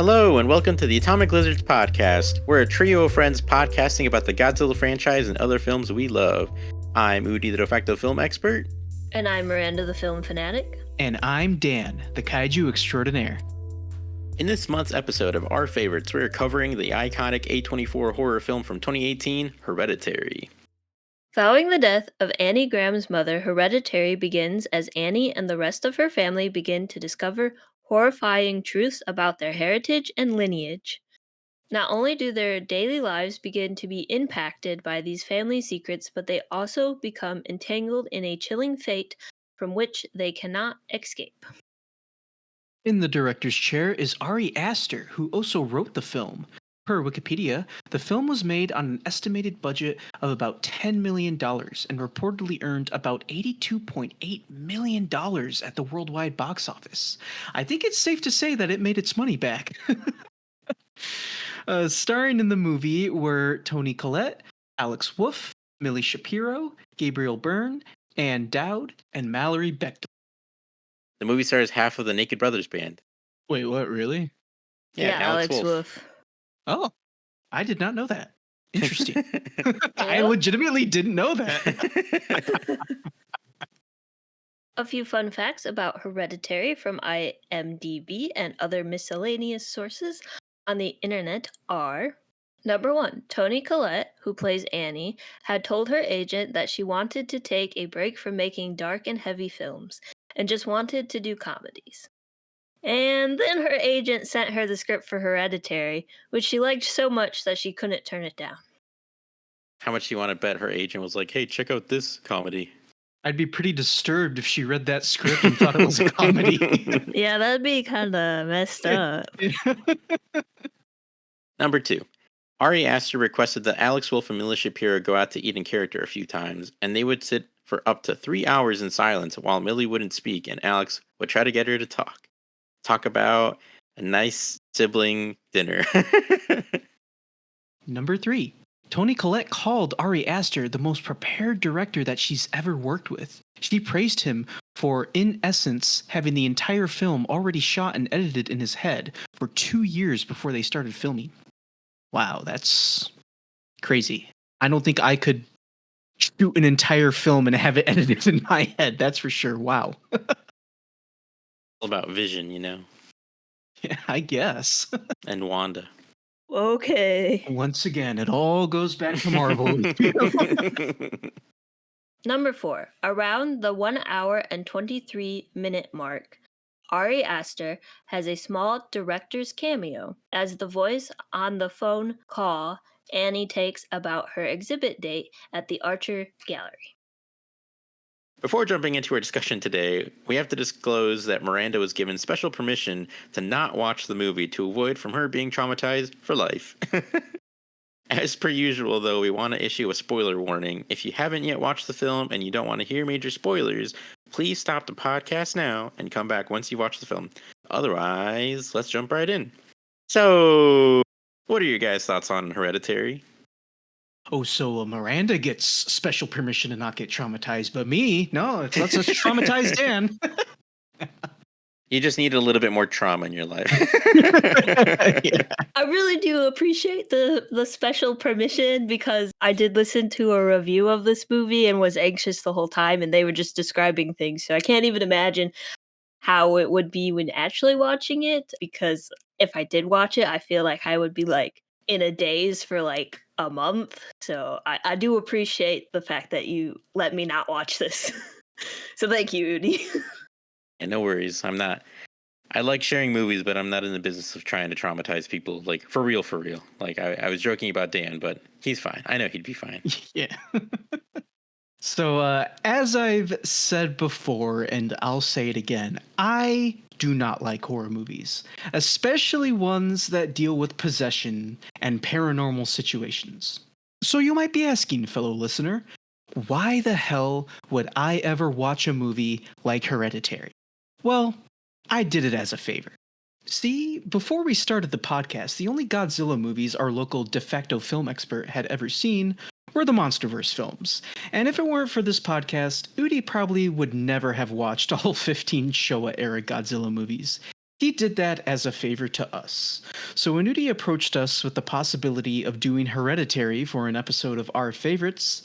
Hello, and welcome to the Atomic Lizards podcast. We're a trio of friends podcasting about the Godzilla franchise and other films we love. I'm Udi, the de facto film expert. And I'm Miranda, the film fanatic. And I'm Dan, the kaiju extraordinaire. In this month's episode of Our Favorites, we're covering the iconic A24 horror film from 2018, Hereditary. Following the death of Annie Graham's mother, Hereditary begins as Annie and the rest of her family begin to discover horrifying truths about their heritage and lineage. Not only do their daily lives begin to be impacted by these family secrets, but they also become entangled in a chilling fate from which they cannot escape. In the director's chair is Ari Aster, who also wrote the film. Per Wikipedia, the film was made on an estimated budget of about $10 million and reportedly earned about $82.8 million at the worldwide box office. I think it's safe to say that it made its money back. Starring in the movie were Toni Collette, Alex Wolff, Millie Shapiro, Gabriel Byrne, Ann Dowd, and Mallory Bechtel. The movie stars half of the Naked Brothers band. Wait, what, really? Yeah, Alex Wolff. Oh, I did not know that. Interesting. I legitimately didn't know that. A few fun facts about Hereditary from IMDb and other miscellaneous sources on the internet are: Number 1, Toni Collette, who plays Annie, had told her agent that she wanted to take a break from making dark and heavy films and just wanted to do comedies. And then her agent sent her the script for Hereditary, which she liked so much that she couldn't turn it down. How much do you want to bet her agent was like, hey, check out this comedy? I'd be pretty disturbed if she read that script and thought it was a comedy. Yeah, that'd be kind of messed up. Number 2. Ari Aster requested that Alex Wolff and Millie Shapiro go out to eat in character a few times, and they would sit for up to 3 hours in silence while Millie wouldn't speak and Alex would try to get her to talk. Talk about a nice sibling dinner. Number 3. Toni Collette called Ari Aster the most prepared director that she's ever worked with. She praised him for, in essence, having the entire film already shot and edited in his head for 2 years before they started filming. Wow, that's crazy. I don't think I could shoot an entire film and have it edited in my head. That's for sure. Wow. All about vision, you know? Yeah, I guess. And Wanda. Okay. Once again, it all goes back to Marvel. Number 4, around the 1 hour and 23-minute mark, Ari Aster has a small director's cameo as the voice on the phone call Annie takes about her exhibit date at the Archer Gallery. Before jumping into our discussion today, we have to disclose that Miranda was given special permission to not watch the movie to avoid from her being traumatized for life. As per usual, though, we want to issue a spoiler warning. If you haven't yet watched the film and you don't want to hear major spoilers, please stop the podcast now and come back once you watch the film. Otherwise, let's jump right in. So, what are your guys' thoughts on Hereditary? Oh, so Miranda gets special permission to not get traumatized, but me, no, let's just traumatize Dan. You just need a little bit more trauma in your life. Yeah. I really do appreciate the special permission because I did listen to a review of this movie and was anxious the whole time, and they were just describing things. So I can't even imagine how it would be when actually watching it, because if I did watch it, I feel like I would be like in a daze for like a month. So I do appreciate the fact that you let me not watch this. So thank you, Udi. And no worries, I'm not. I like sharing movies, but I'm not in the business of trying to traumatize people, like, for real, for real. Like, I was joking about Dan, but he's fine. I know he'd be fine. Yeah. So, as I've said before, and I'll say it again, I do not like horror movies, especially ones that deal with possession and paranormal situations. So you might be asking, fellow listener, why the hell would I ever watch a movie like Hereditary? Well, I did it as a favor. See, before we started the podcast, the only Godzilla movies our local de facto film expert had ever seen were the MonsterVerse films. And if it weren't for this podcast, Udi probably would never have watched all 15 Showa-era Godzilla movies. He did that as a favor to us. So when Udi approached us with the possibility of doing Hereditary for an episode of Our Favorites,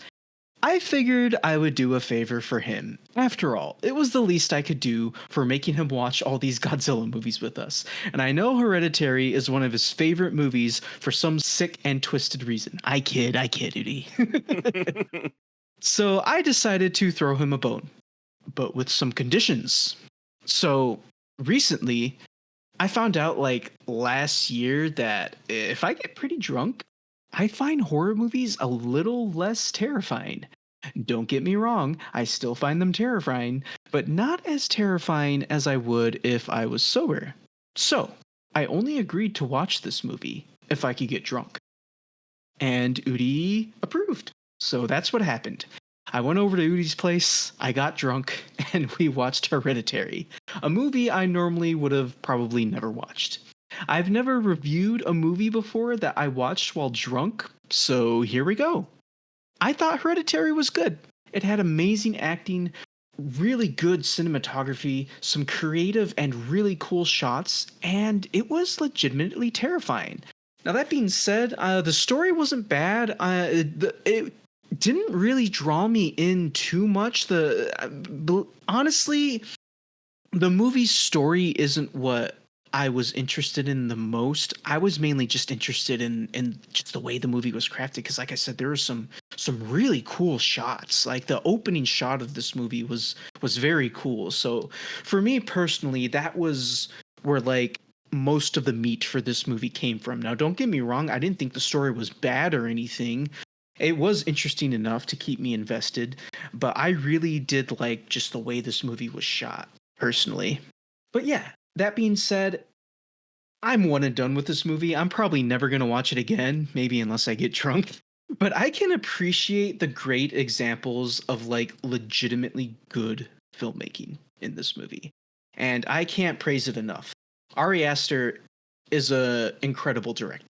I figured I would do a favor for him. After all, it was the least I could do for making him watch all these Godzilla movies with us. And I know Hereditary is one of his favorite movies for some sick and twisted reason. I kid, Udi. So I decided to throw him a bone, but with some conditions. So recently, I found out like last year that if I get pretty drunk, I find horror movies a little less terrifying. Don't get me wrong, I still find them terrifying, but not as terrifying as I would if I was sober. So, I only agreed to watch this movie if I could get drunk. And Udi approved. So that's what happened. I went over to Udi's place, I got drunk, and we watched Hereditary, a movie I normally would have probably never watched. I've never reviewed a movie before that I watched while drunk, so here we go. I thought Hereditary was good. It had amazing acting, really good cinematography, some creative and really cool shots, and it was legitimately terrifying. Now, that being said, the story wasn't bad. It didn't really draw me in too much. Honestly, the movie's story isn't what I was interested in the most. I was mainly just interested in just the way the movie was crafted, because like I said, there were some really cool shots. Like the opening shot of this movie was very cool. So for me personally, that was where like most of the meat for this movie came from. Now, don't get me wrong, I didn't think the story was bad or anything. It was interesting enough to keep me invested, but I really did like just the way this movie was shot, personally. But yeah, that being said, I'm one and done with this movie. I'm probably never going to watch it again, maybe unless I get drunk. But I can appreciate the great examples of like legitimately good filmmaking in this movie. And I can't praise it enough. Ari Aster is an incredible director.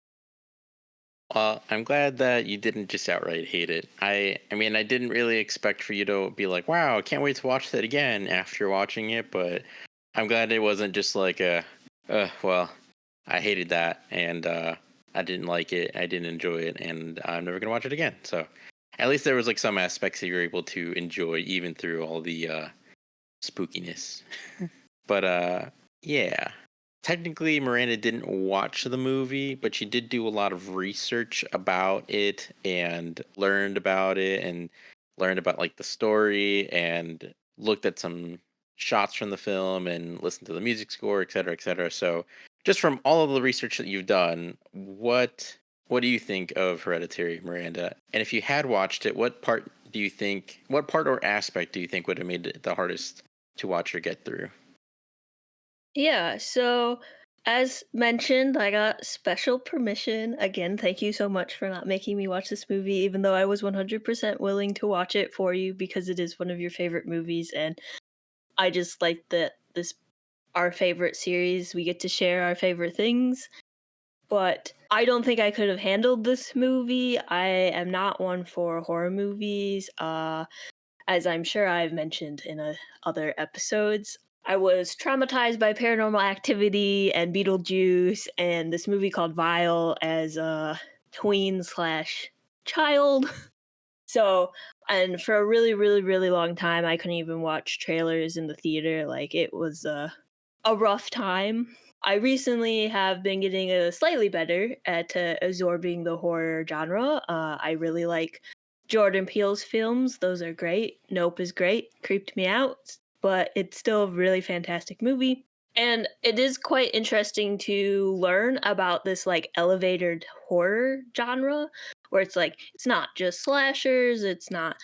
Well, I'm glad that you didn't just outright hate it. I mean, I didn't really expect for you to be like, wow, I can't wait to watch that again after watching it, but I'm glad it wasn't just like well, I hated that, and I didn't like it, I didn't enjoy it, and I'm never going to watch it again. So at least there was like some aspects that you were able to enjoy even through all the spookiness. But yeah. Technically, Miranda didn't watch the movie, but she did do a lot of research about it and learned about it and learned about like the story and looked at some shots from the film and listened to the music score, et cetera, et cetera. So just from all of the research that you've done, what do you think of Hereditary, Miranda? And if you had watched it, what part or aspect do you think would have made it the hardest to watch or get through? Yeah, so as mentioned, I got special permission. Again, thank you so much for not making me watch this movie, even though I was 100% willing to watch it for you because it is one of your favorite movies. And I just like that this, our favorite series, we get to share our favorite things. But I don't think I could have handled this movie. I am not one for horror movies. As I'm sure I've mentioned in other episodes, I was traumatized by Paranormal Activity and Beetlejuice and this movie called Vile as a tween slash child. So, and for a really, really, really long time, I couldn't even watch trailers in the theater. Like, it was a rough time. I recently have been getting slightly better at absorbing the horror genre. I really like Jordan Peele's films. Those are great. Nope is great. Creeped me out, but it's still a really fantastic movie. And it is quite interesting to learn about this like elevated horror genre where it's like it's not just slashers, it's not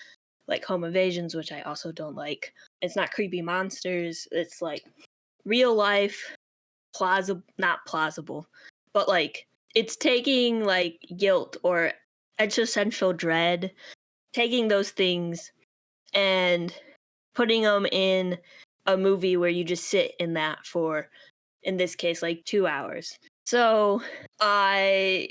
like home invasions, which I also don't like. It's not creepy monsters. It's like real life not plausible, but like it's taking like guilt or existential dread, taking those things and putting them in a movie where you just sit in that for, in this case, like 2 hours. So I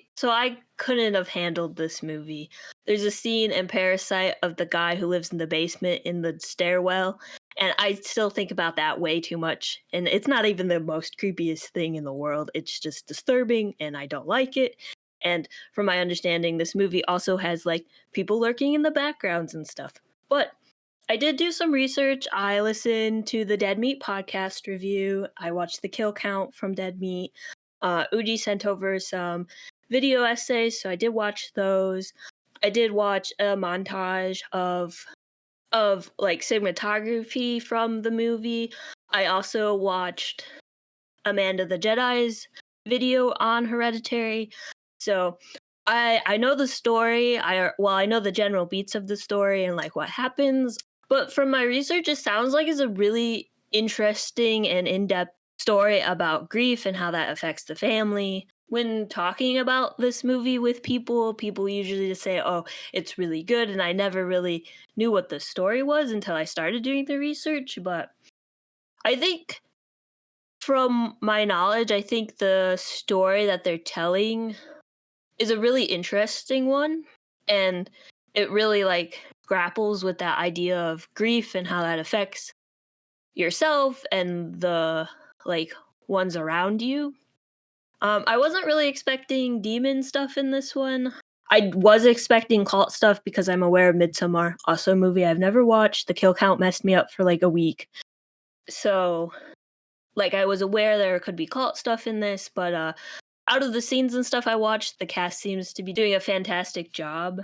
couldn't have handled this movie. There's a scene in Parasite of the guy who lives in the basement in the stairwell, And I still think about that way too much. And it's not even the most creepiest thing in the world. It's just disturbing and I don't like it. And from my understanding, this movie also has like people lurking in the backgrounds and stuff. But I did do some research. I listened to the Dead Meat podcast review. I watched the kill count from Dead Meat. Uji sent over some video essays, so I did watch those. I did watch a montage of like cinematography from the movie. I also watched Amanda the Jedi's video on Hereditary. So I know the story. I know the general beats of the story and like what happens. But from my research, it sounds like it's a really interesting and in-depth story about grief and how that affects the family. When talking about this movie with people, people usually just say, "Oh, it's really good," and I never really knew what the story was until I started doing the research. But I think, from my knowledge, I think the story that they're telling is a really interesting one, and it really like grapples with that idea of grief and how that affects yourself and the like ones around you. I wasn't really expecting demon stuff in this one. I was expecting cult stuff because I'm aware of Midsommar, also a movie I've never watched. The kill count messed me up for like a week. So, like, I was aware there could be cult stuff in this, but out of the scenes and stuff I watched, the cast seems to be doing a fantastic job.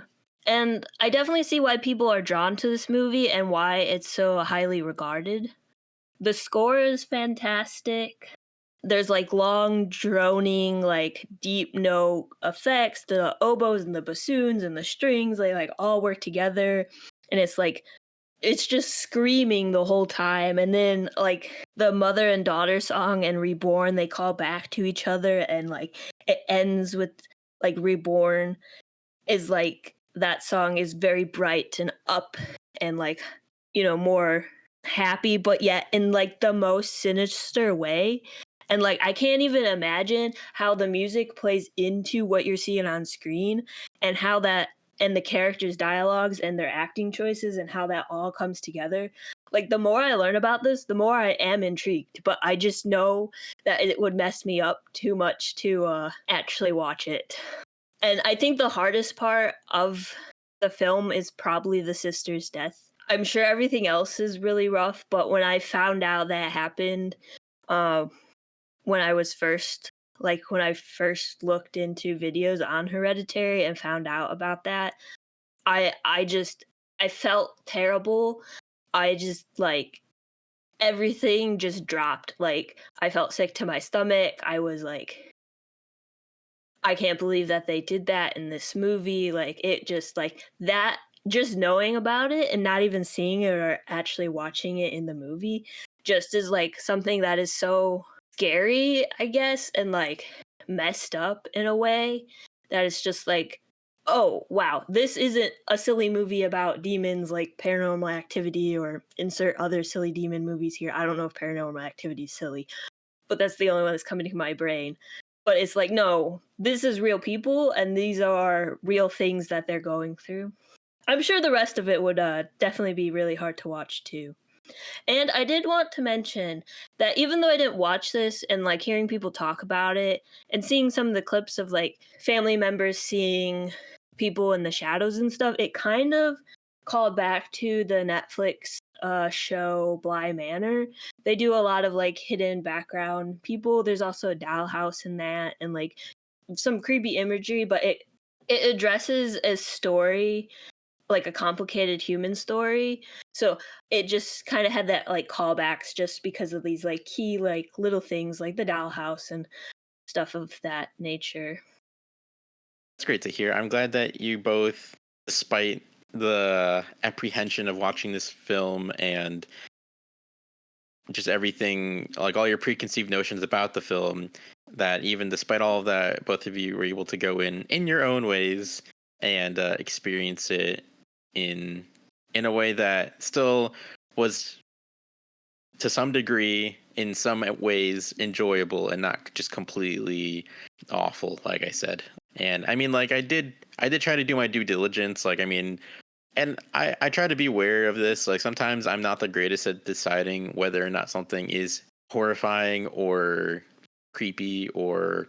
And I definitely see why people are drawn to this movie and why it's so highly regarded. The score is fantastic. There's like long, droning, like deep note effects. The oboes and the bassoons and the strings, they like all work together. And it's just screaming the whole time. And then like the mother and daughter song and Reborn, they call back to each other, and like it ends with like Reborn is like that song is very bright and up and like, more happy, but yet in like the most sinister way. And like I can't even imagine how the music plays into what you're seeing on screen, and how that and the characters' dialogues and their acting choices and how that all comes together. Like the more I learn about this, the more I am intrigued. But I just know that it would mess me up too much to actually watch it. And I think the hardest part of the film is probably the sister's death. I'm sure everything else is really rough, but when I found out that happened, uh, when I first looked into videos on Hereditary and found out about that, I felt terrible. I just like everything just dropped. Like I felt sick to my stomach. I was like, I can't believe that they did that in this movie. Like it just like that, just knowing about it and not even seeing it or actually watching it in the movie just is like something that is so scary, I guess, and like messed up in a way that it's just like, oh wow, this isn't a silly movie about demons like Paranormal Activity or insert other silly demon movies here. I don't know if Paranormal Activity is silly, but that's the only one that's coming to my brain. But it's like, no, this is real people, and these are real things that they're going through. I'm sure the rest of it would definitely be really hard to watch too. And I did want to mention that even though I didn't watch this, and like hearing people talk about it and seeing some of the clips of like family members seeing people in the shadows and stuff, it kind of called back to the Netflix show Bly Manor. They do a lot of like hidden background people. There's also a dollhouse in that, and like some creepy imagery, but it addresses a story, like a complicated human story. So it just kind of had that like callbacks just because of these like key like little things like the dollhouse and stuff of that nature. It's great to hear. I'm glad that you both, despite the apprehension of watching this film and just everything, like all your preconceived notions about the film, that even despite all of that, both of you were able to go in your own ways and experience it in a way that still was, to some degree, in some ways enjoyable and not just completely awful, like I said. And I mean, like I did try to do my due diligence. Like, I mean, and I try to be aware of this. Like sometimes I'm not the greatest at deciding whether or not something is horrifying or creepy or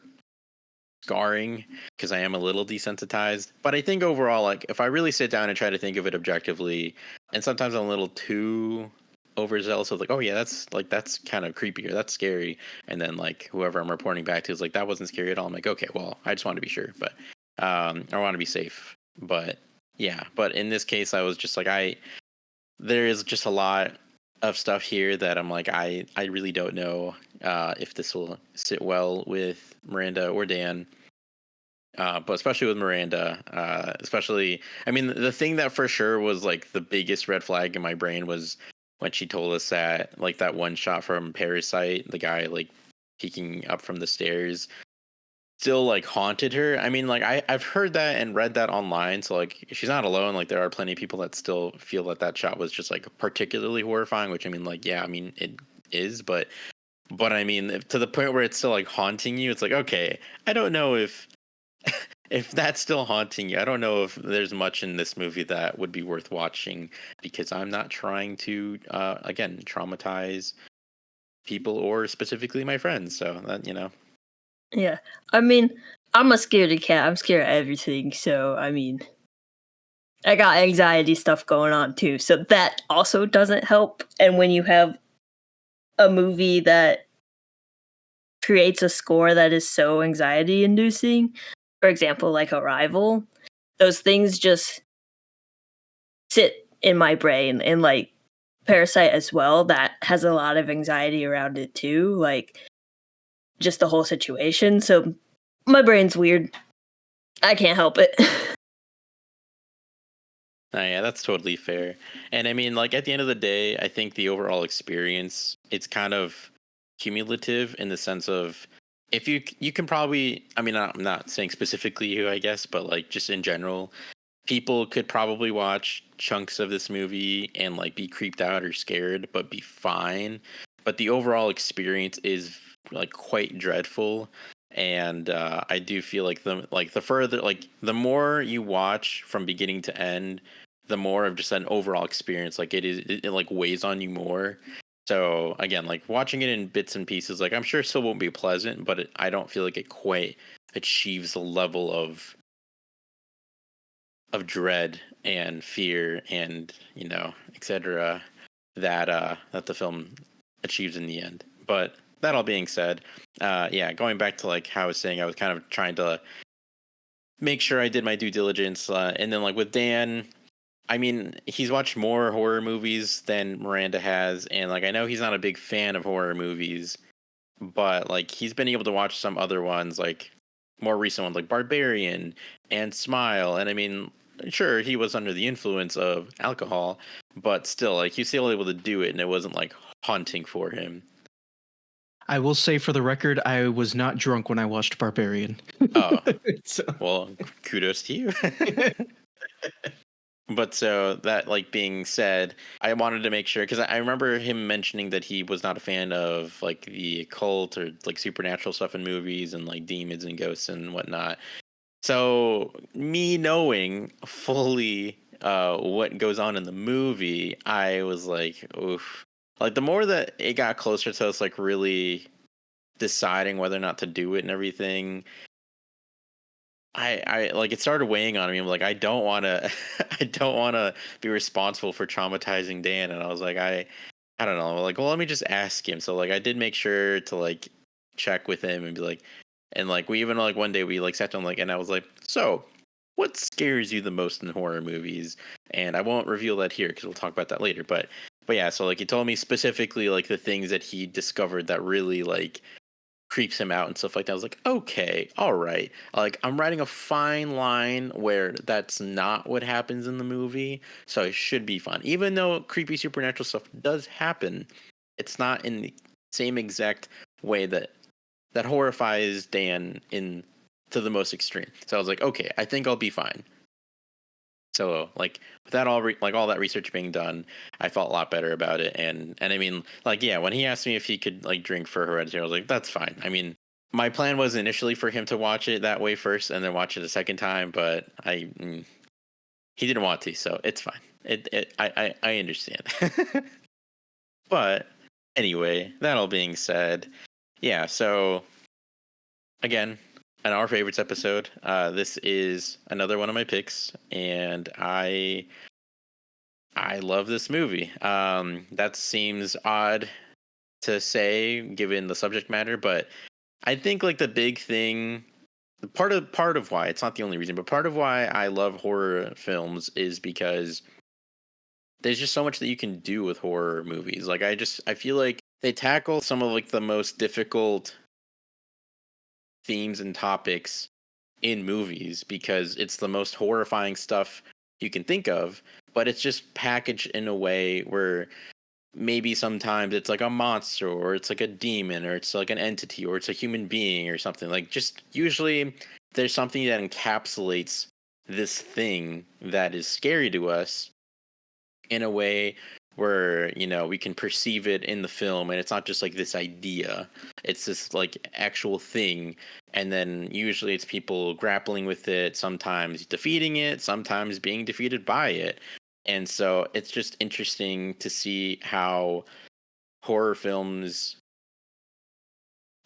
scarring because I am a little desensitized. But I think overall, like if I really sit down and try to think of it objectively, and sometimes I'm a little too overzealous of like, oh yeah, that's kind of creepy or that's scary, and then like whoever I'm reporting back to is like that wasn't scary at all. I'm like, okay, well, I just want to be sure, but I want to be safe. But yeah, but in this case, I was just like, there is just a lot of stuff here that I'm like, I really don't know if this will sit well with Miranda or Dan. But especially with Miranda, especially, I mean, the thing that for sure was like the biggest red flag in my brain was when she told us that, like, that one shot from Parasite, the guy like peeking up from the stairs, still like haunted her. I mean, like, I've heard that and read that online, so like, she's not alone. Like, there are plenty of people that still feel that that shot was just like particularly horrifying. Which I mean, like, yeah, I mean, it is, but I mean, to the point where it's still like haunting you, it's like, okay, I don't know if that's still haunting you. I don't know if there's much in this movie that would be worth watching because I'm not trying to again traumatize people or specifically my friends. So that, you know. Yeah. I mean, I'm a scaredy cat. I'm scared of everything. So, I mean, I got anxiety stuff going on too. So that also doesn't help. And when you have a movie that creates a score that is so anxiety inducing, for example, like Arrival, those things just sit in my brain. And like Parasite as well, that has a lot of anxiety around it too. Like just the whole situation. So my brain's weird. I can't help it. Oh, yeah, that's totally fair. And I mean, like at the end of the day, I think the overall experience, it's kind of cumulative in the sense of if you can probably, I mean, I'm not saying specifically you, I guess, but like just in general, people could probably watch chunks of this movie and like be creeped out or scared, but be fine. But the overall experience is like quite dreadful. And I do feel like the further, like the more you watch from beginning to end, the more of just an overall experience like it like weighs on you more. So again, like watching it in bits and pieces, like I'm sure it still won't be pleasant, but I don't feel like it quite achieves the level of dread and fear and, you know, etc., that the film achieves in the end. But that all being said, yeah, going back to like how I was saying, I was kind of trying to make sure I did my due diligence, and then like with Dan, I mean, he's watched more horror movies than Miranda has, and like I know he's not a big fan of horror movies, but like he's been able to watch some other ones, like more recent ones like Barbarian and Smile, and I mean, sure he was under the influence of alcohol, but still, like he's still able to do it, and it wasn't like haunting for him. I will say for the record, I was not drunk when I watched Barbarian. Oh, So, well, kudos to you. But so that like being said, I wanted to make sure because I remember him mentioning that he was not a fan of like the occult or like supernatural stuff in movies and like demons and ghosts and whatnot. So me knowing fully what goes on in the movie, I was like, oof. Like the more that it got closer to us like really deciding whether or not to do it and everything, I like it started weighing on me. I'm like, I don't want to, I don't want to be responsible for traumatizing Dan. And I was like, I don't know. Like, well, let me just ask him. So like, I did make sure to like check with him and be like, and like, we even like one day we like sat down like, and I was like, so what scares you the most in horror movies? And I won't reveal that here because we'll talk about that later. But yeah, so like he told me specifically like the things that he discovered that really like creeps him out and stuff like that. I was like, okay, all right. Like I'm writing a fine line where that's not what happens in the movie, so it should be fun. Even though creepy supernatural stuff does happen, it's not in the same exact way that horrifies Dan in to the most extreme. So I was like, okay, I think I'll be fine. So like with that like all that research being done, I felt a lot better about it. And I mean, like yeah, when he asked me if he could like drink for Hereditary, I was like, that's fine. I mean, my plan was initially for him to watch it that way first and then watch it a second time, but he didn't want to, so it's fine. I understand. But anyway, that all being said, yeah. So again, an Our Favorites episode. This is another one of my picks, and I love this movie. That seems odd to say given the subject matter, but I think like the big thing, part of why, it's not the only reason, but part of why I love horror films is because there's just so much that you can do with horror movies. Like I feel like they tackle some of like the most difficult themes and topics in movies because it's the most horrifying stuff you can think of, but it's just packaged in a way where maybe sometimes it's like a monster or it's like a demon or it's like an entity or it's a human being or something. Like just usually there's something that encapsulates this thing that is scary to us in a way where, you know, we can perceive it in the film and it's not just like this idea, it's this like actual thing. And then usually it's people grappling with it, sometimes defeating it, sometimes being defeated by it. And so it's just interesting to see how horror films,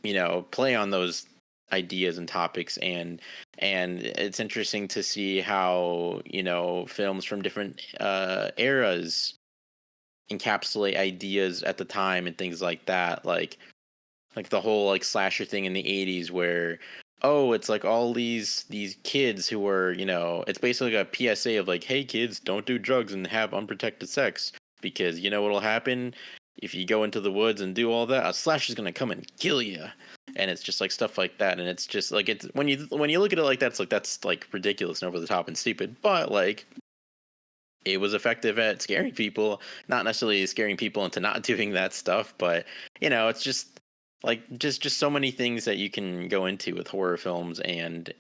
you know, play on those ideas and topics, and it's interesting to see how, you know, films from different eras encapsulate ideas at the time and things like that, like the whole like slasher thing in the 80s where, oh, it's like all these kids who were, you know, it's basically like a PSA of like, hey kids, don't do drugs and have unprotected sex because you know what'll happen if you go into the woods and do all that, a slasher's gonna come and kill you. And it's just like stuff like that, and it's just like, it's when you look at it like that, it's like that's like ridiculous and over the top and stupid, but like it was effective at scaring people, not necessarily scaring people into not doing that stuff, but you know, it's just like just so many things that you can go into with horror films, and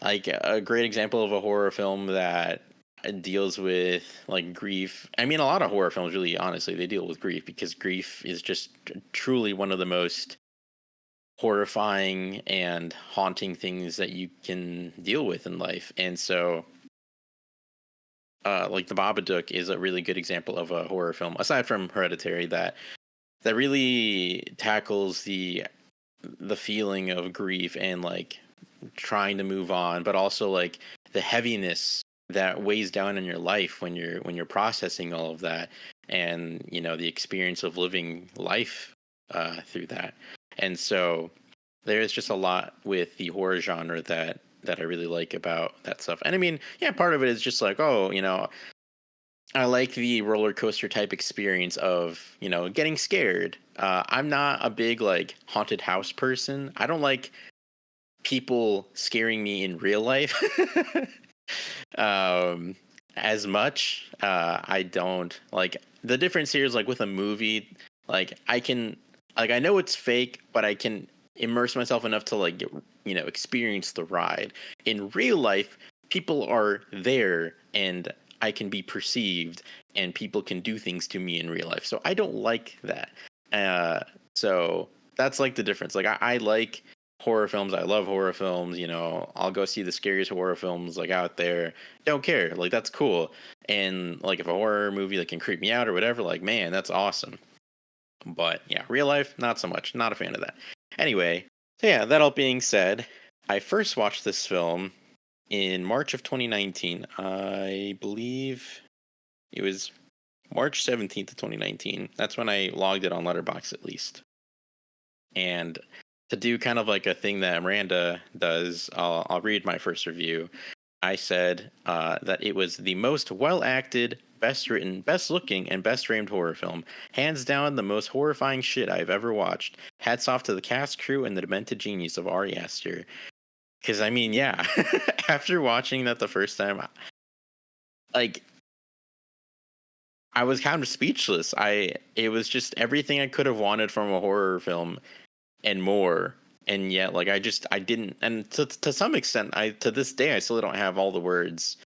like a great example of a horror film that deals with like grief. I mean, a lot of horror films really, honestly, they deal with grief because grief is just truly one of the most horrifying and haunting things that you can deal with in life. And so like the Babadook is a really good example of a horror film, aside from Hereditary, that really tackles the feeling of grief and like trying to move on, but also like the heaviness that weighs down in your life when you're processing all of that, and you know, the experience of living life through that. And so there's just a lot with the horror genre that I really like about that stuff. And I mean, yeah, part of it is just like, oh, you know, I like the roller coaster type experience of, you know, getting scared. I'm not a big like haunted house person. I don't like people scaring me in real life as much. I don't like, the difference here is like with a movie, like I can, like, I know it's fake, but I can immerse myself enough to like, you know, experience the ride. In real life, people are there and I can be perceived and people can do things to me in real life. So I don't like that. So that's like the difference. Like I like horror films. I love horror films. You know, I'll go see the scariest horror films like out there. Don't care. Like that's cool. And like if a horror movie like can creep me out or whatever, like, man, that's awesome. But yeah, real life, not so much. Not a fan of that. Anyway, so yeah, that all being said, I first watched this film in March of 2019. I believe it was March 17th of 2019. That's when I logged it on Letterboxd, at least. And to do kind of like a thing that Miranda does, I'll read my first review. I said that it was the most well-acted, best-written, best-looking, and best-framed horror film. Hands down, the most horrifying shit I've ever watched. Hats off to the cast, crew, and the demented genius of Ari Aster. Because, I mean, yeah, after watching that the first time, like, I was kind of speechless. It was just everything I could have wanted from a horror film and more. And yet, like, I didn't, and to some extent, to this day, I still don't have all the words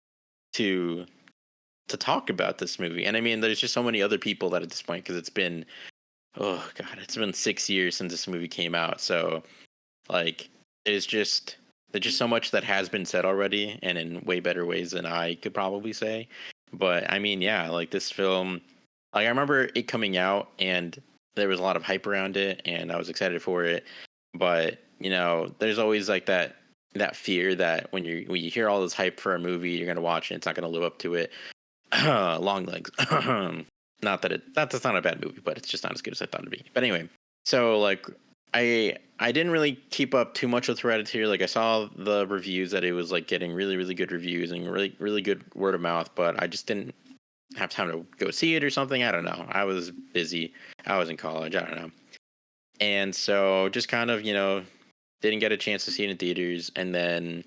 to talk about this movie. And I mean, there's just so many other people that at this point, because it's been, oh god, it's been 6 years since this movie came out. So like, it's just there's just so much that has been said already, and in way better ways than I could probably say. But I mean, yeah, like this film, like I remember it coming out, and there was a lot of hype around it, and I was excited for it. But there's always like that fear that when you hear all this hype for a movie, you're gonna watch and it's not gonna live up to it. Long legs. Not that that's not a bad movie, but it's just not as good as I thought it'd be. But anyway, so like I didn't really keep up too much with Hereditary. Like I saw the reviews that it was like getting really, really good reviews and really, really good word of mouth, but I just didn't have time to go see it or something. I don't know. I was busy. I was in college. I don't know. And so just kind of, didn't get a chance to see it in theaters. And then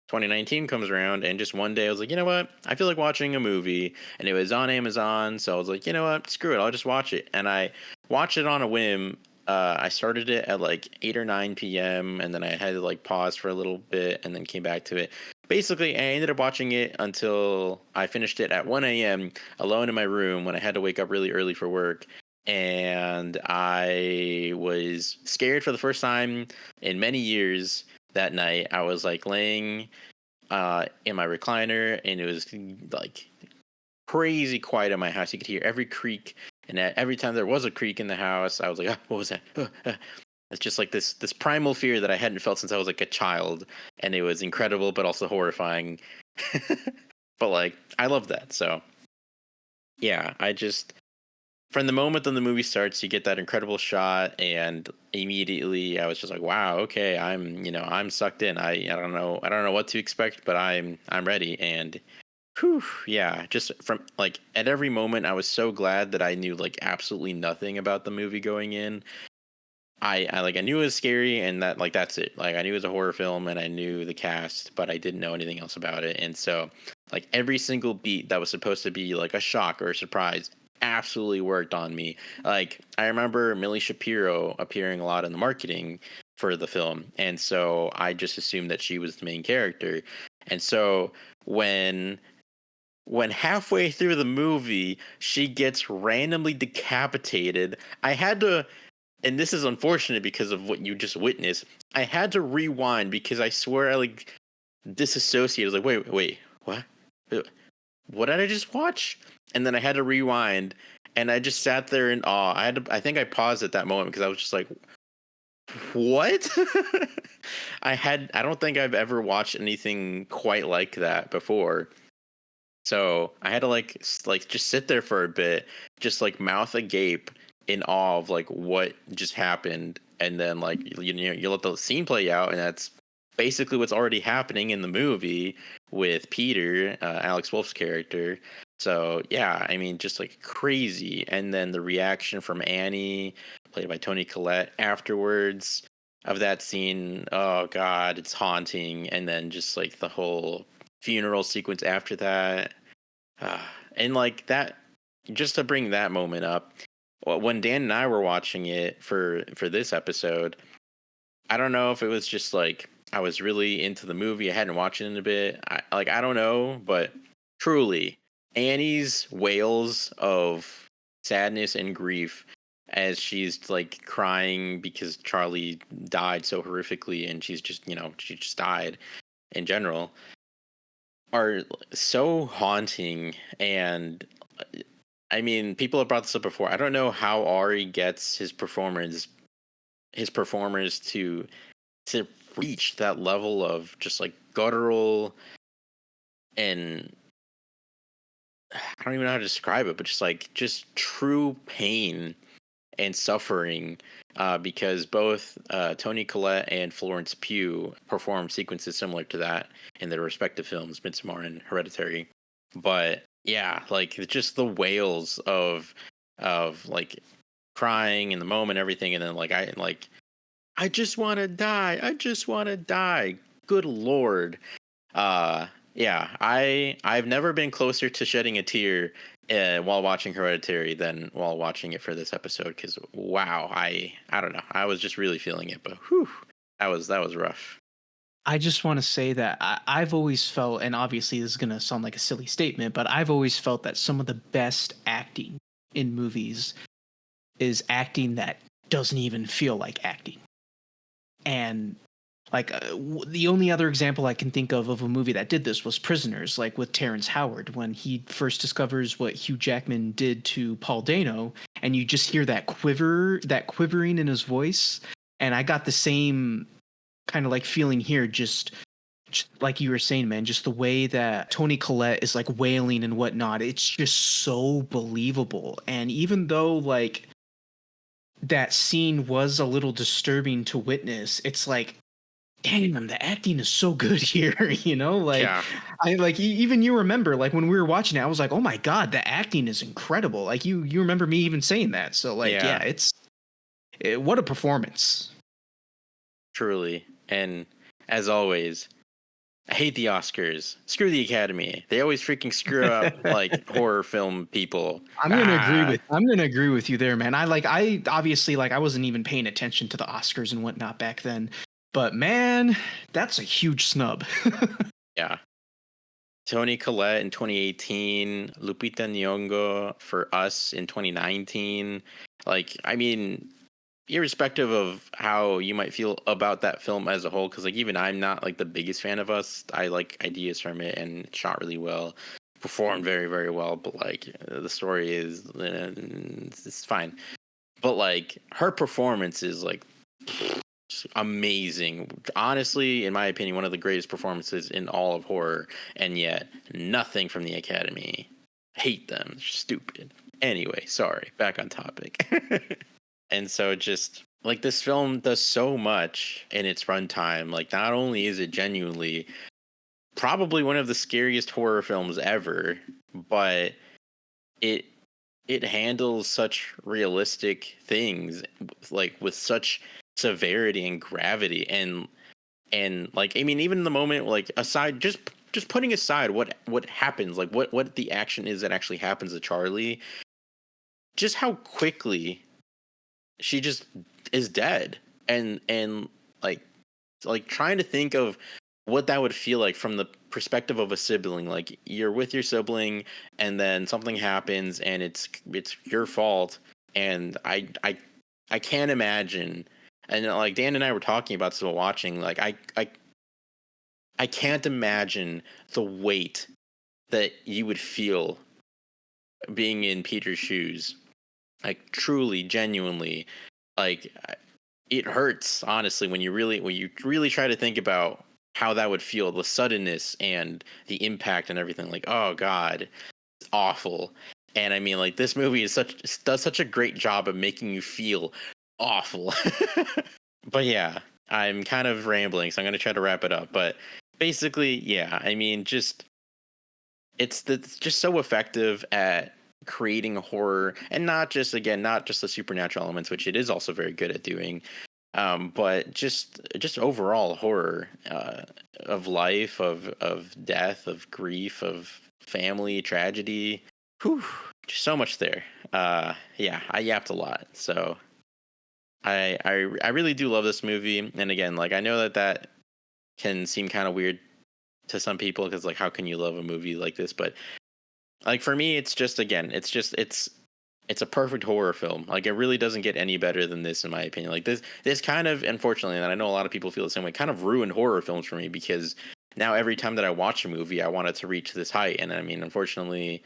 2019 comes around, and just one day I was like, you know what? I feel like watching a movie, and it was on Amazon. So I was like, you know what? Screw it. I'll just watch it. And I watched it on a whim. I started it at like 8 or 9 p.m. and then I had to like pause for a little bit and then came back to it. Basically, I ended up watching it until I finished it at 1 a.m. alone in my room when I had to wake up really early for work. And I was scared for the first time in many years that night. I was like laying in my recliner, and it was like crazy quiet in my house. You could hear every creak. And every time there was a creak in the house, I was like, what was that? It's just like this primal fear that I hadn't felt since I was like a child. And it was incredible, but also horrifying. But like, I love that. So yeah, from the moment that the movie starts, you get that incredible shot. And immediately I was just like, wow, okay, I'm sucked in. I don't know what to expect, but I'm ready. And whew, yeah, just from like at every moment, I was so glad that I knew like absolutely nothing about the movie going in. I knew it was scary, and that like that's it. Like I knew it was a horror film, and I knew the cast, but I didn't know anything else about it. And so, like every single beat that was supposed to be like a shock or a surprise absolutely worked on me. Like I remember Millie Shapiro appearing a lot in the marketing for the film, and so I just assumed that she was the main character. And so when halfway through the movie she gets randomly decapitated, I had to, and this is unfortunate because of what you just witnessed, I had to rewind because I swear I like disassociated. I was like, wait, what? What did I just watch? And then I had to rewind, and I just sat there in awe. I think I paused at that moment because I was just like, what? I don't think I've ever watched anything quite like that before. So I had to like just sit there for a bit, just like mouth agape in awe of like what just happened, and then like you let the scene play out, and that's basically what's already happening in the movie with Peter, Alex Wolff's character. So yeah, I mean, just like crazy, and then the reaction from Annie, played by Toni Collette, afterwards of that scene. Oh God, it's haunting, and then just like the whole funeral sequence after that. And like that, just to bring that moment up, when Dan and I were watching it for this episode, I don't know if it was just like I was really into the movie, I hadn't watched it in a bit, I don't know, but truly Annie's wails of sadness and grief as she's like crying because Charlie died so horrifically, and she's just she just died in general, are so haunting. And I mean, people have brought this up before. I don't know how Ari gets his performers to reach that level of just like guttural, and I don't even know how to describe it, but just true pain and suffering, because both Toni Collette and Florence Pugh perform sequences similar to that in their respective films, Midsommar and Hereditary. But yeah, like just the wails of like crying in the moment, everything, and then I just want to die. I just want to die. Good Lord. Yeah, I've never been closer to shedding a tear while watching Hereditary than while watching it for this episode. Because wow, I don't know, I was just really feeling it. But whew, that was rough. I just want to say that I've always felt, and obviously this is going to sound like a silly statement, but I've always felt that some of the best acting in movies is acting that doesn't even feel like acting. And Like the only other example I can think of a movie that did this was Prisoners, like with Terrence Howard, when he first discovers what Hugh Jackman did to Paul Dano, and you just hear that quivering in his voice. And I got the same kind of like feeling here, just like you were saying, man, just the way that Toni Collette is like wailing and whatnot. It's just so believable. And even though like that scene was a little disturbing to witness, it's like, damn, the acting is so good here. Like Yeah. I like even you remember like when we were watching it, I was like, oh my god, the acting is incredible. Like you remember me even saying that. So like Yeah. what a performance. Truly. And as always, I hate the Oscars. Screw the Academy. They always freaking screw up like horror film people. I'm gonna agree with you there, man. I obviously like I wasn't even paying attention to the Oscars and whatnot back then, but man, that's a huge snub. Yeah. Toni Collette in 2018, Lupita Nyong'o for Us in 2019. Like, I mean, irrespective of how you might feel about that film as a whole, because like even I'm not like the biggest fan of Us. I like ideas from it and it shot really well, performed very very well, but like the story is it's fine. But like her performance is like amazing. Honestly, in my opinion, one of the greatest performances in all of horror, and yet nothing from the Academy. Hate them. They're stupid. Anyway, sorry. Back on topic. And so just like this film does so much in its runtime. Like not only is it genuinely probably one of the scariest horror films ever, but it handles such realistic things like with such severity and gravity and like I mean even in the moment like aside just putting aside what happens like what the action is that actually happens to Charlie, just how quickly she just is dead and like trying to think of what that would feel like from the perspective of a sibling. Like you're with your sibling and then something happens and it's your fault, and I can't imagine. And like Dan and I were talking about this while watching, like I can't imagine the weight that you would feel being in Peter's shoes. Like truly, genuinely, like it hurts honestly when you really try to think about how that would feel, the suddenness and the impact and everything. Like, oh god, it's awful. And I mean, like this movie does such a great job of making you feel awful. But yeah, I'm kind of rambling, so I'm going to try to wrap it up. But basically, yeah, I mean, just it's just so effective at creating horror, and not just the supernatural elements, which it is also very good at doing, but just overall horror of life, of death, of grief, of family tragedy. Whew, just so much there. Yeah, I yapped a lot, so I really do love this movie. And again, like I know that can seem kind of weird to some people because like how can you love a movie like this? But like for me, it's just it's a perfect horror film. Like it really doesn't get any better than this in my opinion. Like this kind of, unfortunately, and I know a lot of people feel the same way, kind of ruined horror films for me, because now every time that I watch a movie, I want it to reach this height. And I mean, unfortunately,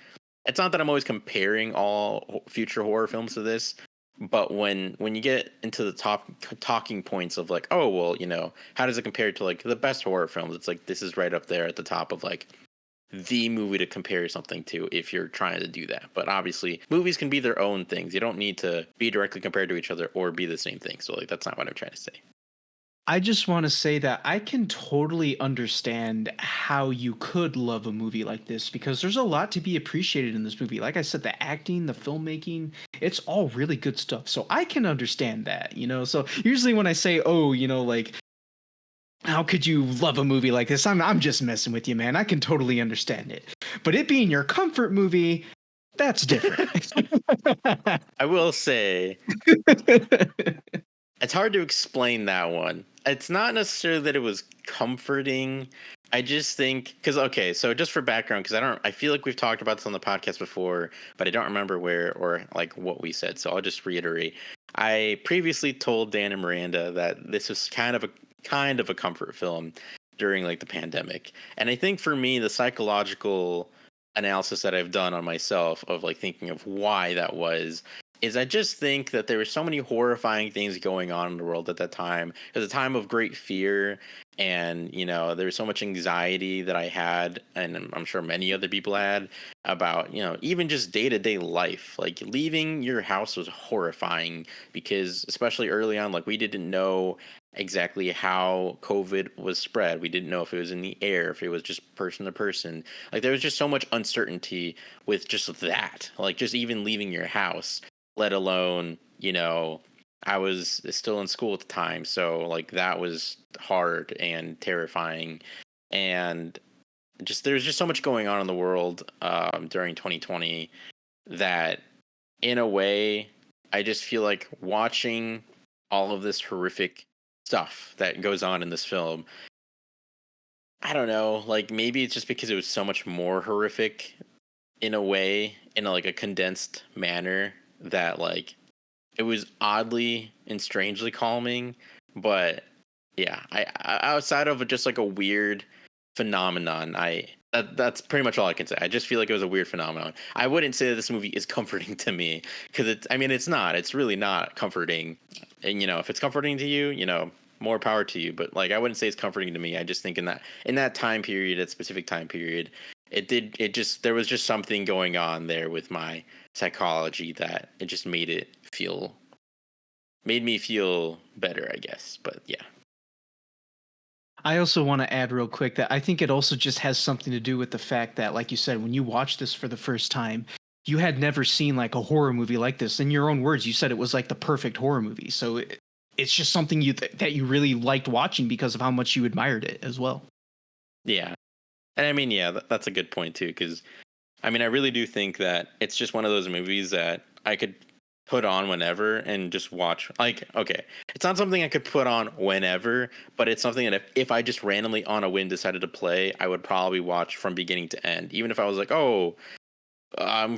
it's not that I'm always comparing all future horror films to this, but when you get into the top talking points of like, oh well, how does it compare to like the best horror films? It's like this is right up there at the top of like the movie to compare something to if you're trying to do that. But obviously, movies can be their own things. You don't need to be directly compared to each other or be the same thing. So like that's not what I'm trying to say. I just want to say that I can totally understand how you could love a movie like this, because there's a lot to be appreciated in this movie. Like I said, the acting, the filmmaking, it's all really good stuff. So I can understand that, So usually when I say, oh, like, how could you love a movie like this? I'm just messing with you, man. I can totally understand it. But it being your comfort movie, that's different. I will say it's hard to explain that one. It's not necessarily that it was comforting. I just think okay, so just for background, because I feel like we've talked about this on the podcast before, but I don't remember where or like what we said. So I'll just reiterate. I previously told Dan and Miranda that this was kind of kind of a comfort film during like the pandemic. And I think for me, the psychological analysis that I've done on myself of like thinking of why that was is I just think that there were so many horrifying things going on in the world at that time. It was a time of great fear, and there was so much anxiety that I had, and I'm sure many other people had, about even just day-to-day life. Like leaving your house was horrifying because especially early on, like we didn't know exactly how COVID was spread. We didn't know if it was in the air, if it was just person to person. Like there was just so much uncertainty with just that. Like just even leaving your house, let alone, I was still in school at the time, so like that was hard and terrifying. And just there's just so much going on in the world during 2020 that in a way I just feel like watching all of this horrific stuff that goes on in this film, I don't know, like maybe it's just because it was so much more horrific in a way, in like a condensed manner, that like it was oddly and strangely calming. But yeah, I outside of just like a weird phenomenon, that's pretty much all I can say. I just feel like it was a weird phenomenon. I wouldn't say that this movie is comforting to me, because it's not. It's really not comforting. And if it's comforting to you, more power to you. But like I wouldn't say it's comforting to me. I just think in that time period, that specific time period, there was just something going on there with my psychology that it just made me feel better, I guess. But yeah. I also want to add real quick that I think it also just has something to do with the fact that, like you said, when you watch this for the first time, you had never seen like a horror movie like this. In your own words, you said it was like the perfect horror movie. So it's just something that you really liked watching because of how much you admired it as well. Yeah. And I mean, yeah, that's a good point too, because I mean, I really do think that it's just one of those movies that I could put on whenever and just watch. Like, okay, it's not something I could put on whenever, but it's something that if I just randomly on a whim decided to play, I would probably watch from beginning to end. Even if I was like, oh,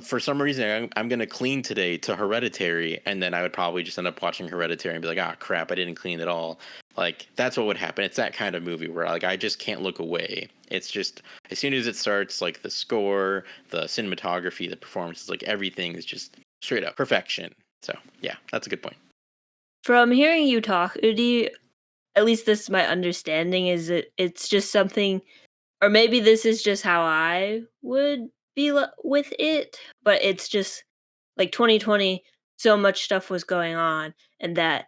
for some reason I'm gonna clean today to Hereditary, and then I would probably just end up watching Hereditary and be like, ah, crap, I didn't clean at all. Like that's what would happen. It's that kind of movie where like I just can't look away. It's just as soon as it starts, like the score, the cinematography, the performances, like everything is just straight up perfection. So yeah, that's a good point. From hearing you talk, Udi, at least this is my understanding, is that it's just something, or maybe this is just how I would be with it, but it's just like 2020, so much stuff was going on, and that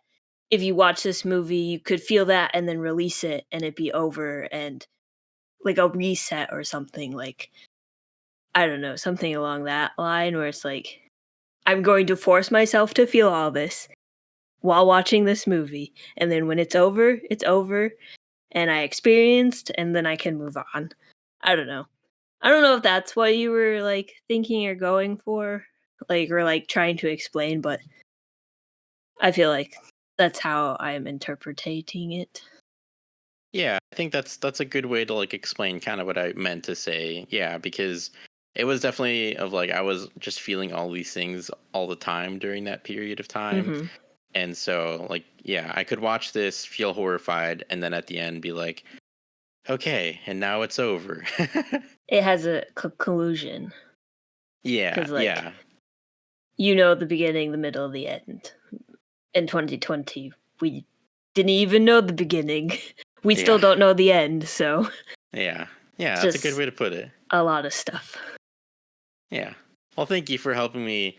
if you watch this movie, you could feel that and then release it and it be over, and like a reset or something, like, I don't know, something along that line where it's like, I'm going to force myself to feel all this while watching this movie, and then when it's over, and I experienced, and then I can move on. I don't know. I don't know if that's what you were, like, thinking or going for, like, or, like, trying to explain, but I feel like that's how I'm interpreting it. Yeah, I think that's a good way to like explain kind of what I meant to say. Yeah, because it was definitely of like I was just feeling all these things all the time during that period of time. Mhm. And so like yeah, I could watch this, feel horrified, and then at the end be like, okay, and now it's over. It has a conclusion, Yeah, 'cause, like, yeah. the beginning, the middle, the end. In 2020, we didn't even know the beginning. We still Yeah. don't know the end, so Yeah. Yeah, it's that's a good just way to put it. a lot of stuff. Yeah. Well, thank you for helping me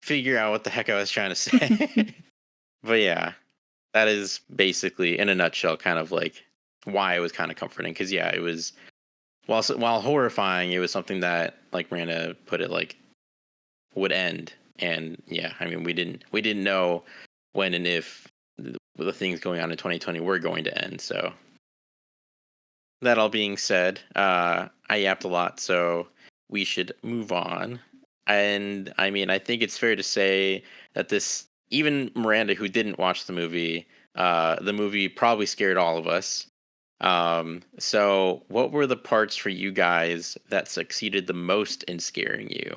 figure out what the heck I was trying to say. But yeah, that is basically in a nutshell kind of like why it was kind of comforting, because yeah, it was while horrifying, it was something that like Miranda put it like would end. And yeah, I mean we didn't know when and if the things going on in 2020 were going to end. So that all being said, I yapped a lot, so we should move on. And I mean, I think it's fair to say that this, even Miranda, who didn't watch the movie probably scared all of us. So what were the parts for you guys that succeeded the most in scaring you?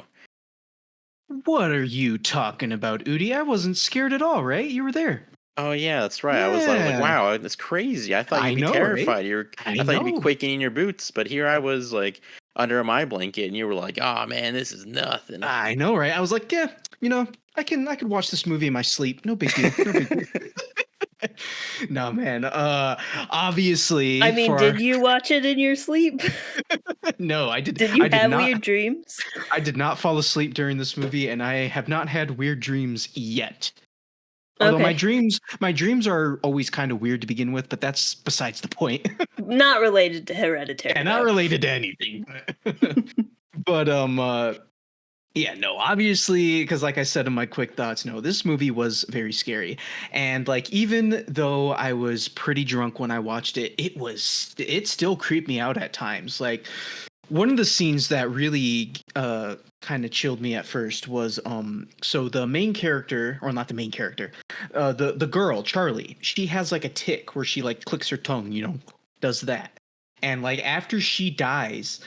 What are you talking about, Udi? I wasn't scared at all, right? You were there. Oh yeah, that's right. I was like, Yeah. wow, that's crazy. I thought I you'd be know, right? terrified. I I thought you'd be know. quaking in your boots, but here I was like under my blanket, and you were like, oh man, this is nothing. I know, right? I was like, yeah, I could watch this movie in my sleep. No big deal. No big deal. No, man. I Obviously mean, for did you watch it in your sleep? no, I did Did I you did have not weird dreams? I did not fall asleep during this movie, and I have not had weird dreams yet. Although my Okay. dreams are always kind of weird to begin with, but that's besides the point. Not related to Yeah, Hereditary, not though. related to anything. But yeah, no, obviously, because like I said in my quick thoughts, no, this movie was very scary. And like even though I was pretty drunk when I watched it, it still creeped me out at times. Like one of the scenes that really kind of chilled me at first was so the main character, or not the main character, the girl, Charlie, she has like a tick where she like clicks her tongue, does that. And like after she dies,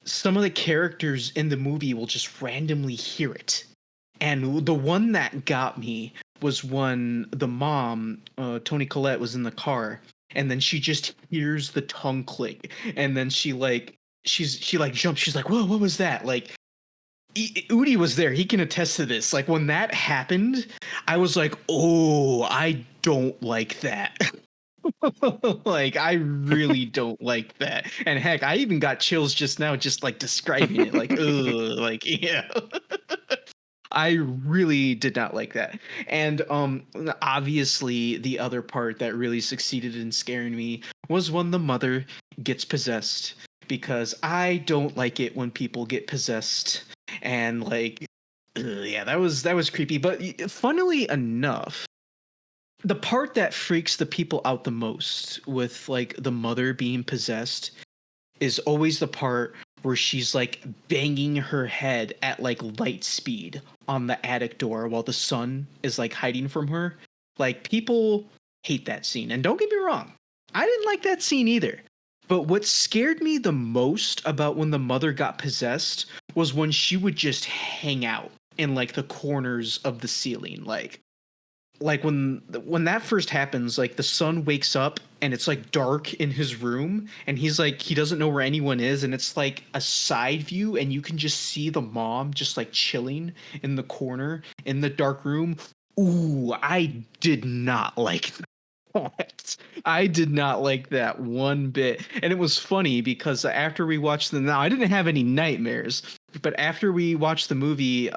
some of the characters in the movie will just randomly hear it. And the one that got me was when the mom, Tony Collette, was in the car, and then she just hears the tongue click, and then she like jumps. She's like, "Whoa, what was that?" Like, Udi was there. He can attest to this. Like when that happened, I was like, "Oh, I don't like that." Like I really don't like that. And heck, I even got chills just now just like describing it. Like, ugh, like yeah. I really did not like that. And obviously the other part that really succeeded in scaring me was when the mother gets possessed, because I don't like it when people get possessed. And like yeah, that was creepy, but funnily enough, the part that freaks the people out the most with like the mother being possessed is always the part where she's like banging her head at like light speed on the attic door while the sun is like hiding from her. Like people hate that scene. And don't get me wrong, I didn't like that scene either. But what scared me the most about when the mother got possessed was when she would just hang out in like the corners of the ceiling. Like when that first happens, like the son wakes up and it's like dark in his room, and he's like he doesn't know where anyone is, and it's like a side view, and you can just see the mom just like chilling in the corner in the dark room. Ooh, I did not like that. I did not like that one bit. And it was funny because after we watched the now I didn't have any nightmares, but after we watched the movie,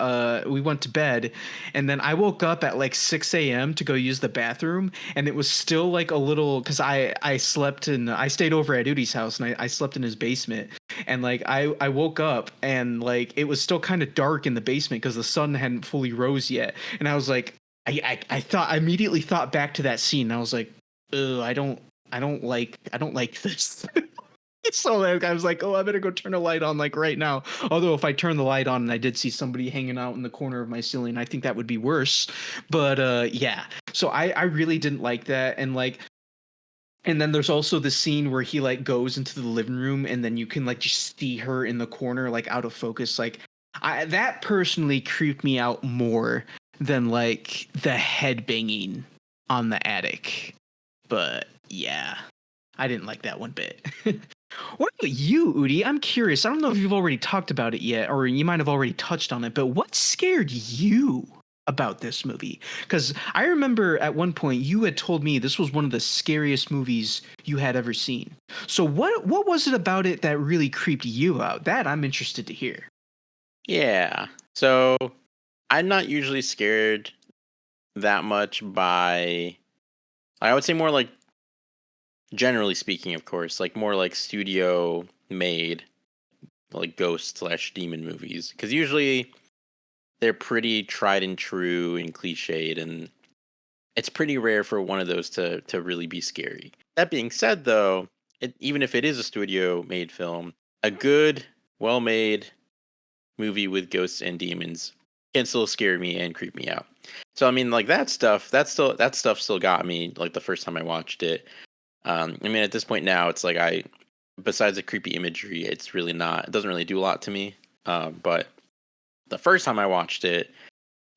we went to bed, and then I woke up at like 6 a.m. to go use the bathroom, and it was still like a little because I slept in I stayed over at Udi's house, and I slept in his basement, and like I woke up and like it was still kind of dark in the basement because the sun hadn't fully rose yet, and I was like I immediately thought back to that scene, and I was like, ugh, I don't like this. So like, I was like, oh, I better go turn a light on like right now. Although if I turn the light on and I did see somebody hanging out in the corner of my ceiling, I think that would be worse. But yeah. So I really didn't like that. And like and then there's also the scene where he like goes into the living room, and then you can like just see her in the corner, like out of focus. Like that personally creeped me out more than like the head banging on the attic. But yeah, I didn't like that one bit. What about you, Udi? I'm curious. I don't know if you've already talked about it yet, or you might have already touched on it, but what scared you about this movie? Because I remember at one point you had told me this was one of the scariest movies you had ever seen. So what was it about it that really creeped you out? That I'm interested to hear. Yeah. So I'm not usually scared that much by, I would say more like, generally speaking, of course, like more like studio made, like ghost slash demon movies. Because usually they're pretty tried and true and cliched, and it's pretty rare for one of those to really be scary. That being said, though, even if it is a studio made film, a good, well made movie with ghosts and demons can still scare me and creep me out. So I mean, like that stuff still got me like the first time I watched it. I mean, at this point now, it's like besides the creepy imagery, it doesn't really do a lot to me. But the first time I watched it,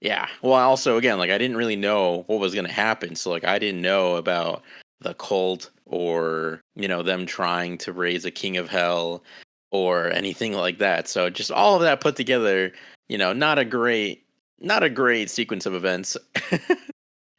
Yeah. Well, also again, like I didn't really know what was going to happen, so like I didn't know about the cult or them trying to raise a king of hell or anything like that. So just all of that put together, not a great sequence of events.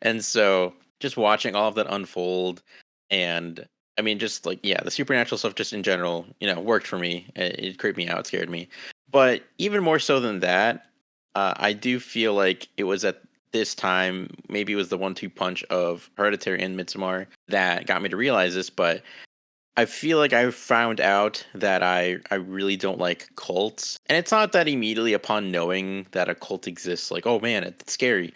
And so just watching all of that unfold, and I mean just like the supernatural stuff just in general, worked for me. It creeped me out, it scared me. But even more so than that, I do feel like it was at this time, maybe it was the 1-2 punch of Hereditary and Midsommar that got me to realize this, but I feel like I found out that I really don't like cults. And it's not that immediately upon knowing that a cult exists, like, oh man, it's scary.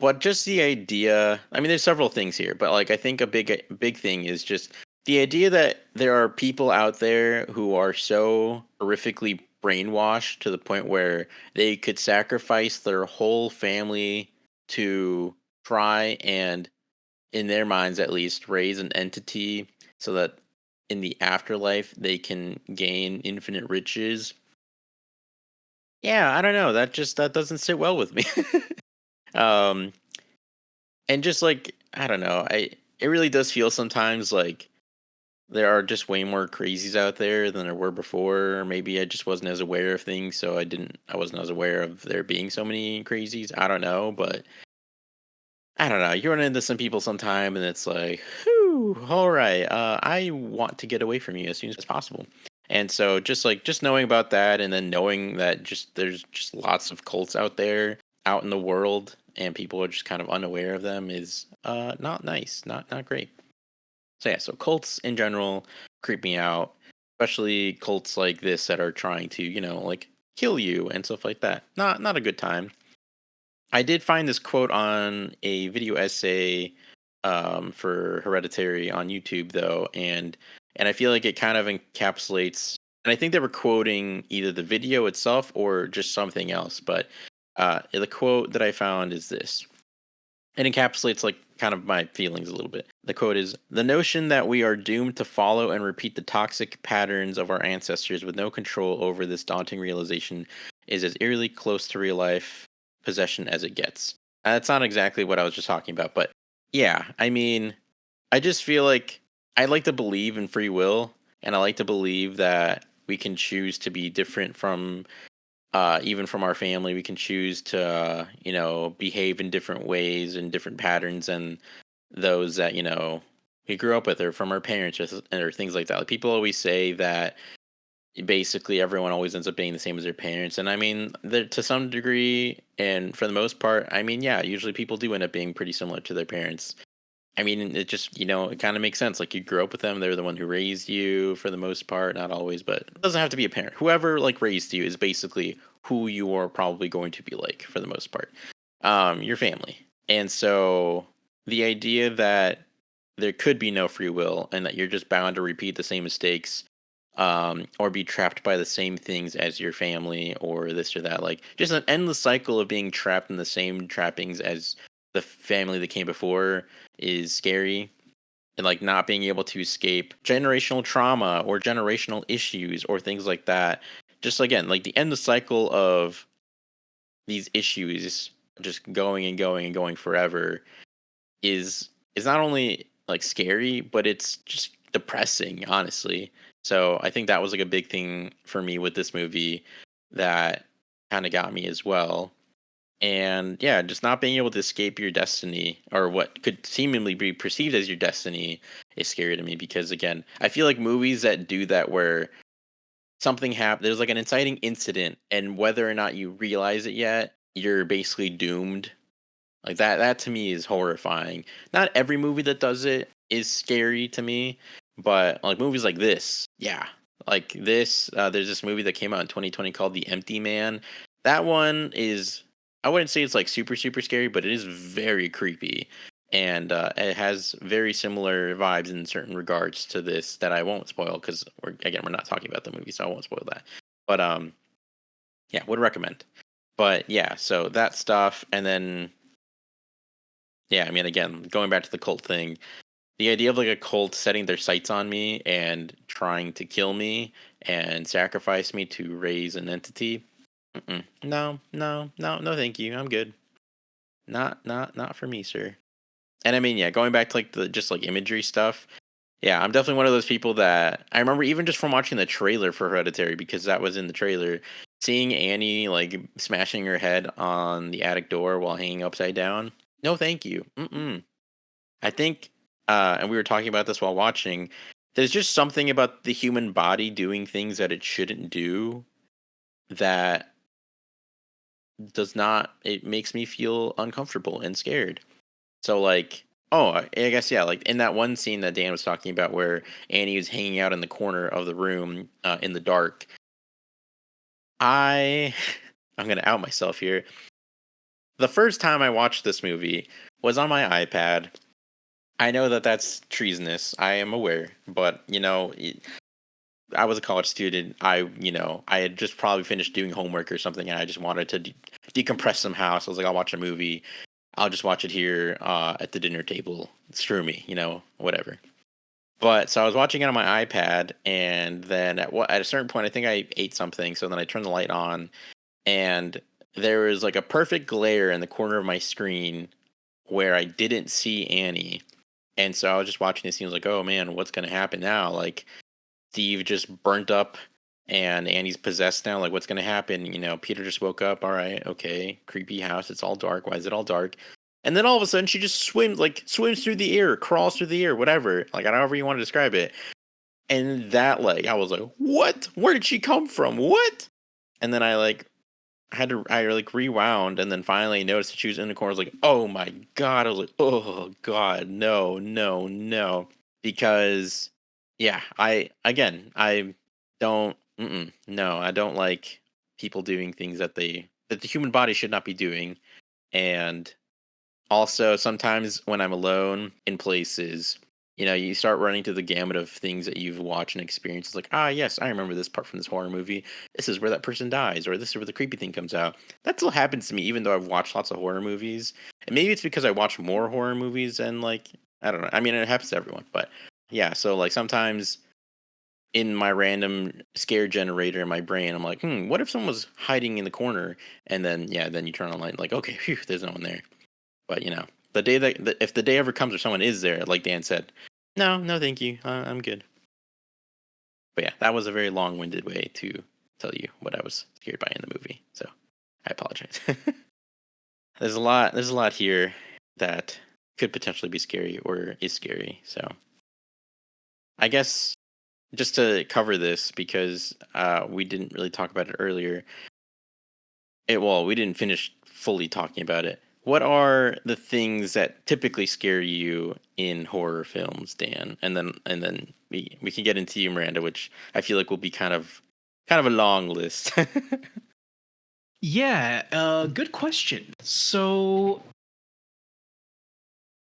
But just the idea, I mean, there's several things here, but like I think a big thing is just the idea that there are people out there who are so horrifically brainwashed to the point where they could sacrifice their whole family to try and, in their minds at least, raise an entity so that in the afterlife they can gain infinite riches. Yeah, I don't know. That doesn't sit well with me. um and just like I don't know, it really does feel sometimes like there are just way more crazies out there than there were before. Or maybe I just wasn't as aware of things, so I wasn't as aware of there being so many crazies. I don't know, but I don't know. You run into some people sometime, and it's like, whew, all right, I want to get away from you as soon as possible. And so, just knowing about that, and then knowing that just there's just lots of cults out there, out in the world, and people are just kind of unaware of them is not nice, not great. So yeah, so cults in general creep me out, especially cults like this that are trying to like kill you and stuff like that. Not a good time. I did find this quote on a video essay for Hereditary on YouTube though, and I feel like it kind of encapsulates. And I think they were quoting either the video itself or just something else. But the quote that I found is this. It encapsulates like kind of my feelings a little bit. The quote is: "The notion that we are doomed to follow and repeat the toxic patterns of our ancestors with no control over this daunting realization is as eerily close to real life possession as it gets." That's not exactly what I was just talking about, but yeah, I mean, I just feel like I like to believe in free will, and I like to believe that we can choose to be different from even from our family. We can choose to behave in different ways and different patterns and those that we grew up with, or from our parents, or things like that. Like, people always say that basically everyone always ends up being the same as their parents, and I mean, to some degree, and for the most part, I mean, yeah, usually people do end up being pretty similar to their parents. I mean, it just, it kind of makes sense. Like, you grew up with them, they're the one who raised you for the most part, not always, but it doesn't have to be a parent. Whoever like raised you is basically who you are probably going to be like for the most part. Your family. And so the idea that there could be no free will and that you're just bound to repeat the same mistakes, or be trapped by the same things as your family or this or that, like just an endless cycle of being trapped in the same trappings as the family that came before, is scary. And like not being able to escape generational trauma or generational issues or things like that, just again like the endless cycle of these issues just going and going and going forever is not only like scary, but it's just depressing, honestly. So I think that was like a big thing for me with this movie that kind of got me as well. And yeah, just not being able to escape your destiny, or what could seemingly be perceived as your destiny, is scary to me, because again, I feel like movies that do that, where something happens, there's like an inciting incident, and whether or not you realize it yet, you're basically doomed. Like that to me is horrifying. Not every movie that does it is scary to me, but like movies like this, yeah. Like this, there's this movie that came out in 2020 called The Empty Man. That one is, I wouldn't say it's like super super scary, but it is very creepy, and it has very similar vibes in certain regards to this that I won't spoil, because we're not talking about the movie, so I won't spoil that. But yeah, would recommend. But yeah, so that stuff, and then yeah, I mean, again, going back to the cult thing, the idea of like a cult setting their sights on me and trying to kill me and sacrifice me to raise an entity. Mm-mm. No, no, no, no, thank you. I'm good. not for me, sir. And I mean, yeah, going back to like the just like imagery stuff. Yeah, I'm definitely one of those people that I remember even just from watching the trailer for Hereditary, because that was in the trailer, seeing Annie like smashing her head on the attic door while hanging upside down. No, thank you. Mm-mm. I think, and we were talking about this while watching. There's just something about the human body doing things that it shouldn't do that does not. It makes me feel uncomfortable and scared. So like, oh, I guess yeah, like in that one scene that Dan was talking about where Annie was hanging out in the corner of the room in the dark. I I'm gonna out myself here. The first time I watched this movie was on my iPad. I know that that's treasonous. I am aware, but I was a college student. I had just probably finished doing homework or something, and I just wanted to decompress somehow. So I was like, I'll watch a movie. I'll just watch it here at the dinner table. Screw me, whatever. But so I was watching it on my iPad, and then at a certain point, I think I ate something. So then I turned the light on, and there was like a perfect glare in the corner of my screen where I didn't see Annie. And so I was just watching this scene. I was like, oh man, what's going to happen now? Like, Steve just burnt up and Annie's possessed now. Like, what's going to happen? Peter just woke up. All right, okay. Creepy house. It's all dark. Why is it all dark? And then all of a sudden she just swims through the air, crawls through the air, whatever. Like, however you want to describe it. And that, like, I was like, what? Where did she come from? What? And then I rewound, and then finally noticed that she was in the corner. I was like, oh my God. I was like, oh God, no, no, no. Because, yeah, I don't, no, I don't like people doing things that the human body should not be doing. And also, sometimes when I'm alone in places, you start running through the gamut of things that you've watched and experienced. It's like, yes, I remember this part from this horror movie. This is where that person dies, or this is where the creepy thing comes out. That still happens to me, even though I've watched lots of horror movies. And maybe it's because I watch more horror movies and, like, I don't know. I mean, it happens to everyone, but yeah. So, like, sometimes in my random scare generator in my brain, I'm like, what if someone was hiding in the corner? And then, yeah, then you turn on light, like, okay, phew, there's no one there. But the day if the day ever comes where someone is there, like Dan said, no, thank you, I'm good. But yeah, that was a very long-winded way to tell you what I was scared by in the movie. So I apologize. There's a lot here that could potentially be scary or is scary. So I guess just to cover this, because we didn't really talk about it earlier. We didn't finish fully talking about it. What are the things that typically scare you in horror films, Dan? And then we can get into you, Miranda, which I feel like will be kind of a long list. Yeah, good question. So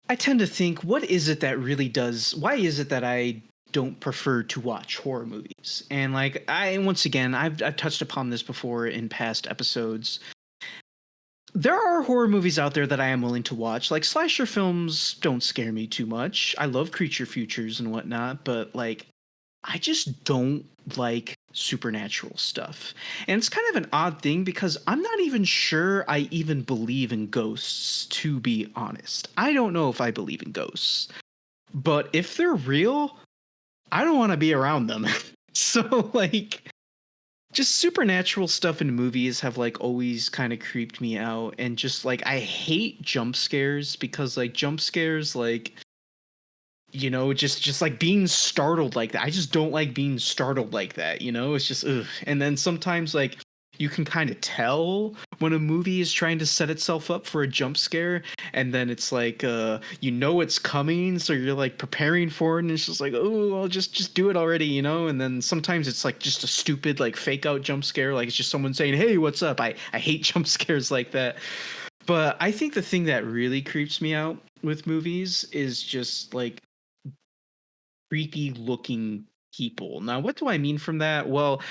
I tend to think, what is it that really does? Why is it that I don't prefer to watch horror movies? And like I've touched upon this before in past episodes. There are horror movies out there that I am willing to watch. Like, slasher films don't scare me too much. I love creature features and whatnot, but like, I just don't like supernatural stuff. And it's kind of an odd thing because I'm not even sure I even believe in ghosts, to be honest. I don't know if I believe in ghosts. But if they're real, I don't want to be around them. So like, just supernatural stuff in movies have like always kind of creeped me out. And just like, I hate jump scares because like jump scares, like, just like being startled like that. I just don't like being startled like that. It's just ugh. And then sometimes like you can kind of tell when a movie is trying to set itself up for a jump scare, and then it's like it's coming, so you're like preparing for it, and it's just like, oh, I'll just do it already, and then sometimes it's like just a stupid like fake out jump scare, like it's just someone saying, hey, what's up? I hate jump scares like that. But I think the thing that really creeps me out with movies is just like creepy looking people. Now, what do I mean from that? Well,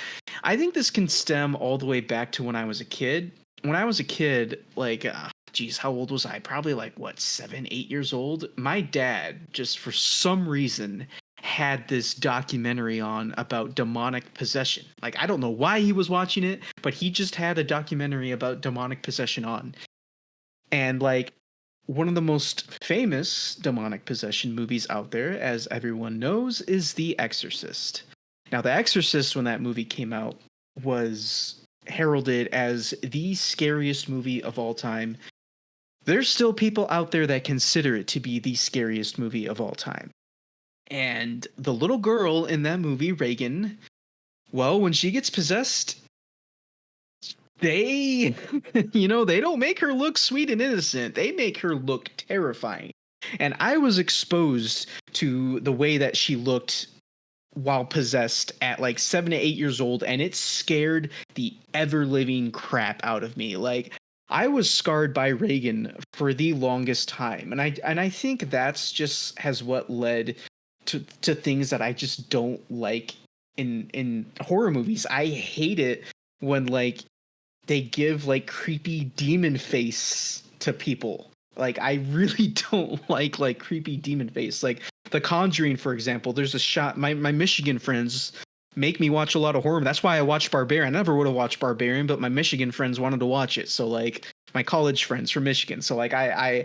I think this can stem all the way back to when I was a kid. When I was a kid, like, how old was I? Probably like, 7, 8 years old? My dad, just for some reason, had this documentary on about demonic possession. Like, I don't know why he was watching it, but he just had a documentary about demonic possession on. And like one of the most famous demonic possession movies out there, as everyone knows, is The Exorcist. Now, The Exorcist, when that movie came out, was heralded as the scariest movie of all time. There's still people out there that consider it to be the scariest movie of all time. And the little girl in that movie, Reagan, well, when she gets possessed, they, they don't make her look sweet and innocent. They make her look terrifying. And I was exposed to the way that she looked while possessed at like 7 to 8 years old, and it scared the ever living crap out of me. Like, I was scarred by Reagan for the longest time, and I think that's just has what led to things that I just don't like in horror movies. I hate it when like they give like creepy demon face to people. Like, I really don't like creepy demon face. Like The Conjuring, for example, there's a shot. My Michigan friends make me watch a lot of horror. That's why I watched Barbarian. I never would have watched Barbarian, but my Michigan friends wanted to watch it. So like my college friends from Michigan. So like I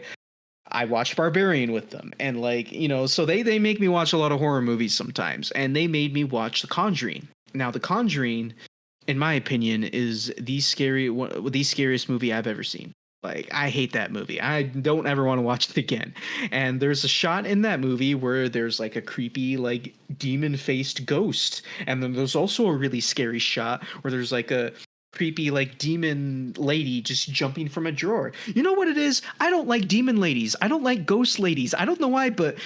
watched Barbarian with them, and like, so they make me watch a lot of horror movies sometimes, and they made me watch The Conjuring. Now, The Conjuring, in my opinion, is the scariest movie I've ever seen. Like, I hate that movie. I don't ever want to watch it again. And there's a shot in that movie where there's like a creepy, like demon-faced ghost. And then there's also a really scary shot where there's like a creepy, like demon lady just jumping from a drawer. You know what it is? I don't like demon ladies. I don't like ghost ladies. I don't know why, but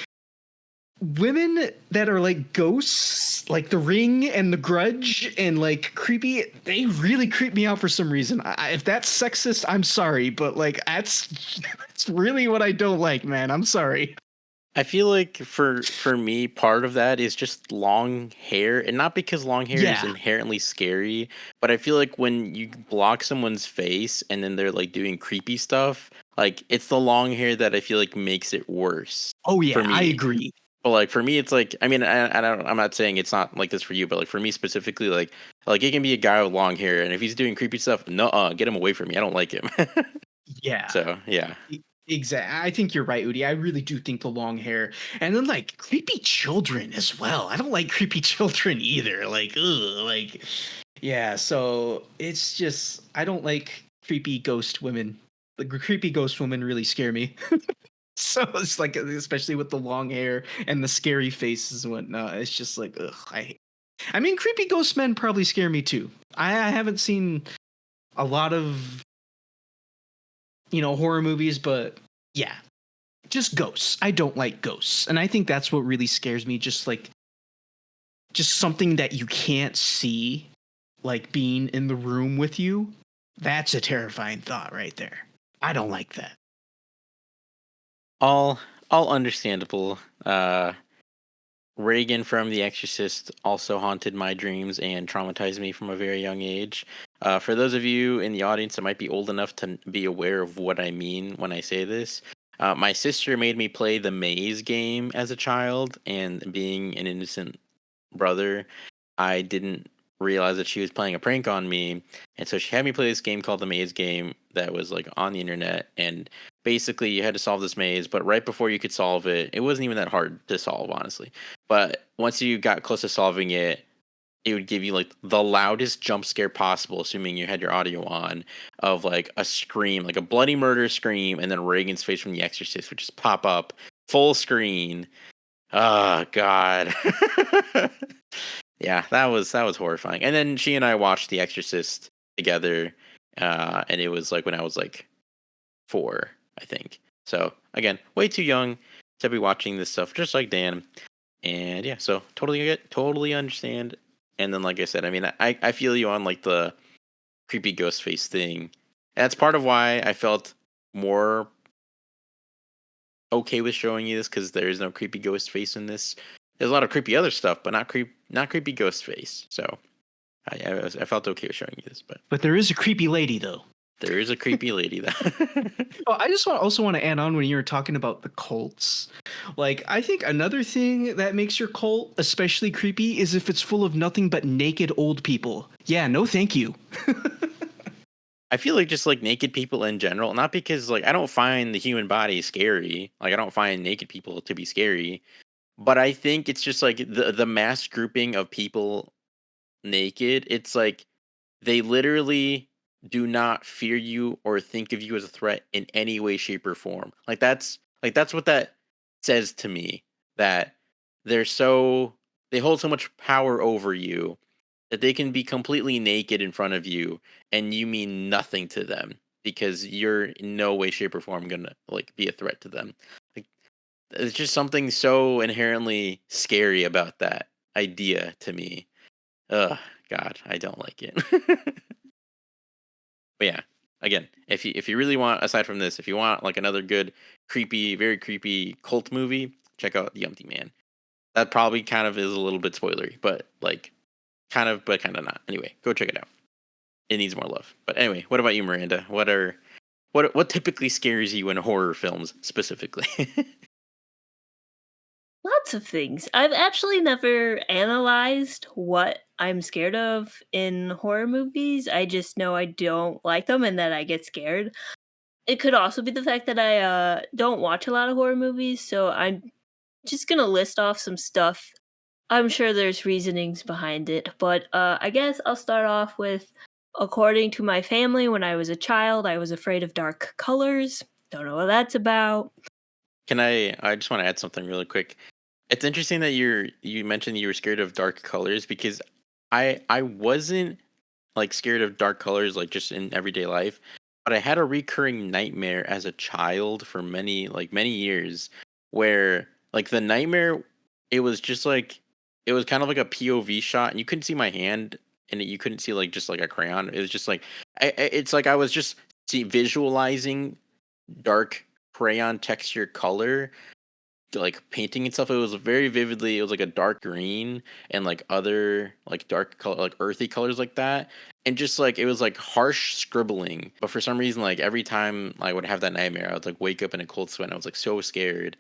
women that are like ghosts, like The Ring and The Grudge and like creepy, they really creep me out for some reason. If that's sexist, I'm sorry, but like that's really what I don't like, man. I'm sorry. I feel like for me, part of that is just long hair, and not because long hair is inherently scary, but I feel like when you block someone's face and then they're like doing creepy stuff, like it's the long hair that I feel like makes it worse. Oh yeah, for me. I agree. But like for me, it's like, I mean, I'm not saying it's not like this for you, but like for me specifically, like it can be a guy with long hair, and if he's doing creepy stuff, get him away from me. I don't like him. Yeah. So yeah. Exactly. I think you're right, Udi. I really do think the long hair, and then like creepy children as well. I don't like creepy children either. Like, ugh, like, yeah. So it's just, I don't like creepy ghost women. The creepy ghost women really scare me. So it's like, especially with the long hair and the scary faces and whatnot. It's just like, ugh. I mean, creepy ghost men probably scare me too. I haven't seen a lot of horror movies, but yeah, just ghosts. I don't like ghosts. And I think that's what really scares me. Just something that you can't see, like being in the room with you. That's a terrifying thought right there. I don't like that. All understandable. Reagan from The Exorcist also haunted my dreams and traumatized me from a very young age. For those of you in the audience that might be old enough to be aware of what I mean when I say this, my sister made me play the maze game as a child, and being an innocent brother, I didn't realize that she was playing a prank on me, and so she had me play this game called the maze game that was like on the internet, and basically you had to solve this maze, but right before you could solve it, it wasn't even that hard to solve, honestly, but once you got close to solving it, it would give you like the loudest jump scare possible, assuming you had your audio on, of like a scream, like a bloody murder scream, and then Reagan's face from The Exorcist would just pop up full screen. Oh god. Yeah, that was horrifying. And then she and I watched The Exorcist together, and it was like when I was like 4, I think. So again, way too young to be watching this stuff, just like Dan. And yeah, so totally understand. And then, like I said, I mean, I feel you on like the creepy ghost face thing. And that's part of why I felt more okay with showing you this, because there is no creepy ghost face in this. There's a lot of creepy other stuff, but not creepy ghost face. So I felt okay with showing you this, but there is a creepy lady though. There is a creepy lady that. Well, I just also want to add on when you were talking about the cults. Like, I think another thing that makes your cult especially creepy is if it's full of nothing but naked old people. Yeah, no thank you. I feel like just like naked people in general, not because like I don't find the human body scary. Like I don't find naked people to be scary, but I think it's just like the mass grouping of people naked. It's like they literally do not fear you or think of you as a threat in any way, shape, or form. Like that's what that says to me. That they're so they hold so much power over you that they can be completely naked in front of you and you mean nothing to them because you're in no way, shape, or form gonna like be a threat to them. Like it's just something so inherently scary about that idea to me. Ugh, God, I don't like it. But yeah, again, if you really want, aside from this, if you want like another good, creepy, very creepy cult movie, check out The Empty Man. That probably kind of is a little bit spoilery, but like but kind of not. Anyway, go check it out. It needs more love. But anyway, what about you, Miranda? What typically scares you in horror films specifically? Lots of things. I've actually never analyzed what I'm scared of in horror movies. I just know I don't like them and that I get scared. It could also be the fact that I don't watch a lot of horror movies, so I'm just gonna list off some stuff. I'm sure there's reasonings behind it, but I guess I'll start off with according to my family, when I was a child, I was afraid of dark colors. Don't know what that's about. I just want to add something really quick. It's interesting that you mentioned you were scared of dark colors because I wasn't like scared of dark colors like just in everyday life, but I had a recurring nightmare as a child for many years where like the nightmare it was just like it was kind of like a POV shot and you couldn't see my hand and you couldn't see like just like a crayon. It was just like it's like I was just visualizing dark crayon texture color like painting and stuff. It was very vividly. It was like a dark green and like other like dark color, like earthy colors like that, and just like it was like harsh scribbling. But for some reason, like every time I would have that nightmare, I would like wake up in a cold sweat. And I was like so scared.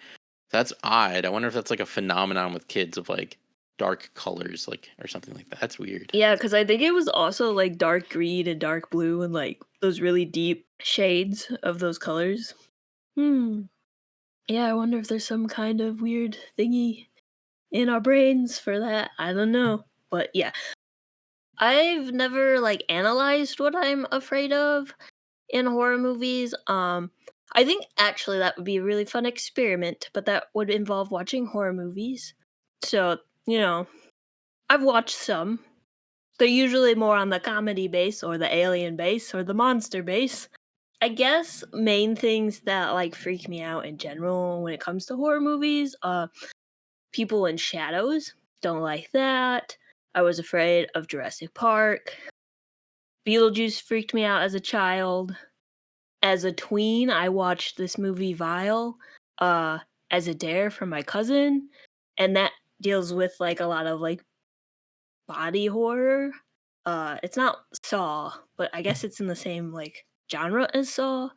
That's odd. I wonder if that's like a phenomenon with kids of like dark colors, like or something like that. That's weird. Yeah, because I think it was also like dark green and dark blue and like those really deep shades of those colors. Hmm. Yeah, I wonder if there's some kind of weird thingy in our brains for that. I don't know. But yeah, I've never like analyzed what I'm afraid of in horror movies. I think actually that would be a really fun experiment, but that would involve watching horror movies. So, I've watched some. They're usually more on the comedy base or the alien base or the monster base. I guess main things that like freak me out in general when it comes to horror movies, people in shadows, don't like that. I was afraid of Jurassic Park. Beetlejuice freaked me out as a child. As a tween, I watched this movie Vile uh as a dare from my cousin, and that deals with like a lot of like body horror. It's not Saw, but I guess it's in the same like genre as Saw.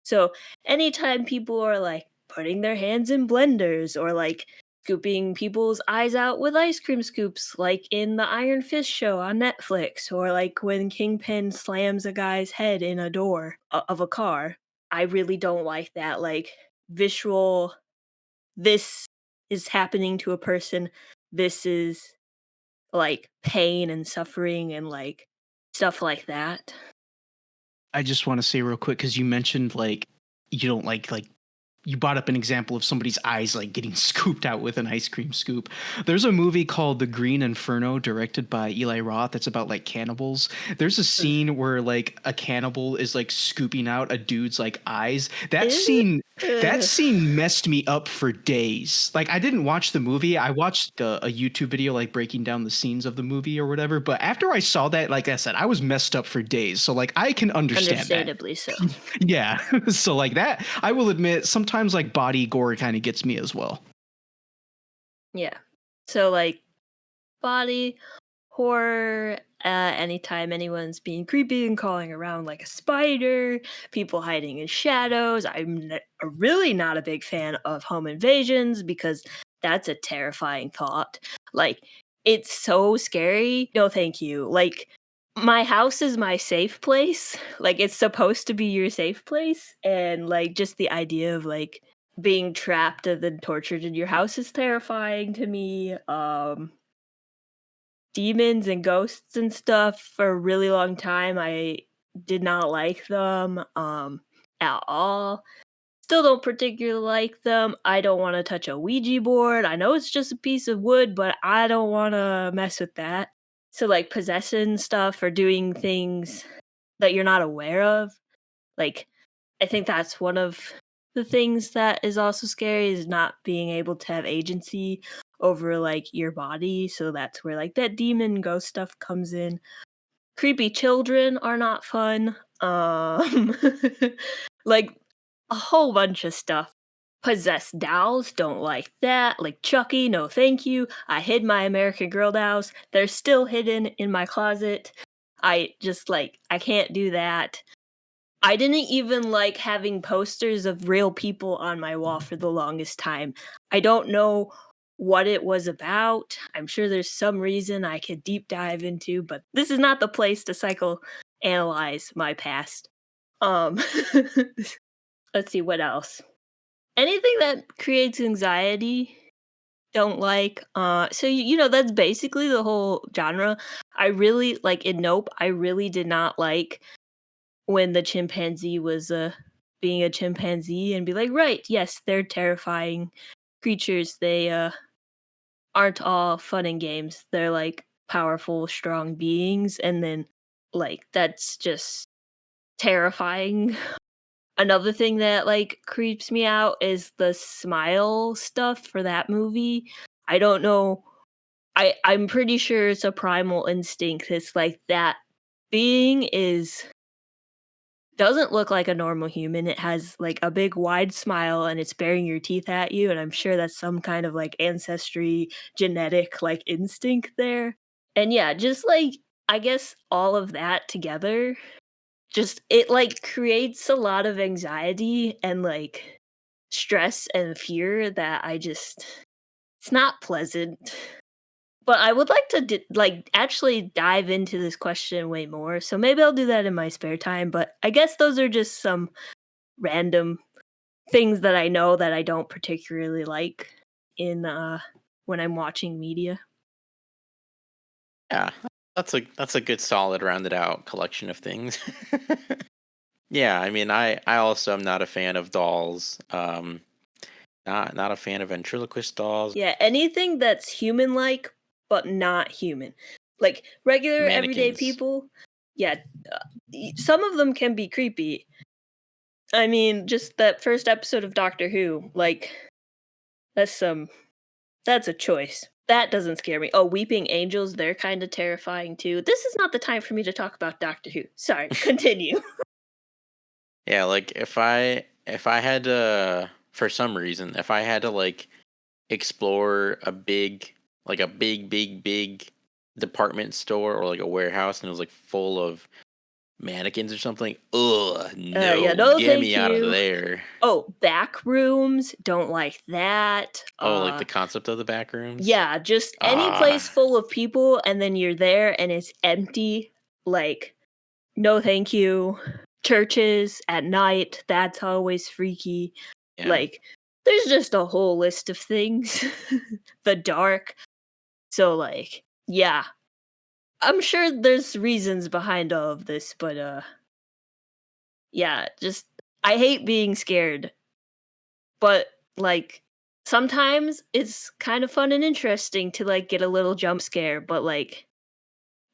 So anytime people are like putting their hands in blenders or like scooping people's eyes out with ice cream scoops, like in the Iron Fist show on Netflix, or like when Kingpin slams a guy's head in a door of a car, I really don't like that. Like visual, this is happening to a person. This is like pain and suffering and like stuff like that. I just want to say real quick because you mentioned like you don't like you brought up an example of somebody's eyes like getting scooped out with an ice cream scoop. There's a movie called The Green Inferno directed by Eli Roth that's about like cannibals. There's a scene where like a cannibal is like scooping out a dude's like eyes. That scene messed me up for days. Like I didn't watch the movie. I watched a YouTube video like breaking down the scenes of the movie or whatever, but after I saw that, like I said, I was messed up for days. So like I can understand that. Understandably so. Yeah. So like that, I will admit sometimes like body gore kind of gets me as well. Yeah. So like body horror, anytime anyone's being creepy and crawling around like a spider, people hiding in shadows. Really not a big fan of home invasions because that's a terrifying thought. Like it's so scary. No, thank you. Like my house is my safe place. Like, it's supposed to be your safe place, and, like, just the idea of, like, being trapped and then tortured in your house is terrifying to me. Demons and ghosts and stuff for a really long time, I did not like them, at all. Still don't particularly like them. I don't wanna touch a Ouija board. I know it's just a piece of wood, but I don't wanna mess with that. So, like, possession stuff or doing things that you're not aware of, like, I think that's one of the things that is also scary is not being able to have agency over, like, your body, so that's where, like, that demon ghost stuff comes in. Creepy children are not fun, like, a whole bunch of stuff. Possessed dolls, don't like that, like Chucky, no thank you. I hid my American Girl dolls, they're still hidden in my closet. I just, like, I can't do that. I didn't even like having posters of real people on my wall for the longest time. I don't know what it was about. I'm sure there's some reason I could deep dive into, but this is not the place to psychoanalyze my past. Um, let's see what else. Anything that creates anxiety, don't like. So you know that's basically the whole genre. I really like in Nope. I really did not like when the chimpanzee was, being a chimpanzee and be like, "Right, yes, they're terrifying creatures. They, aren't all fun and games. They're, like, powerful, strong beings," and then, like, that's just terrifying. Another thing that, like, creeps me out is the smile stuff for that movie. I don't know. I'm pretty sure it's a primal instinct. It's like that being is doesn't look like a normal human. It has, like, a big wide smile, and it's baring your teeth at you, and I'm sure that's some kind of, like, ancestry, genetic, like, instinct there. And yeah, just, like, I guess all of that together, just it, like, creates a lot of anxiety and, like, stress and fear that I just it's not pleasant. But I would like to like, actually dive into this question way more, so maybe I'll do that in my spare time, but I guess those are just some random things that I know that I don't particularly like in, when I'm watching media. Yeah, that's a good solid rounded out collection of things. Yeah, I mean, I also am not a fan of dolls. Not a fan of ventriloquist dolls, Yeah, anything that's human-like, but not human. Like, regular everyday mannequins. people, yeah, some of them can be creepy. I mean, just that first episode of Doctor Who, like, that's some that's a choice. That doesn't scare me. Oh, Weeping Angels, they're kinda terrifying too. This is not the time for me to talk about Doctor Who. Sorry, continue. Yeah, like if I had to for some reason, if I had to like explore a big department store or like a warehouse and it was like full of mannequins or something, ugh, Yeah, no, no get thank me out of you. there. Oh, back rooms, don't like that. Oh, like the concept of the back rooms? Yeah, just any place Ah, full of people and then you're there and it's empty, like, no thank you. Churches at night, that's always freaky. yeah. Like, there's just a whole list of things. The dark. So, like, yeah. I'm sure there's reasons behind all of this, but, yeah, just I hate being scared, but, like, sometimes it's kind of fun and interesting to, like, get a little jump scare, but, like,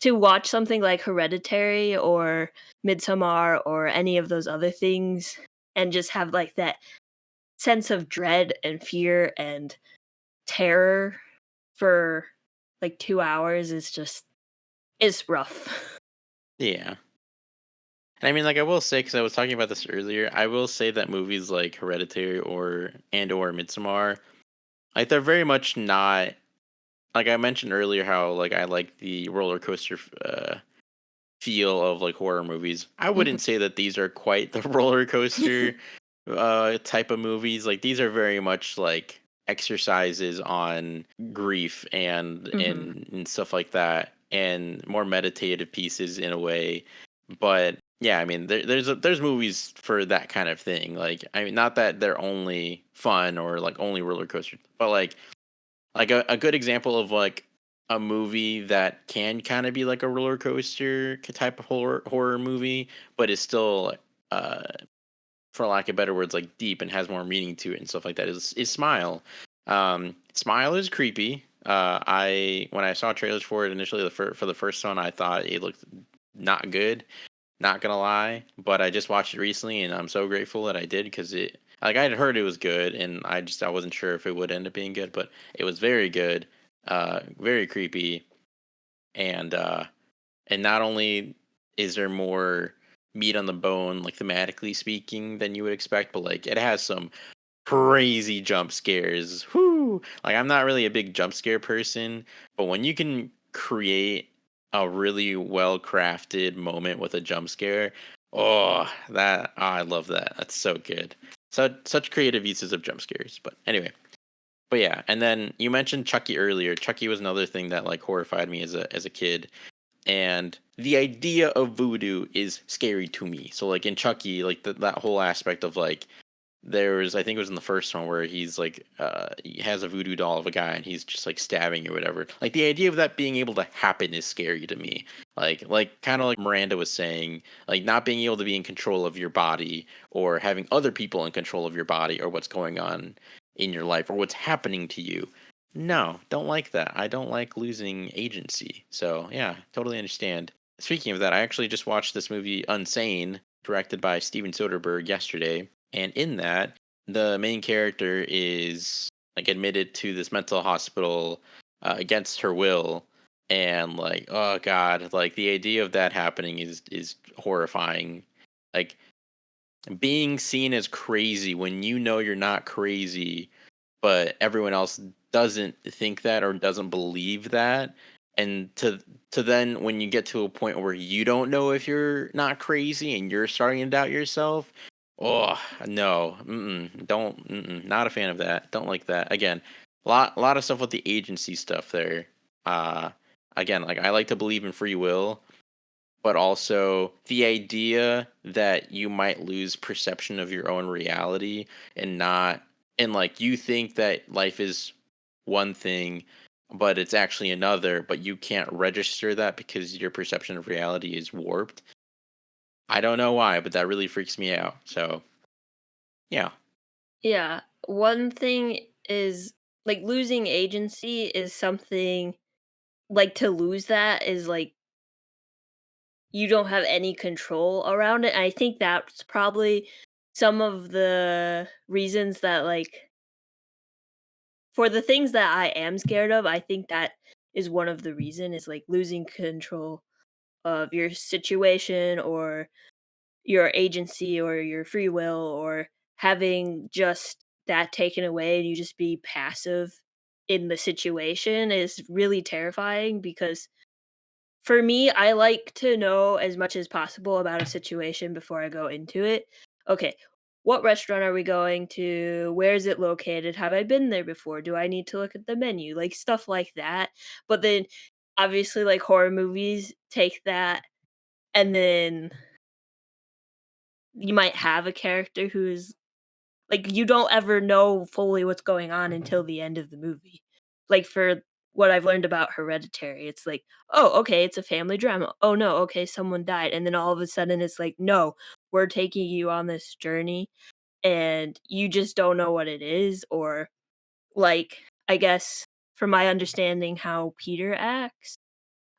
to watch something like Hereditary or Midsommar or any of those other things and just have, like, that sense of dread and fear and terror for, like, 2 hours is just is rough. Yeah. And I mean, like I will say, because I was talking about this earlier, I will say that movies like Hereditary or Midsommar, like they're very much not like I mentioned earlier how like I like the roller coaster feel of like horror movies. I Mhm, wouldn't say that these are quite the roller coaster type of movies. Like these are very much like exercises on grief and mhm. and stuff like that. and more meditative pieces in a way. But yeah, I mean, there's movies for that kind of thing. Like, I mean, not that they're only fun or like only roller coasters, but like a good example of like a movie that can kind of be like a roller coaster type of horror movie, but is still uh for lack of better words, like deep and has more meaning to it and stuff like that is Smile. Smile is creepy. I when I saw trailers for it initially, for the first one, I thought it looked not good. Not gonna lie, but I just watched it recently, and I'm so grateful that I did because it like I had heard it was good, and I wasn't sure if it would end up being good, but it was very good, very creepy, and uh, and not only is there more meat on the bone, like thematically speaking, than you would expect, but like it has some crazy jump scares. Whoo! Like I'm not really a big jump scare person, but when you can create a really well crafted moment with a jump scare, I love that. That's so good. So such creative uses of jump scares. But anyway, but yeah, and then you mentioned Chucky earlier. Chucky was another thing that like horrified me as a kid, and the idea of voodoo is scary to me. So like in Chucky, like that whole aspect of like there's I think it was in the first one where he's like he has a voodoo doll of a guy and he's just like stabbing or whatever. Like the idea of that being able to happen is scary to me. Like kind of like Miranda was saying, like not being able to be in control of your body or having other people in control of your body or what's going on in your life or what's happening to you. No, don't like that. I don't like losing agency. So yeah, totally understand. Speaking of that, I actually just watched this movie Unsane, directed by Steven Soderbergh yesterday, and in that, the main character is like admitted to this mental hospital against her will, and like, oh god, like the idea of that happening is horrifying. Like being seen as crazy when you know you're not crazy, but everyone else doesn't think that or doesn't believe that, and to then when you get to a point where you don't know if you're not crazy and you're starting to doubt yourself. Oh no, not a fan of that. Don't like that. Again, a lot of stuff with the agency stuff there. uh Again, like I like to believe in free will, but also the idea that you might lose perception of your own reality and not and like you think that life is one thing but it's actually another, but you can't register that because your perception of reality is warped. I don't know why, but that really freaks me out. So yeah. Yeah. One thing is like losing agency is something like to lose that is like you don't have any control around it. And I think that's probably some of the reasons that like for the things that I am scared of, I think that is one of the reason is like losing control of your situation or your agency or your free will or having just that taken away and you just be passive in the situation is really terrifying because for me, I like to know as much as possible about a situation before I go into it. Okay, what restaurant are we going to? Where is it located? Have I been there before? Do I need to look at the menu? Like stuff like that. But then obviously like horror movies take that and then you might have a character who's like you don't ever know fully what's going on until the end of the movie. Like for what I've learned about Hereditary, it's like, "Oh, okay, it's a family drama. Oh no, okay, someone died." And then all of a sudden it's like, "No, we're taking you on this journey and you just don't know what it is," or like I guess from my understanding how Peter acts,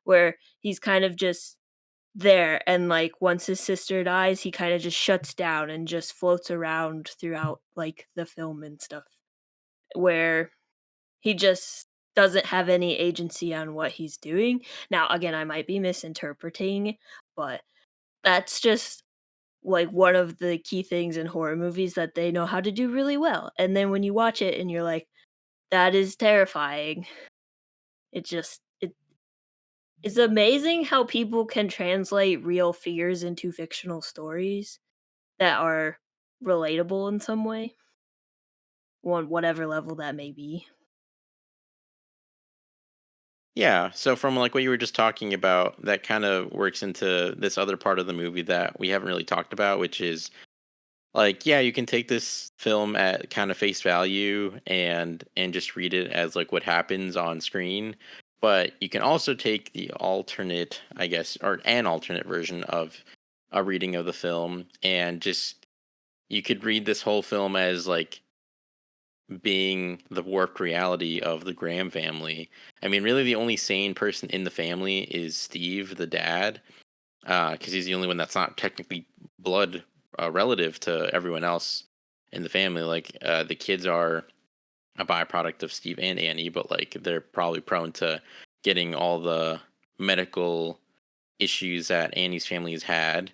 where he's kind of just there and like once his sister dies, he kind of just shuts down and just floats around throughout like the film and stuff where he just doesn't have any agency on what he's doing. Now, again, I might be misinterpreting, but that's just like one of the key things in horror movies that they know how to do really well. And then when you watch it and you're like, that is terrifying. It's amazing how people can translate real fears into fictional stories that are relatable in some way, on whatever level that may be. Yeah, so from like what you were just talking about, that kind of works into this other part of the movie that we haven't really talked about, which is like, yeah, you can take this film at kind of face value and just read it as like what happens on screen, but you can also take the alternate, I guess, or an alternate version of a reading of the film and just you could read this whole film as like being the warped reality of the Graham family. I mean, really, the only sane person in the family is Steve, the dad, because he's the only one that's not technically blood relative to everyone else in the family. Like, the kids are a byproduct of Steve and Annie, but like they're probably prone to getting all the medical issues that Annie's family has had,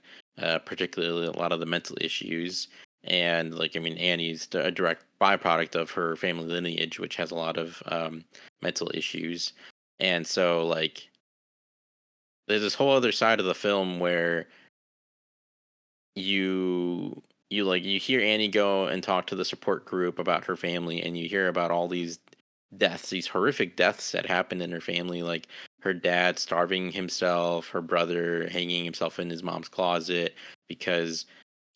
particularly a lot of the mental issues. And like, I mean, Annie's a direct byproduct of her family lineage, which has a lot of mental issues. And so, like, there's this whole other side of the film where you you hear Annie go and talk to the support group about her family, and you hear about all these deaths, these horrific deaths that happened in her family, like her dad starving himself, her brother hanging himself in his mom's closet because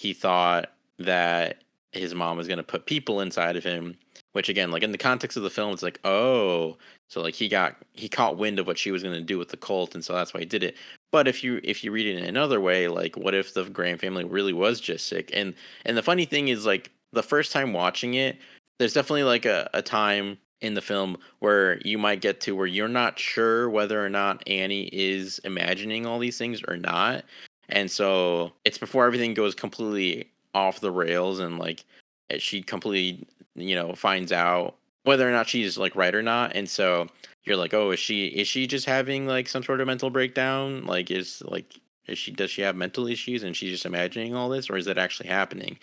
he thought that his mom was going to put people inside of him, which again, like in the context of the film, it's like, oh, so like he caught wind of what she was going to do with the cult, and so that's why he did it. But if you read it in another way, like what if the Graham family really was just sick? And the funny thing is, like, the first time watching it, there's definitely like a time in the film where you might get to where you're not sure whether or not Annie is imagining all these things or not. And so it's before everything goes completely off the rails and like she completely, finds out whether or not she's like right or not. And so you're like, oh, is she just having like some sort of mental breakdown? Is she does she have mental issues and she's just imagining all this, or is it actually happening?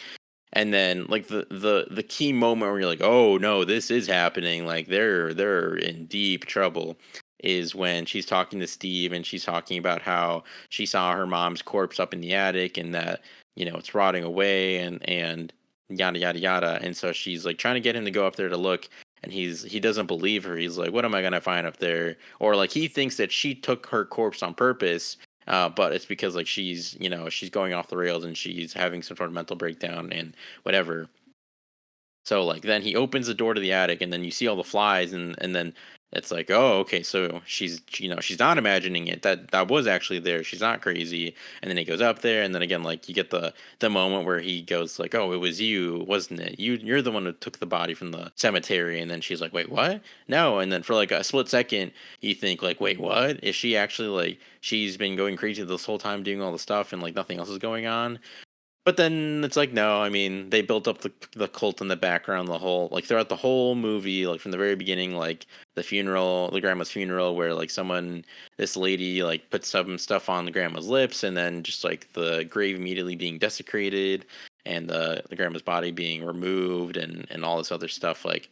And then like the key moment where you're like, oh no, this is happening, like they're in deep trouble, is when she's talking to Steve and she's talking about how she saw her mom's corpse up in the attic and that, it's rotting away and yada yada yada. And so she's like trying to get him to go up there to look, and he doesn't believe her. He's like, what am I gonna find up there? Or like he thinks that she took her corpse on purpose, but it's because like she's going off the rails and she's having some sort of mental breakdown and whatever. So like then he opens the door to the attic and then you see all the flies, and then it's like, oh, okay, so she's not imagining it. That was actually there. She's not crazy. And then he goes up there and then again like you get the moment where he goes like, oh, it was you, wasn't it? You're the one who took the body from the cemetery. And then she's like, wait, what? No. And then for like a split second you think like, wait, what? Is she actually like she's been going crazy this whole time doing all the stuff and like nothing else is going on? But then it's like, no, I mean, they built up the cult in the background, the whole like throughout the whole movie, like from the very beginning, like the funeral, the grandma's funeral, where like this lady like put some stuff on the grandma's lips, and then just like the grave immediately being desecrated, and the grandma's body being removed, and all this other stuff. Like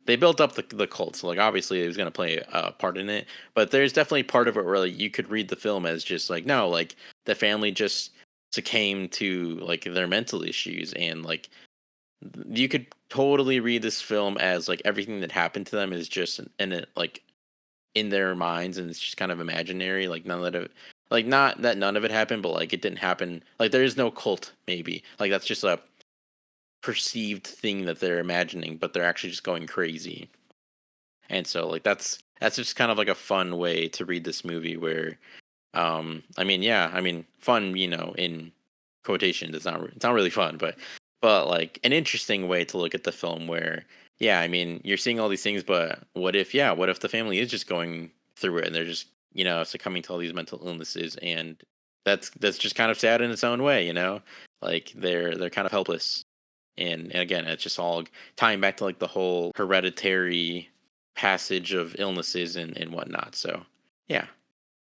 they built up the cult, so like obviously it was gonna play a part in it, but there's definitely part of it where like you could read the film as just like, no, like the family just succumbed to like their mental issues, and like you could totally read this film as like everything that happened to them is just in it like in their minds, and it's just kind of imaginary, like none of it, like not that none of it happened, but like it didn't happen, like there is no cult, maybe like that's just a perceived thing that they're imagining, but they're actually just going crazy. And so like that's just kind of like a fun way to read this movie where I mean, yeah, I mean, fun, in quotations. It's not really fun, but like an interesting way to look at the film where, yeah, I mean, you're seeing all these things, but what if the family is just going through it and they're just, succumbing to all these mental illnesses, and that's just kind of sad in its own way, like they're kind of helpless. And again, it's just all tying back to like the whole hereditary passage of illnesses and whatnot. So yeah,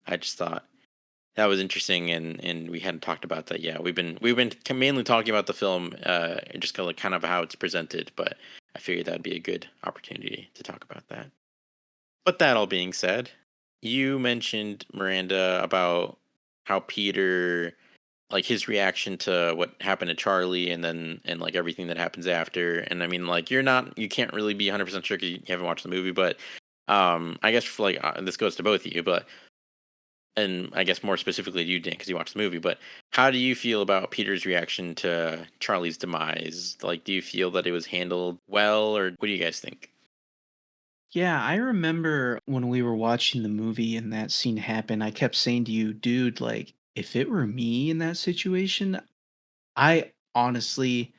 I just thought that was interesting, and we hadn't talked about that. Yeah, we've been mainly talking about the film, just kind of how it's presented. But I figured that'd be a good opportunity to talk about that. But that all being said, you mentioned Miranda about how Peter, like his reaction to what happened to Charlie, and like everything that happens after. And I mean, like you can't really be 100% sure because you haven't watched the movie, but I guess for like this goes to both of you, but and I guess more specifically to you, Dan, because you watched the movie. But how do you feel about Peter's reaction to Charlie's demise? Like, do you feel that it was handled well, or what do you guys think? Yeah, I remember when we were watching the movie and that scene happened, I kept saying to you, dude, like, if it were me in that situation, I honestly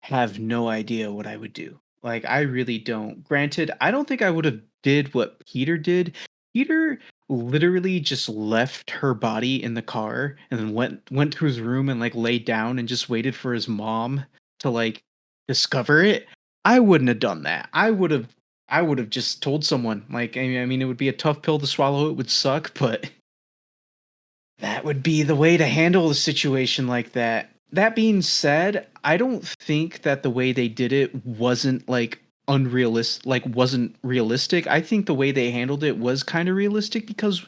have no idea what I would do. Like, I really don't. Granted, I don't think I would have did what Peter did. Peter literally just left her body in the car and then went to his room and like laid down and just waited for his mom to like discover it. I wouldn't have done that. I would have just told someone. Like, I mean it would be a tough pill to swallow. It would suck, but that would be the way to handle a situation like that. That being said, I don't think that the way they did it wasn't like unrealistic, like wasn't realistic. I think the way they handled it was kind of realistic because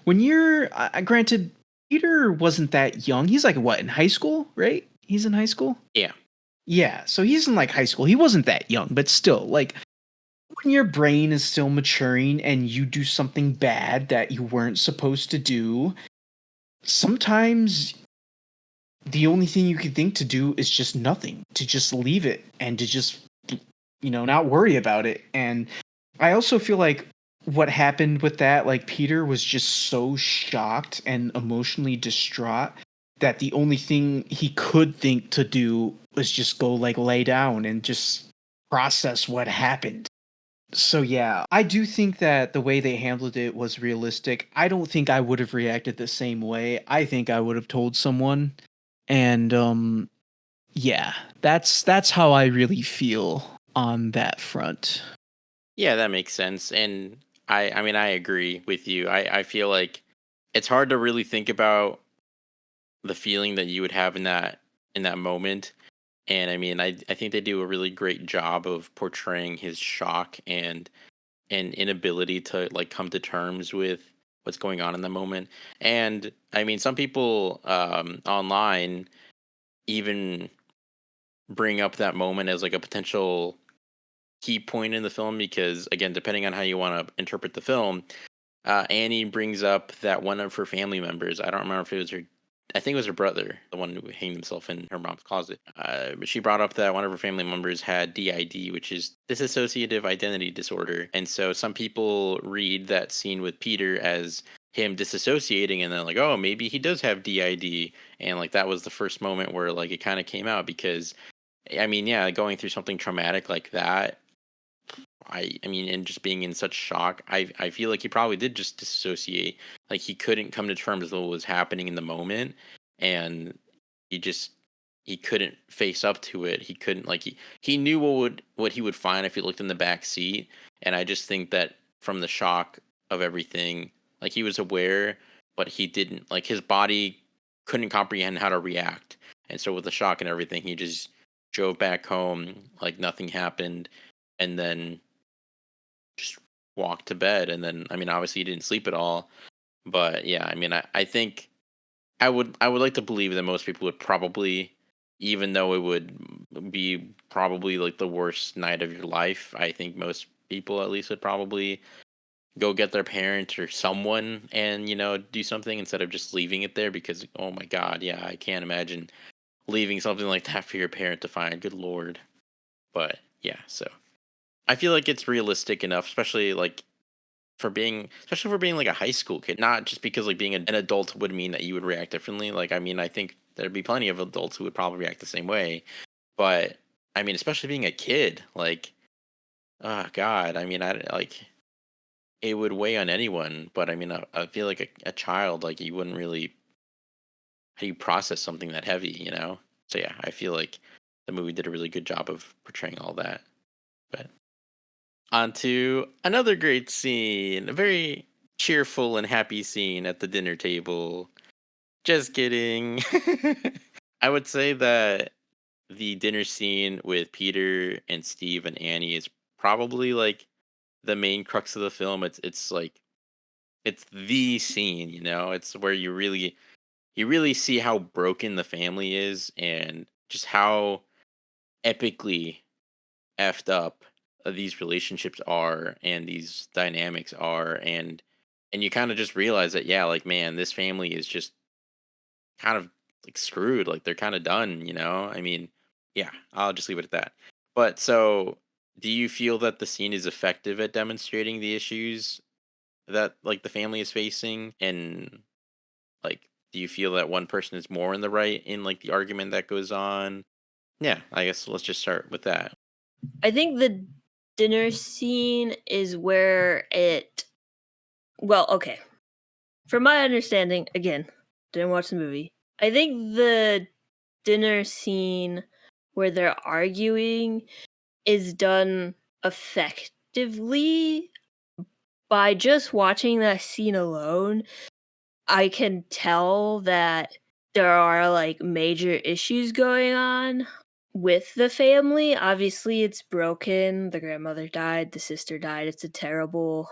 when you're, granted, Peter wasn't that young. He's like what, in high school, right? He's in high school. Yeah, Yeah, so he's in like high school. He wasn't that young, but still, like when your brain is still maturing and you do something bad that you weren't supposed to do, sometimes the only thing you can think to do is just nothing, to just leave it and to just, not worry about it. And I also feel like what happened with that, like Peter was just so shocked and emotionally distraught that the only thing he could think to do was just go like lay down and just process what happened. So yeah, I do think that the way they handled it was realistic. I don't think I would have reacted the same way. I think I would have told someone. And yeah, that's how I really feel on that front. yeah, that makes sense. And I mean, I agree with you. I feel like it's hard to really think about the feeling that you would have in that moment. And I mean, I think they do a really great job of portraying his shock and inability to like come to terms with what's going on in the moment. And I mean, some people online even bring up that moment as like a potential key point in the film because again, depending on how you want to interpret the film, Annie brings up that one of her family members, I don't remember if it was her, I think it was her brother, the one who hanged himself in her mom's closet. But she brought up that one of her family members had DID, which is dissociative identity disorder. And so some people read that scene with Peter as him disassociating and then like, oh, maybe he does have DID. And like that was the first moment where like it kind of came out because I mean, yeah, going through something traumatic like that, I mean, and just being in such shock, I feel like he probably did just dissociate. Like he couldn't come to terms with what was happening in the moment, and he just he couldn't face up to it. He couldn't like he knew what he would find if he looked in the back seat, and I just think that from the shock of everything, like he was aware, but he didn't like his body couldn't comprehend how to react, and so with the shock and everything, he just drove back home like nothing happened, and then just walked to bed and then I mean obviously he didn't sleep at all. But yeah, I mean I think I would like to believe that most people would probably, even though it would be probably like the worst night of your life, I think most people at least would probably go get their parent or someone and do something instead of just leaving it there because oh my god, yeah, I can't imagine leaving something like that for your parent to find. Good lord. But yeah, so I feel like it's realistic enough, especially for being like a high school kid. Not just because like being an adult would mean that you would react differently. Like I mean, I think there'd be plenty of adults who would probably react the same way. But I mean, especially being a kid, like oh god, I mean, I like it would weigh on anyone. But I mean, I feel like a child, like you wouldn't really how do you process something that heavy. So yeah, I feel like the movie did a really good job of portraying all that. But on to another great scene, a very cheerful and happy scene at the dinner table. Just kidding. I would say that the dinner scene with Peter and Steve and Annie is probably like the main crux of the film. It's like it's the scene. It's where you really see how broken the family is and just how epically effed up these relationships are and these dynamics are, and you kind of just realize that, yeah, like, man, this family is just kind of like screwed, like they're kind of done, you know? I mean, yeah, I'll just leave it at that. But so, do you feel that the scene is effective at demonstrating the issues that like the family is facing, and like, do you feel that one person is more in the right in like the argument that goes on? Yeah, I guess let's just start with that. I think the dinner scene is where it. Well, okay. From my understanding, again, didn't watch the movie. I think the dinner scene where they're arguing is done effectively. By just watching that scene alone, I can tell that there are like major issues going on with the family. Obviously, it's broken. The grandmother died, the sister died. It's a terrible,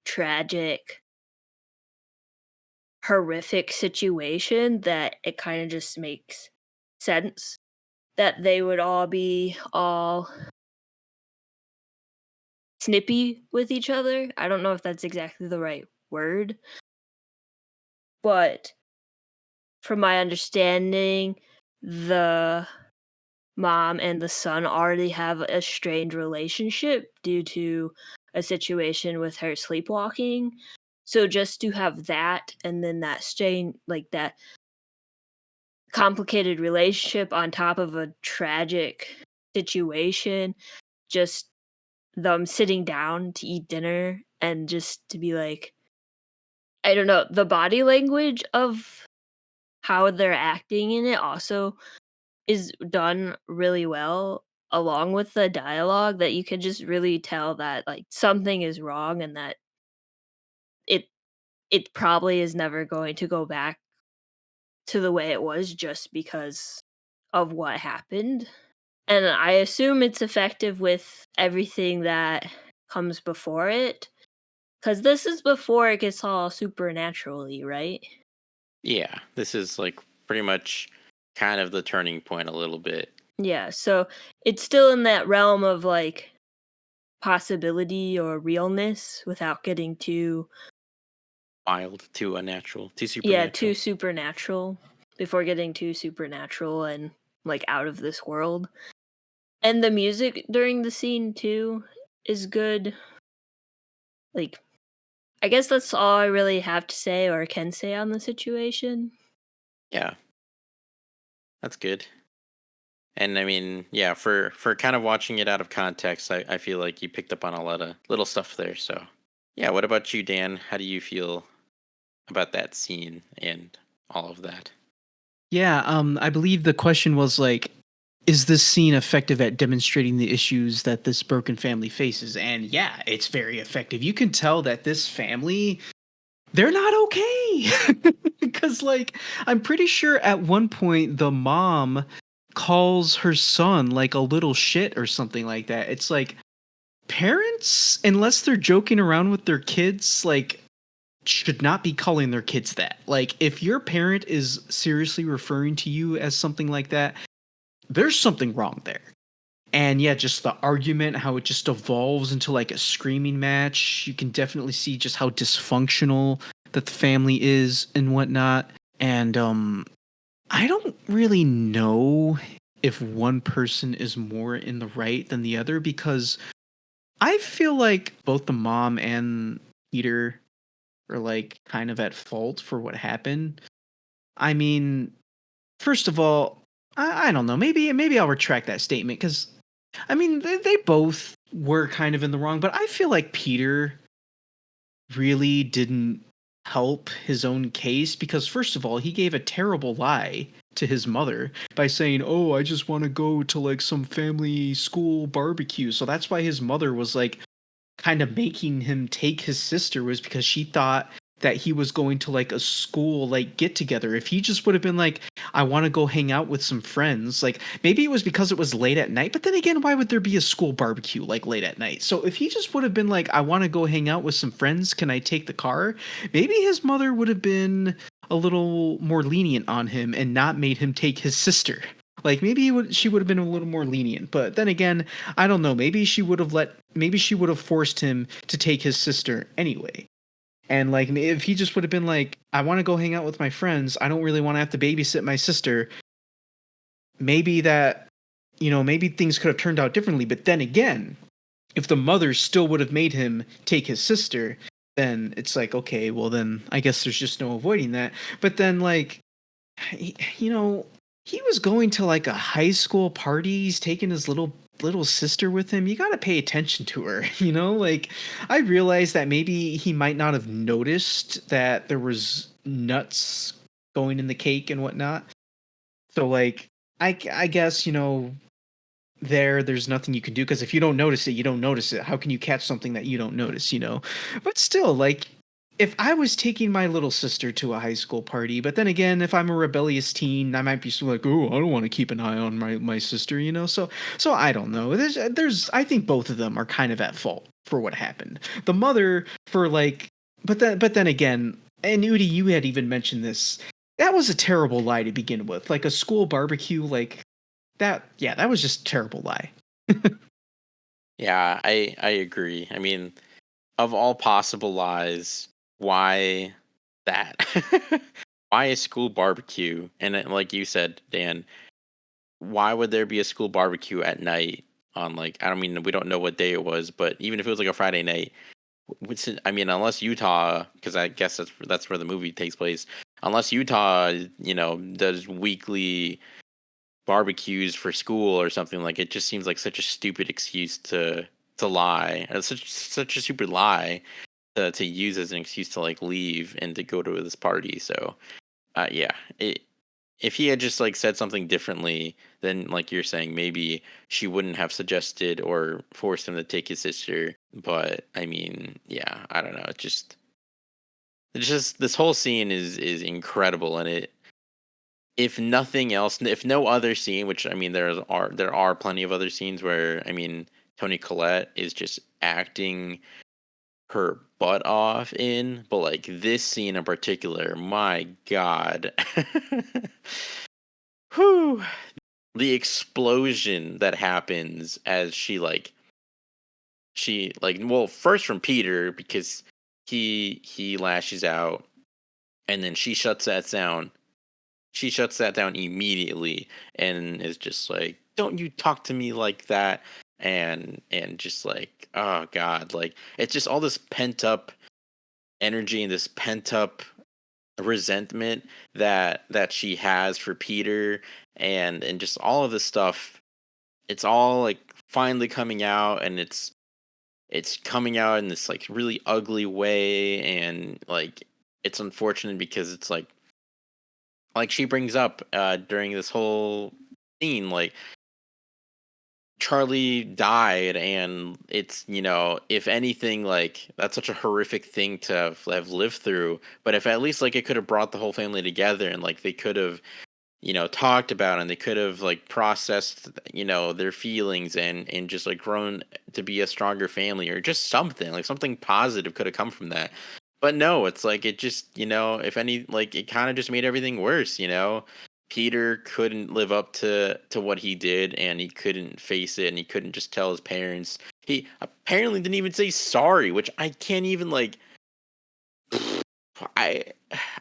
tragic, horrific situation that it kind of just makes sense that they would all be all snippy with each other. I don't know if that's exactly the right word, but from my understanding, the mom and the son already have a strained relationship due to a situation with her sleepwalking. So just to have that and then that strain, like that complicated relationship on top of a tragic situation, just them sitting down to eat dinner and just to be like, I don't know, the body language of how they're acting in it also is done really well, along with the dialogue, that you can just really tell that like something is wrong and that it it probably is never going to go back to the way it was just because of what happened. And I assume it's effective with everything that comes before it, because this is before it gets all supernaturally, right? Yeah, this is like pretty much kind of the turning point a little bit. Yeah, so it's still in that realm of like possibility or realness without getting too, Wild to unnatural to yeah, too supernatural. supernatural, before getting too supernatural and like out of this world. And the music during the scene too is good. Like, I guess that's all I really have to say or can say on the situation. Yeah, that's good. And I mean, yeah, for kind of watching it out of context, I feel like you picked up on a lot of little stuff there. So yeah, what about you, Dan? How do you feel about that scene and all of that? Yeah, I believe the question was like, is this scene effective at demonstrating the issues that this broken family faces? And yeah, it's very effective. You can tell that this family, they're not okay. Because, like, I'm pretty sure at one point the mom calls her son like a little shit or something like that. It's like, parents, unless they're joking around with their kids, like, should not be calling their kids that. Like, if your parent is seriously referring to you as something like that, there's something wrong there. And yeah, just the argument, how it just evolves into like a screaming match. You can definitely see just how dysfunctional that the family is and whatnot. And I don't really know if one person is more in the right than the other, because I feel like both the mom and Peter are like kind of at fault for what happened. I mean, first of all, I don't know. Maybe I'll retract that statement, because I mean they both were kind of in the wrong, but I feel like Peter really didn't help his own case, because first of all, he gave a terrible lie to his mother by saying, "Oh, I just want to go to like some family school barbecue." So that's why his mother was like kind of making him take his sister, was because she thought that he was going to like a school like get together. If he just would have been like, I want to go hang out with some friends, like maybe it was because it was late at night, but then again, why would there be a school barbecue like late at night? So if he just would have been like, I want to go hang out with some friends, can I take the car? Maybe his mother would have been a little more lenient on him and not made him take his sister. Like maybe she would have been a little more lenient. But then again, I don't know. Maybe she would have forced him to take his sister anyway. And like if he just would have been like, I want to go hang out with my friends. I don't really want to have to babysit my sister. Maybe that, maybe things could have turned out differently. But then again, if the mother still would have made him take his sister, then it's like, okay, well then I guess there's just no avoiding that. But then like, he was going to like a high school party. He's taking his little sister with him. You got to pay attention to her, like I realized that maybe he might not have noticed that there was nuts going in the cake and whatnot. So like, I guess, there's nothing you can do, because if you don't notice it, you don't notice it. How can you catch something that you don't notice, But still, like, if I was taking my little sister to a high school party, but then again, if I'm a rebellious teen, I might be like, oh, I don't want to keep an eye on my sister, So I don't know. I think both of them are kind of at fault for what happened. The mother for like, but then again, and Udi, you had even mentioned this. That was a terrible lie to begin with. Like a school barbecue, like that. Yeah, that was just a terrible lie. Yeah, I agree. I mean, of all possible lies, why that? Why a school barbecue? And like you said, Dan, why would there be a school barbecue at night on like, I don't mean, we don't know what day it was, but even if it was like a Friday night, I mean, unless Utah, because I guess that's where the movie takes place. Unless Utah, does weekly barbecues for school or something, like it just seems like such a stupid excuse to lie. It's such a stupid lie to use as an excuse to like leave and to go to this party. So, yeah, if he had just like said something differently, then like you're saying, maybe she wouldn't have suggested or forced him to take his sister. But I mean, yeah, I don't know. It's just this whole scene is incredible, and it, if nothing else, if no other scene, which I mean, there are plenty of other scenes where I mean, Toni Collette is just acting her butt off in, but like this scene in particular, my God. Whew. The explosion that happens as well, first from Peter, because he lashes out, and then she shuts that down. She shuts that down immediately and is just like, don't you talk to me like that. And just like, oh God, like it's just all this pent up energy and this pent up resentment that she has for Peter, and just all of this stuff. It's all like finally coming out, and it's coming out in this like really ugly way, and like it's unfortunate because it's like she brings up during this whole scene, like Charlie died, and it's, if anything, like that's such a horrific thing to have lived through, but if at least like it could have brought the whole family together, and like they could have, talked about it, and they could have like processed, their feelings, and just like grown to be a stronger family, or just something like something positive could have come from that. But no, it's like it just, if any, like it kind of just made everything worse, Peter couldn't live up to what he did, and he couldn't face it, and he couldn't just tell his parents. He apparently didn't even say sorry, which I can't even like I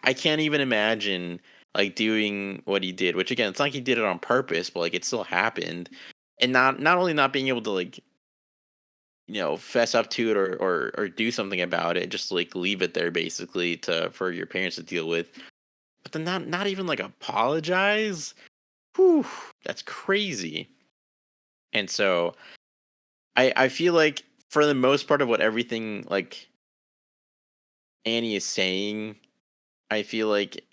I can't even imagine like doing what he did, which again, it's not like he did it on purpose, but like it still happened. And not only not being able to like, fess up to it, or do something about it, just like leave it there basically for your parents to deal with. But then not even like apologize. Whew, that's crazy. And so I feel like for the most part of what everything like Annie is saying, I feel like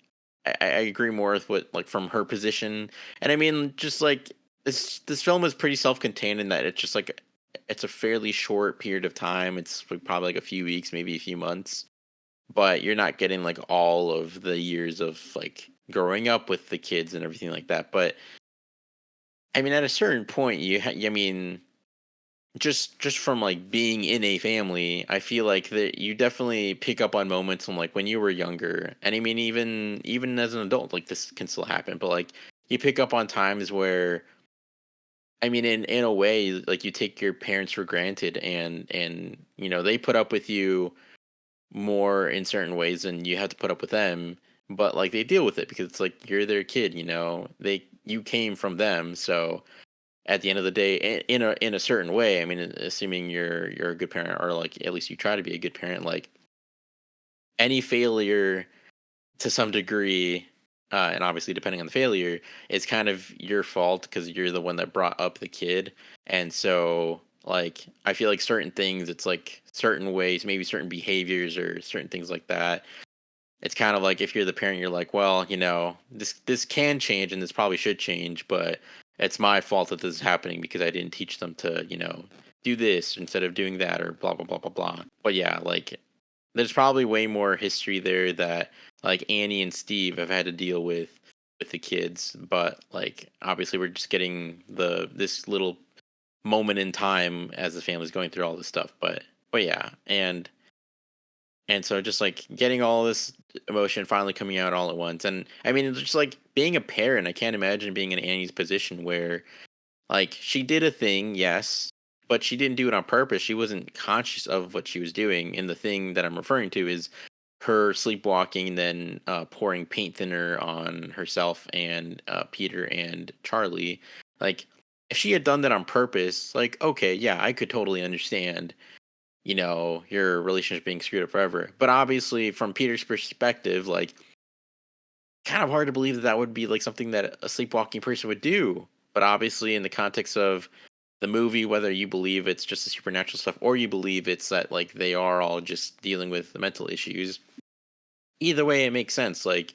I agree more with what, like, from her position. And I mean, just like this film is pretty self-contained in that it's just like it's a fairly short period of time. It's like probably like a few weeks, maybe a few months, but you're not getting like all of the years of like growing up with the kids and everything like that. But I mean, at a certain point, I mean, just from like being in a family, I feel like that you definitely pick up on moments from like when you were younger. And I mean, even as an adult, like this can still happen. But like you pick up on times where, I mean, in a way, like you take your parents for granted, and you know they put up with you more in certain ways than you have to put up with them. But like they deal with it because it's like you're their kid. You know, you came from them, so at the end of the day, in a certain way, I mean, assuming you're a good parent, or like at least you try to be a good parent, like any failure to some degree, and obviously depending on the failure, is kind of your fault because you're the one that brought up the kid. And so, like, I feel like certain things, it's like certain ways, maybe certain behaviors or certain things like that. It's kind of like if you're the parent, you're like, well, you know, this can change and this probably should change, but it's my fault that this is happening because I didn't teach them to, you know, do this instead of doing that or blah blah blah blah blah. But yeah, like there's probably way more history there that like Annie and Steve have had to deal with the kids, but like obviously we're just getting this little moment in time as the family's going through all this stuff. But yeah, and so just like getting all this emotion finally coming out all at once. And I mean it's just like being a parent, I can't imagine being in Annie's position where like she did a thing, yes, but she didn't do it on purpose. She wasn't conscious of what she was doing. And the thing that I'm referring to is her sleepwalking, then pouring paint thinner on herself and Peter and Charlie. Like, if she had done that on purpose, like, okay, yeah, I could totally understand, you know, your relationship being screwed up forever. But obviously, from Peter's perspective, like, kind of hard to believe that that would be like something that a sleepwalking person would do. But obviously, in the context of the movie, whether you believe it's just the supernatural stuff or you believe it's that like they are all just dealing with the mental issues, either way, it makes sense. Like,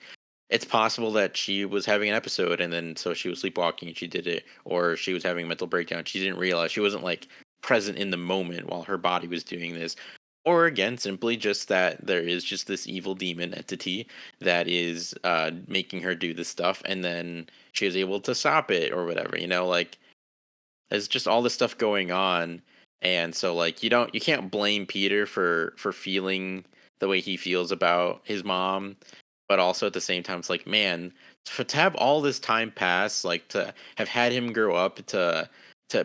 it's possible that she was having an episode and then so she was sleepwalking and she did it, or she was having a mental breakdown. She didn't realize she wasn't like present in the moment while her body was doing this. Or again, simply just that there is just this evil demon entity that is making her do this stuff, and then she was able to stop it or whatever. You know, like there's just all this stuff going on, and so like you can't blame Peter for feeling the way he feels about his mom, but also at the same time it's like, man, to have all this time pass, like to have had him grow up to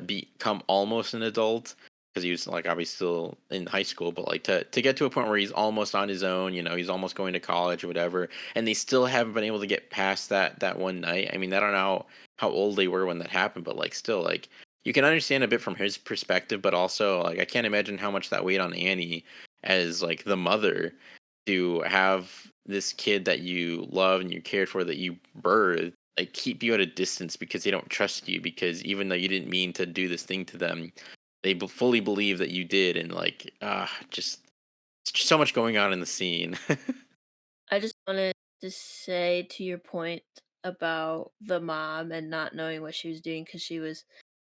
become almost an adult, because he was like obviously still in high school, but like to get to a point where he's almost on his own, you know, he's almost going to college or whatever, and they still haven't been able to get past that one night. I mean, I don't know how old they were when that happened, but like still, like you can understand a bit from his perspective, but also like I can't imagine how much that weighed on Annie as like the mother to have this kid that you love and you cared for, that you birthed, like keep you at a distance because they don't trust you, because even though you didn't mean to do this thing to them, they fully believe that you did. And like just it's just so much going on in the scene. I just wanted to say to your point about the mom and not knowing what she was doing because she was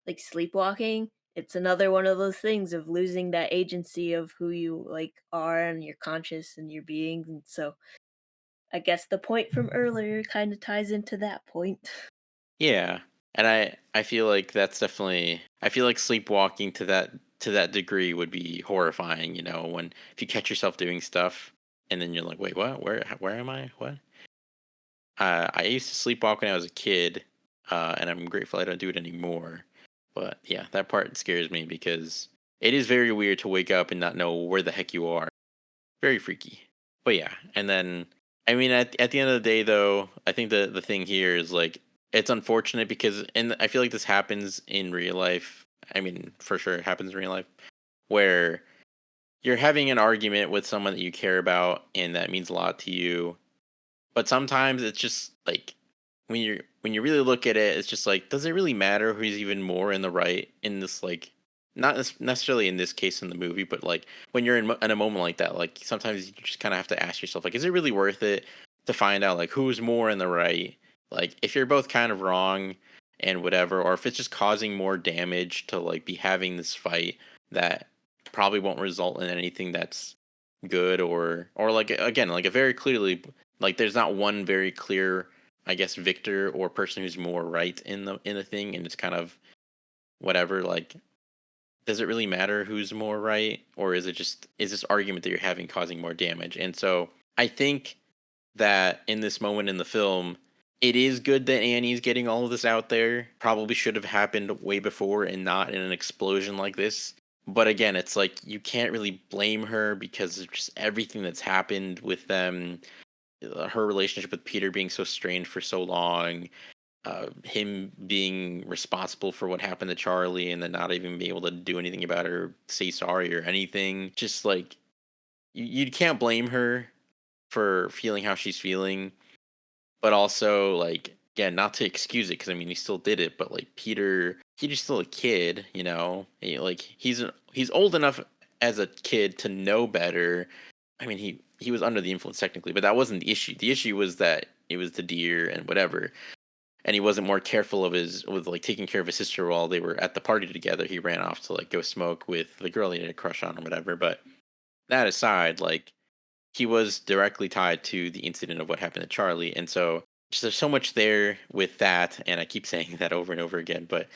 like sleepwalking. It's another one of those things of losing that agency of who you like are and your conscious and your being. And so I guess the point from earlier kind of ties into that point. Yeah. And I feel like that's definitely, I feel like sleepwalking to that degree would be horrifying, you know, when if you catch yourself doing stuff and then you're like, wait, what? Where am I? What? I used to sleepwalk when I was a kid, and I'm grateful I don't do it anymore. But yeah, that part scares me because it is very weird to wake up and not know where the heck you are. Very freaky. But yeah, and then I mean, at the end of the day, though, I think the thing here is like it's unfortunate because, and I feel like this happens in real life. I mean, for sure, it happens in real life where you're having an argument with someone that you care about and that means a lot to you, but sometimes it's just like when you really look at it, it's just like, does it really matter who's even more in the right in this, like not necessarily in this case in the movie, but like when you're in a moment like that, like sometimes you just kind of have to ask yourself, like, is it really worth it to find out like who's more in the right? Like if you're both kind of wrong and whatever, or if it's just causing more damage to like be having this fight that probably won't result in anything that's good, or like again like a very clearly, like there's not one very clear, I guess, victor or person who's more right in the thing, and it's kind of whatever. Like, does it really matter who's more right, or is it just is this argument that you're having causing more damage? And so I think that in this moment in the film, it is good that Annie's getting all of this out there. Probably should have happened way before and not in an explosion like this. But again, it's like you can't really blame her because of just everything that's happened with them. Her relationship with Peter being so strained for so long, him being responsible for what happened to Charlie and then not even being able to do anything about it or say sorry or anything. Just like you can't blame her for feeling how she's feeling, but also like again, not to excuse it because I mean he still did it, but like Peter's still a kid, you know. Like he's old enough as a kid to know better. I mean he was under the influence technically, but that wasn't the issue. The issue was that it was the deer and whatever, and he wasn't more careful of with like taking care of his sister while they were at the party together. He ran off to like go smoke with the girl he had a crush on or whatever. But that aside, like he was directly tied to the incident of what happened to Charlie, and so just there's so much there with that. And I keep saying that over and over again, but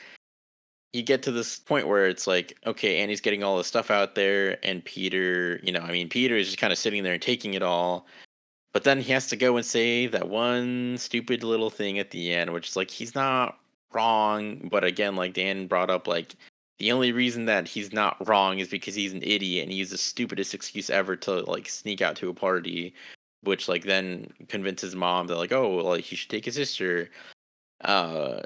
you get to this point where it's like, okay, Annie's getting all this stuff out there, and Peter, you know, I mean, Peter is just kind of sitting there and taking it all. But then he has to go and say that one stupid little thing at the end, which is like he's not wrong. But again, like Dan brought up, like the only reason that he's not wrong is because he's an idiot and he used the stupidest excuse ever to like sneak out to a party, which like then convinces mom that like, oh, well, like he should take his sister. Uh,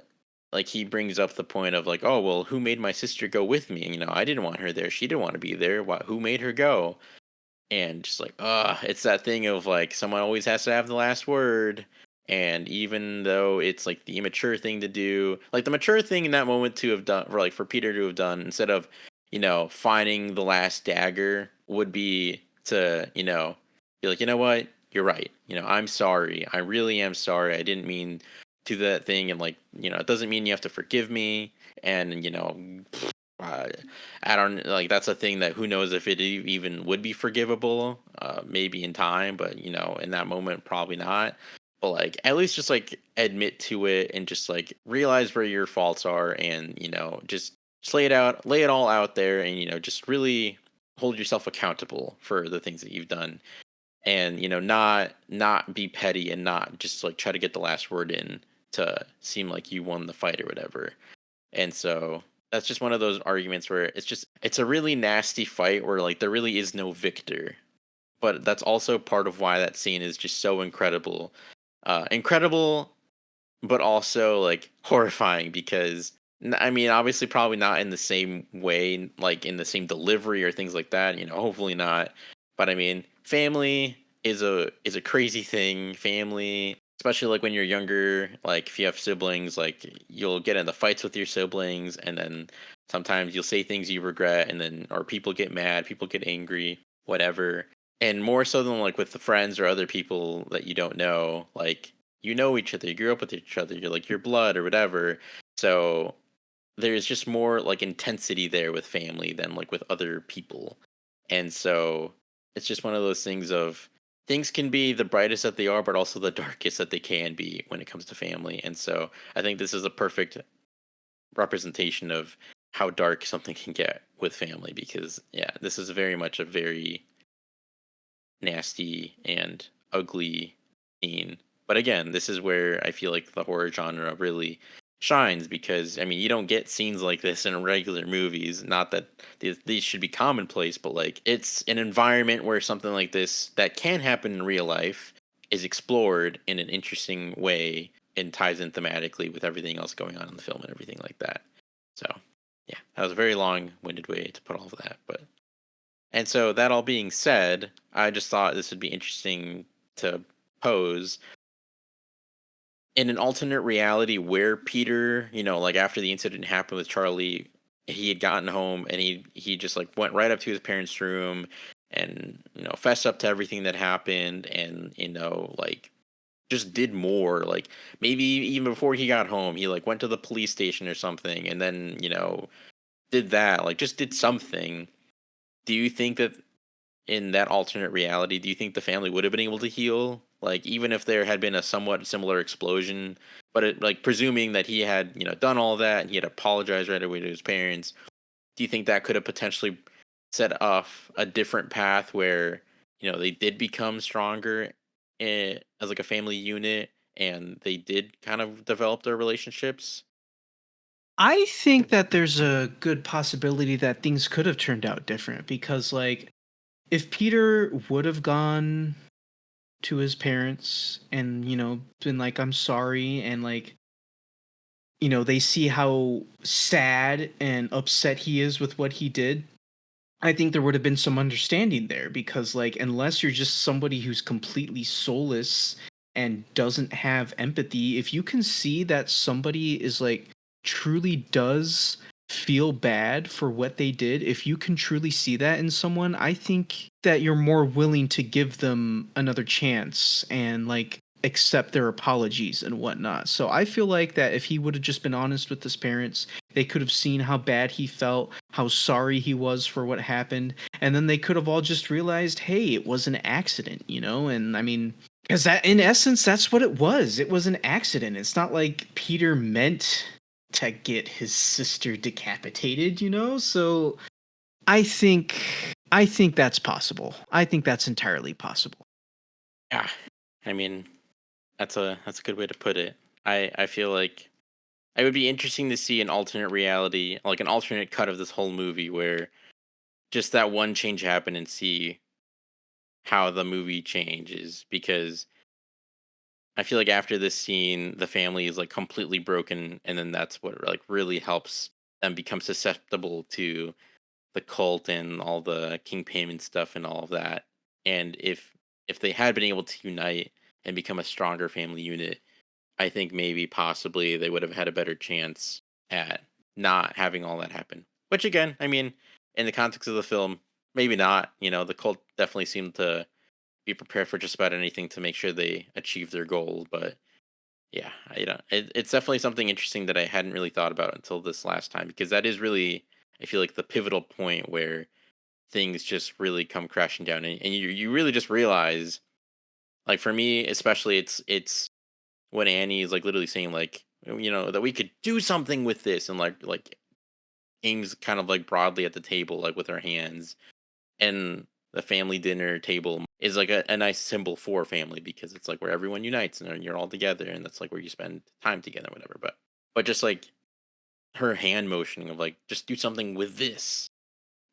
like he brings up the point of like, oh, well, who made my sister go with me? You know, I didn't want her there. She didn't want to be there. Who made her go? And just like it's that thing of like someone always has to have the last word. And even though it's like the immature thing to do, like the mature thing in that moment to have done, for like for Peter to have done, instead of, you know, finding the last dagger, would be to, you know, be like, you know what, you're right, you know, I'm sorry, I really am sorry, I didn't mean to do that thing. And like, you know, it doesn't mean you have to forgive me. And you know, uh, I don't like that's a thing that who knows if it even would be forgivable. Maybe in time, but you know, in that moment, probably not. But like, at least just like admit to it and just like realize where your faults are, and you know, just lay it all out there, and you know, just really hold yourself accountable for the things that you've done, and you know, not be petty and not just like try to get the last word in to seem like you won the fight or whatever. And so that's just one of those arguments where it's a really nasty fight where like there really is no victor. But that's also part of why that scene is just so incredible. Incredible, but also like horrifying because I mean, obviously probably not in the same way, like in the same delivery or things like that, you know, hopefully not. But I mean, family is a crazy thing. Family, especially like when you're younger, like if you have siblings, like you'll get into fights with your siblings, and then sometimes you'll say things you regret, and then or people get mad, people get angry, whatever. And more so than like with the friends or other people that you don't know, like you know each other, you grew up with each other, you're like your blood or whatever. So there's just more like intensity there with family than like with other people. And so it's just one of those things of things can be the brightest that they are, but also the darkest that they can be when it comes to family. And so I think this is a perfect representation of how dark something can get with family because yeah, this is very much a very nasty and ugly scene. But again, this is where I feel like the horror genre really shines because I mean, you don't get scenes like this in regular movies. Not that these should be commonplace, but like it's an environment where something like this that can happen in real life is explored in an interesting way and ties in thematically with everything else going on in the film and everything like that. So, yeah, that was a very long-winded way to put all of that, but and so that all being said, I just thought this would be interesting to pose in an alternate reality where Peter, you know, like after the incident happened with Charlie, he had gotten home and he just like went right up to his parents' room and you know fessed up to everything that happened and you know like just did more like maybe even before he got home he like went to the police station or something and then you know did that like just did something. Do you think that in that alternate reality, do you think the family would have been able to heal? Like, even if there had been a somewhat similar explosion, but it, like presuming that he had, you know, done all that and he had apologized right away to his parents, do you think that could have potentially set off a different path where, you know, they did become stronger as like a family unit and they did kind of develop their relationships. I think that there's a good possibility that things could have turned out different because, like, if Peter would have gone to his parents and, been like, I'm sorry, and, like, they see how sad and upset he is with what he did, I think there would have been some understanding there because, like, unless you're just somebody who's completely soulless and doesn't have empathy, if you can see that somebody is like truly does feel bad for what they did, if you can truly see that in someone, I think that you're more willing to give them another chance and like accept their apologies and whatnot. So I feel like that if he would have just been honest with his parents, they could have seen how bad he felt, how sorry he was for what happened, and then they could have all just realized, hey, it was an accident, And I mean, because that, in essence, that's what it was. It was an accident. It's not like Peter meant to get his sister decapitated, So I think that's possible. I think that's entirely possible. Yeah, I mean, that's a good way to put it. I feel like it would be interesting to see an alternate reality, like an alternate cut of this whole movie, where just that one change happened and see how the movie changes. Because I feel like after this scene, the family is like completely broken, and then that's what like really helps them become susceptible to the cult and all the king payment stuff and all of that. And if they had been able to unite and become a stronger family unit, I think maybe possibly they would have had a better chance at not having all that happen. Which again, I mean, in the context of the film, maybe not. The cult definitely seemed to be prepared for just about anything to make sure they achieve their goal. But yeah, it's definitely something interesting that I hadn't really thought about until this last time, because that is really, I feel like, the pivotal point where things just really come crashing down, and you really just realize, like for me especially, it's when Annie is like literally saying like, that we could do something with this, and like aims kind of like broadly at the table like with her hands. And the family dinner table is like a nice symbol for family, because it's like where everyone unites and you're all together, and that's like where you spend time together, whatever. But just like her hand motioning of like, just do something with this.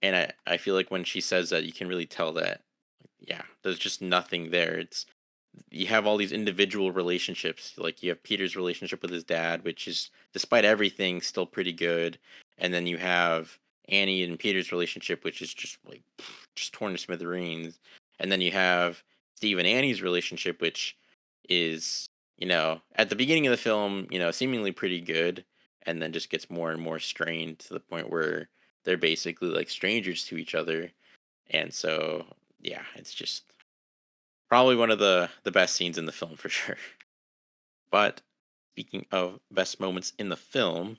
And I feel like when she says that, you can really tell that, yeah, there's just nothing there. It's You have all these individual relationships. Like you have Peter's relationship with his dad, which is, despite everything, still pretty good. And then you have Annie and Peter's relationship, which is just like just torn to smithereens. And then you have Steve and Annie's relationship, which is, at the beginning of the film, seemingly pretty good, and then just gets more and more strained to the point where they're basically like strangers to each other. And so, yeah, it's just probably one of the best scenes in the film for sure. But speaking of best moments in the film,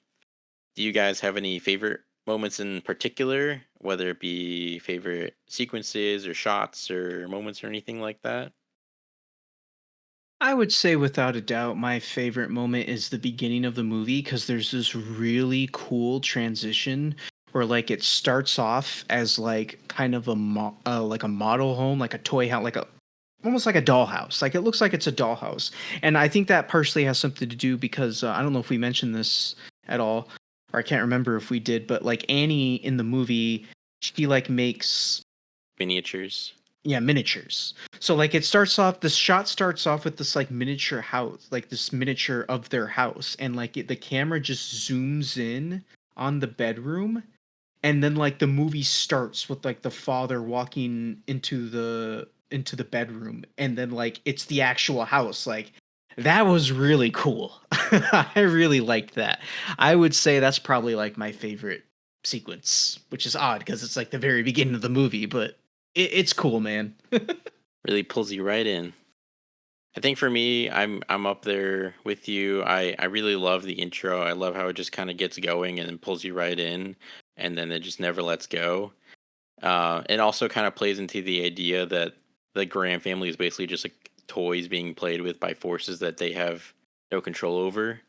do you guys have any favorite moments in particular, whether it be favorite sequences or shots or moments or anything like that? I would say without a doubt my favorite moment is the beginning of the movie because there's this really cool transition where like it starts off as like kind of like a model home, like a toy house, like a almost like a dollhouse. Like it looks like it's a dollhouse. And I think that partially has something to do because I don't know if we mentioned this at all, or I can't remember if we did, but like Annie in the movie, she like makes, Miniatures. yeah, miniatures. So like it starts off, the shot starts off with this like miniature house, like this miniature of their house, and like the camera just zooms in on the bedroom, and then like the movie starts with like the father walking into the bedroom, and then like it's the actual house. Like that was really cool. I really liked that. I would say that's probably like my favorite sequence, which is odd because it's like the very beginning of the movie, but it's cool, man. Really pulls you right in. I think for me, I'm up there with you. I really love the intro. I love how it just kind of gets going and then pulls you right in, and then it just never lets go. It also kind of plays into the idea that the Graham family is basically just like toys being played with by forces that they have no control over,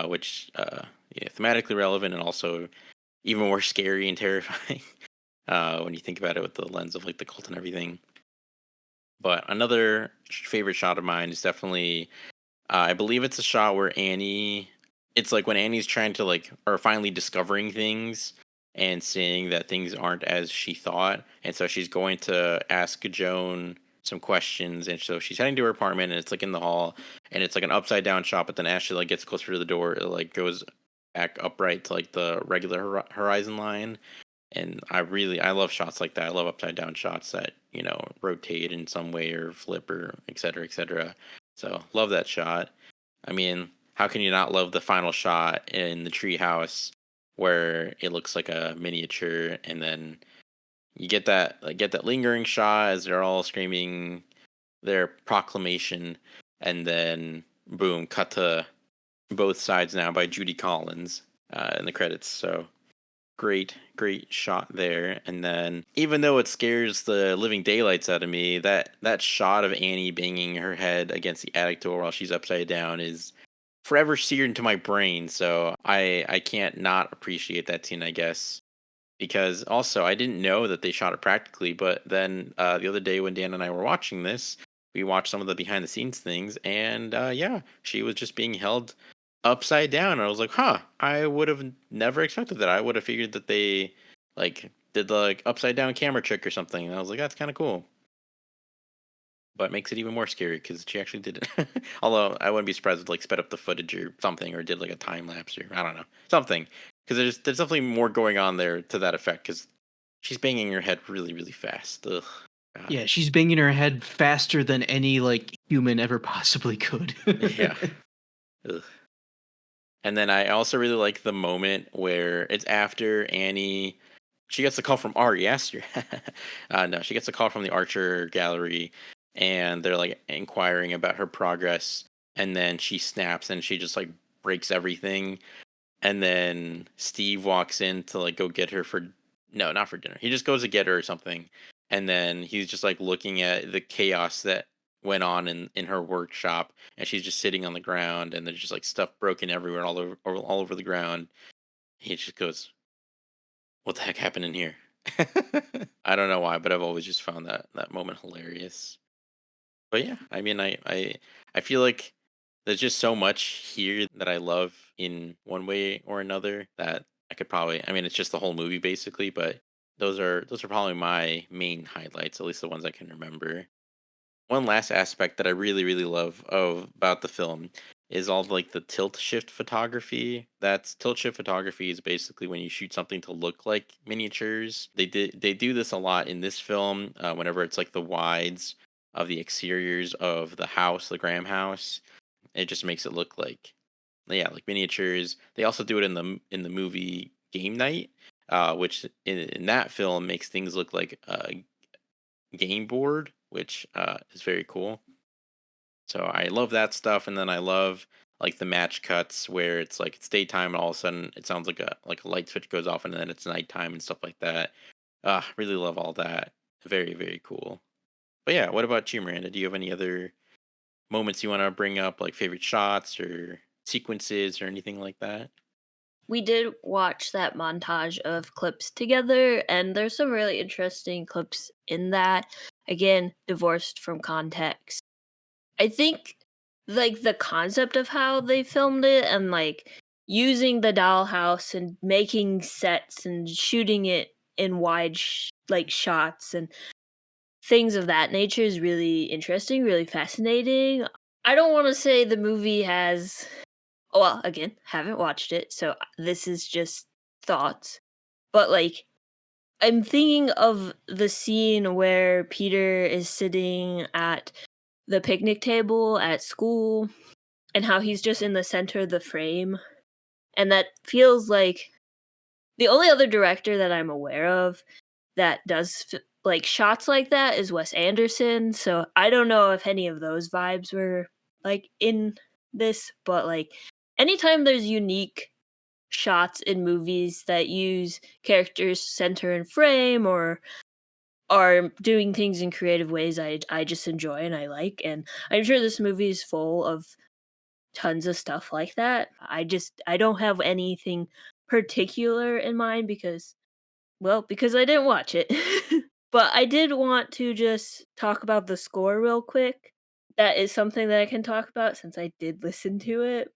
which yeah, thematically relevant and also even more scary and terrifying when you think about it with the lens of like the cult and everything. But another favorite shot of mine is definitely I believe it's a shot where Annie. It's like when Annie's trying to like, or finally discovering things and seeing that things aren't as she thought, and so she's going to ask Joan some questions, and so she's heading to her apartment, and it's like in the hall, and it's like an upside down shot, but then as she like gets closer to the door, it like goes back upright to like the regular horizon line, and I love shots like that. I love upside down shots that rotate in some way or flip or et cetera, et cetera. So love that shot. I mean, how can you not love the final shot in the treehouse where it looks like a miniature, and then you get that lingering shot as they're all screaming their proclamation, and then boom, cut to both sides now by Judy Collins in the credits. So great shot there. And then even though it scares the living daylights out of me, that shot of Annie banging her head against the attic door while she's upside down is forever seared into my brain. So I can't not appreciate that scene, I guess. Because also I didn't know that they shot it practically, but then the other day when Dan and I were watching this, we watched some of the behind the scenes things, and yeah, she was just being held upside down. And I was like, huh, I would have never expected that. I would have figured that they like did the like upside down camera trick or something. And I was like, that's kind of cool. But it makes it even more scary because she actually did it. Although I wouldn't be surprised if like sped up the footage or something, or did like a time lapse, or I don't know, something. Because there's definitely more going on there to that effect. Because she's banging her head really fast. Ugh, God. Yeah, she's banging her head faster than any like human ever possibly could. Yeah. Ugh. And then I also really like the moment where it's after Annie. She gets a call from Ari Aster. No, she gets a call from the Archer Gallery, and they're like inquiring about her progress. And then she snaps and she just like breaks everything. And then Steve walks in to like go get her for no, not for dinner. He just goes to get her or something. And then he's just like looking at the chaos that went on in her workshop, and she's just sitting on the ground, and there's just like stuff broken everywhere all over the ground. He just goes, what the heck happened in here? I don't know why, but I've always just found that moment hilarious. But yeah, I mean, I feel like there's just so much here that I love in one way or another that I could probably. I mean, it's just the whole movie basically, but those are probably my main highlights, at least the ones I can remember. One last aspect that I really love of about the film is all like the tilt shift photography. That's tilt shift photography is basically when you shoot something to look like miniatures. They do this a lot in this film. Whenever it's like the wides of the exteriors of the house, the Graham house, it just makes it look like yeah, like miniatures. They also do it in the movie Game Night, which in that film makes things look like a game board, which is very cool. So I love that stuff, and then I love like the match cuts where it's like it's daytime and all of a sudden it sounds like a light switch goes off and then it's nighttime and stuff like that. Really love all that. Very cool. But yeah, what about you, Miranda? Do you have any other moments you want to bring up, like favorite shots or sequences or anything like that? We did watch that montage of clips together, and there's some really interesting clips in that. Again, divorced from context. I think like the concept of how they filmed it and like using the dollhouse and making sets and shooting it in wide like shots and things of that nature is really interesting, really fascinating. I don't want to say the movie has well, again, haven't watched it, so this is just thoughts. But like I'm thinking of the scene where Peter is sitting at the picnic table at school and how he's just in the center of the frame. And that feels like the only other director that I'm aware of that does like shots like that is Wes Anderson. So I don't know if any of those vibes were like in this, but like anytime there's unique shots in movies that use characters center and frame or are doing things in creative ways I just enjoy and I like, and I'm sure this movie is full of tons of stuff like that. I don't have anything particular in mind because I didn't watch it. But I did want to just talk about the score real quick. that is something that I can talk about since I did listen to it.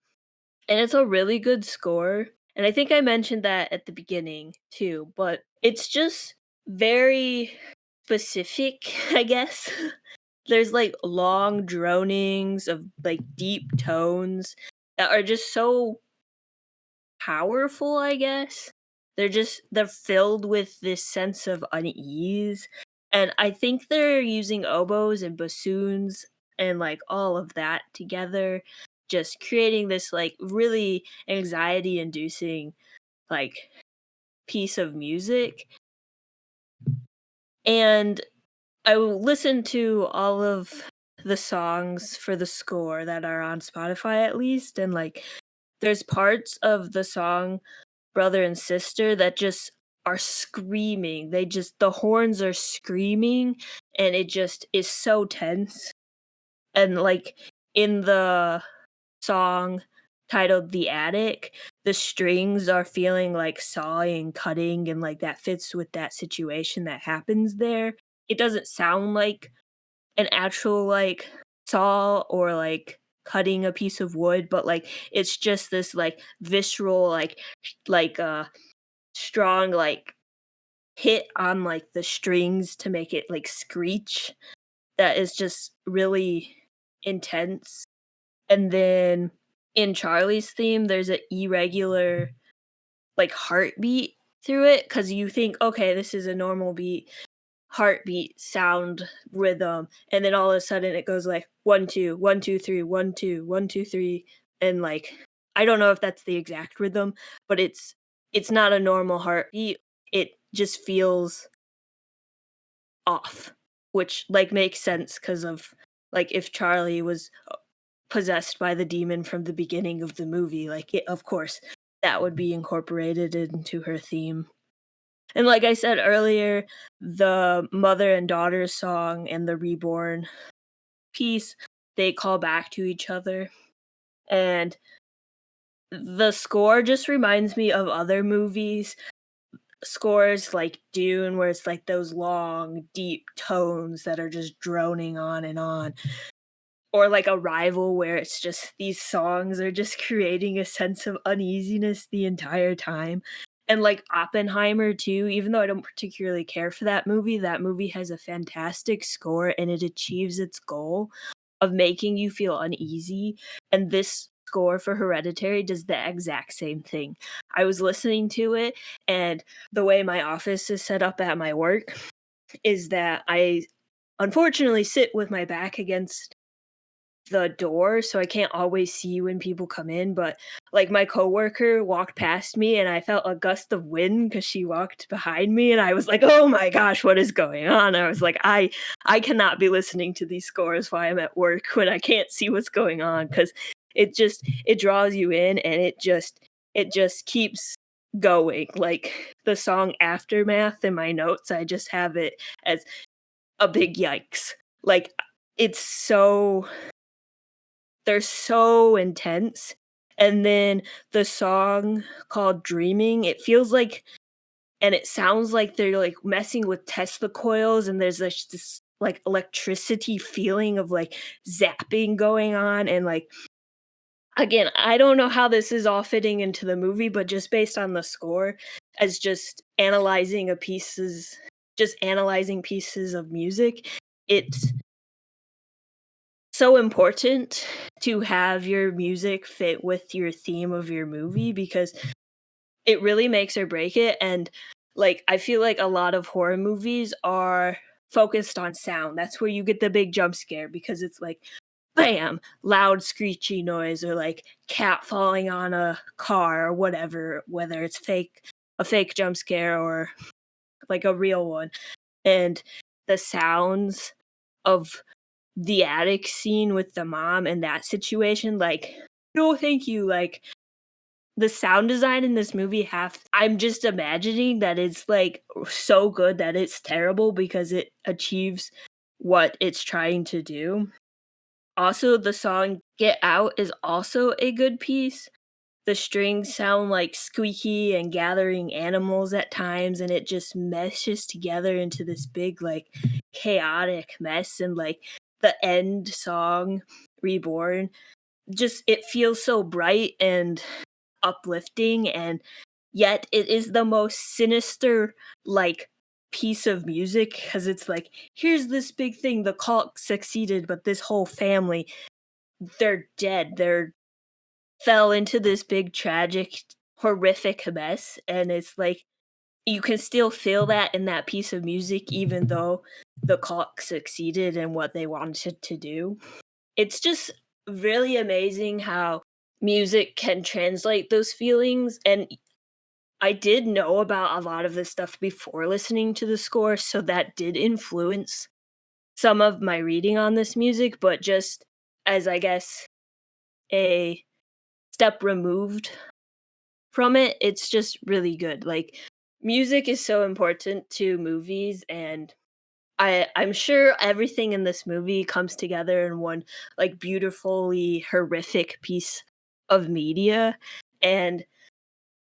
And it's a really good score. And I think I mentioned that at the beginning too, but it's just very specific, I guess. There's like long dronings of like deep tones that are just so powerful, I guess. They're filled with this sense of unease. And I think they're using oboes and bassoons and like all of that together, just creating this like really anxiety inducing like piece of music. And I will listen to all of the songs for the score that are on Spotify at least, and like there's parts of the song Brother and Sister that just are screaming. The horns are screaming and it just is so tense. And like in the song titled The Attic, the strings are feeling like sawing, cutting, and like that fits with that situation that happens there. It doesn't sound like an actual like saw or like cutting a piece of wood, but like it's just this like visceral strong like hit on like the strings to make it like screech that is just really intense. And then in Charlie's theme, there's an irregular like heartbeat through it because you think, okay, this is a normal beat, heartbeat, sound, rhythm, and then all of a sudden it goes like 1 2 1 2 3 1 2 1 2 3, and like I don't know if that's the exact rhythm, but it's not a normal heartbeat. It just feels off, which like makes sense because of like if Charlie was possessed by the demon from the beginning of the movie, like of course that would be incorporated into her theme. And like I said earlier, the mother and daughter song and the reborn piece, they call back to each other. And the score just reminds me of other movies scores like Dune, where it's like those long, deep tones that are just droning on and on. Or like Arrival, where it's just these songs are just creating a sense of uneasiness the entire time. And like Oppenheimer too, even though I don't particularly care for that movie has a fantastic score and it achieves its goal of making you feel uneasy. And this score for Hereditary does the exact same thing. I was listening to it, and the way my office is set up at my work is that I unfortunately sit with my back against the door, so I can't always see when people come in, but, like, my coworker walked past me, and I felt a gust of wind because she walked behind me, and I was like, "Oh my gosh, what is going on?" I was like, I cannot be listening to these scores while I'm at work when I can't see what's going on because it draws you in, and it just keeps going." Like, the song Aftermath in my notes, I just have it as a big yikes. Like, it's so they're so intense. And then the song called Dreaming, it feels like and it sounds like they're like messing with Tesla coils and there's this like electricity feeling of like zapping going on and like again, I don't know how this is all fitting into the movie, but just based on the score as just analyzing pieces of music, it's so important to have your music fit with your theme of your movie because it really makes or break it. And like, I feel like a lot of horror movies are focused on sound. That's where you get the big jump scare because it's like, bam, loud screechy noise or like cat falling on a car or whatever, whether it's a fake jump scare or like a real one. And the sounds of the attic scene with the mom and that situation, like, no, thank you. Like, the sound design in this movie I'm just imagining that it's like so good that it's terrible because it achieves what it's trying to do. Also, the song Get Out is also a good piece. The strings sound like squeaky and gathering animals at times, and it just meshes together into this big, like, chaotic mess. And, like, the end song, Reborn, just it feels so bright and uplifting, and yet it is the most sinister, like, piece of music because it's like, here's this big thing, the cult succeeded, but this whole family, they're dead. They're fell into this big, tragic, horrific mess, and it's like you can still feel that in that piece of music even though the cult succeeded in what they wanted to do. It's just really amazing how music can translate those feelings, and I did know about a lot of this stuff before listening to the score, so that did influence some of my reading on this music, but just as, I guess, a step removed from it, it's just really good. Like, music is so important to movies, and I'm sure everything in this movie comes together in one, like, beautifully horrific piece of media, and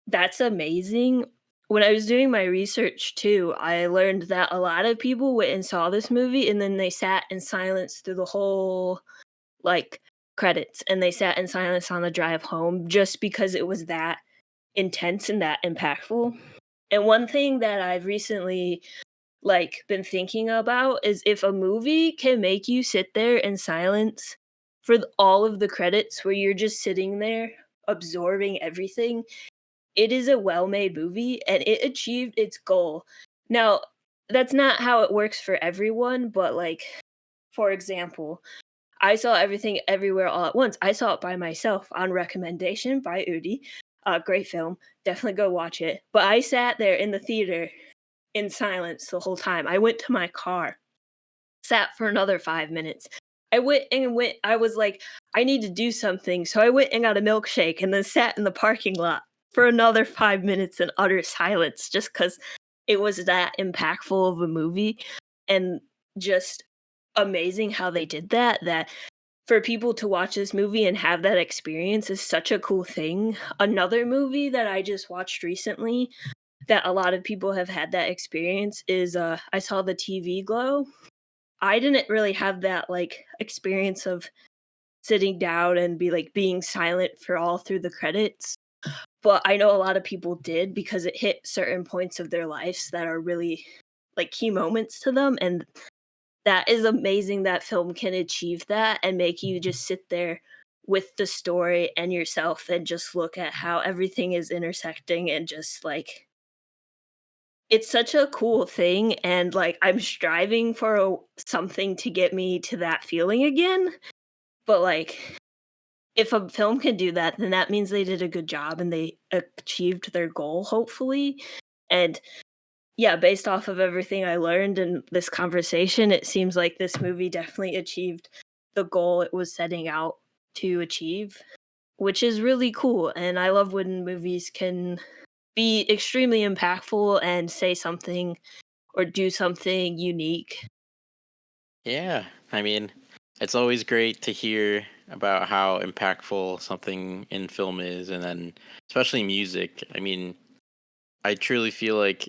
that's amazing. When I was doing my research too, I learned that a lot of people went and saw this movie, and then they sat in silence through the whole, like, credits, and they sat in silence on the drive home just because it was that intense and that impactful. And one thing that I've recently, like, been thinking about is if a movie can make you sit there in silence for all of the credits where you're just sitting there absorbing everything, it is a well-made movie and it achieved its goal. Now, that's not how it works for everyone, but, like, for example, I saw Everything Everywhere All at Once. I saw it by myself on recommendation by Udi. Great film. Definitely go watch it. But I sat there in the theater in silence the whole time. I went to my car, sat for another 5 minutes. I was like, I need to do something. So I went and got a milkshake and then sat in the parking lot for another 5 minutes in utter silence just because it was that impactful of a movie. And just amazing how they did that. That for people to watch this movie and have that experience is such a cool thing. Another movie that I just watched recently that a lot of people have had that experience is I saw The TV Glow. I didn't really have that, like, experience of sitting down and being silent for all through the credits, but I know a lot of people did because it hit certain points of their lives that are really, like, key moments to them, and that is amazing that film can achieve that and make you just sit there with the story and yourself and just look at how everything is intersecting and just, like, it's such a cool thing, and, like, I'm striving for something to get me to that feeling again, but, like, if a film can do that, then that means they did a good job and they achieved their goal, hopefully, and, yeah, based off of everything I learned in this conversation, it seems like this movie definitely achieved the goal it was setting out to achieve, which is really cool, and I love when movies can be extremely impactful and say something or do something unique. Yeah, I mean, it's always great to hear about how impactful something in film is, and then especially music. I mean, I truly feel like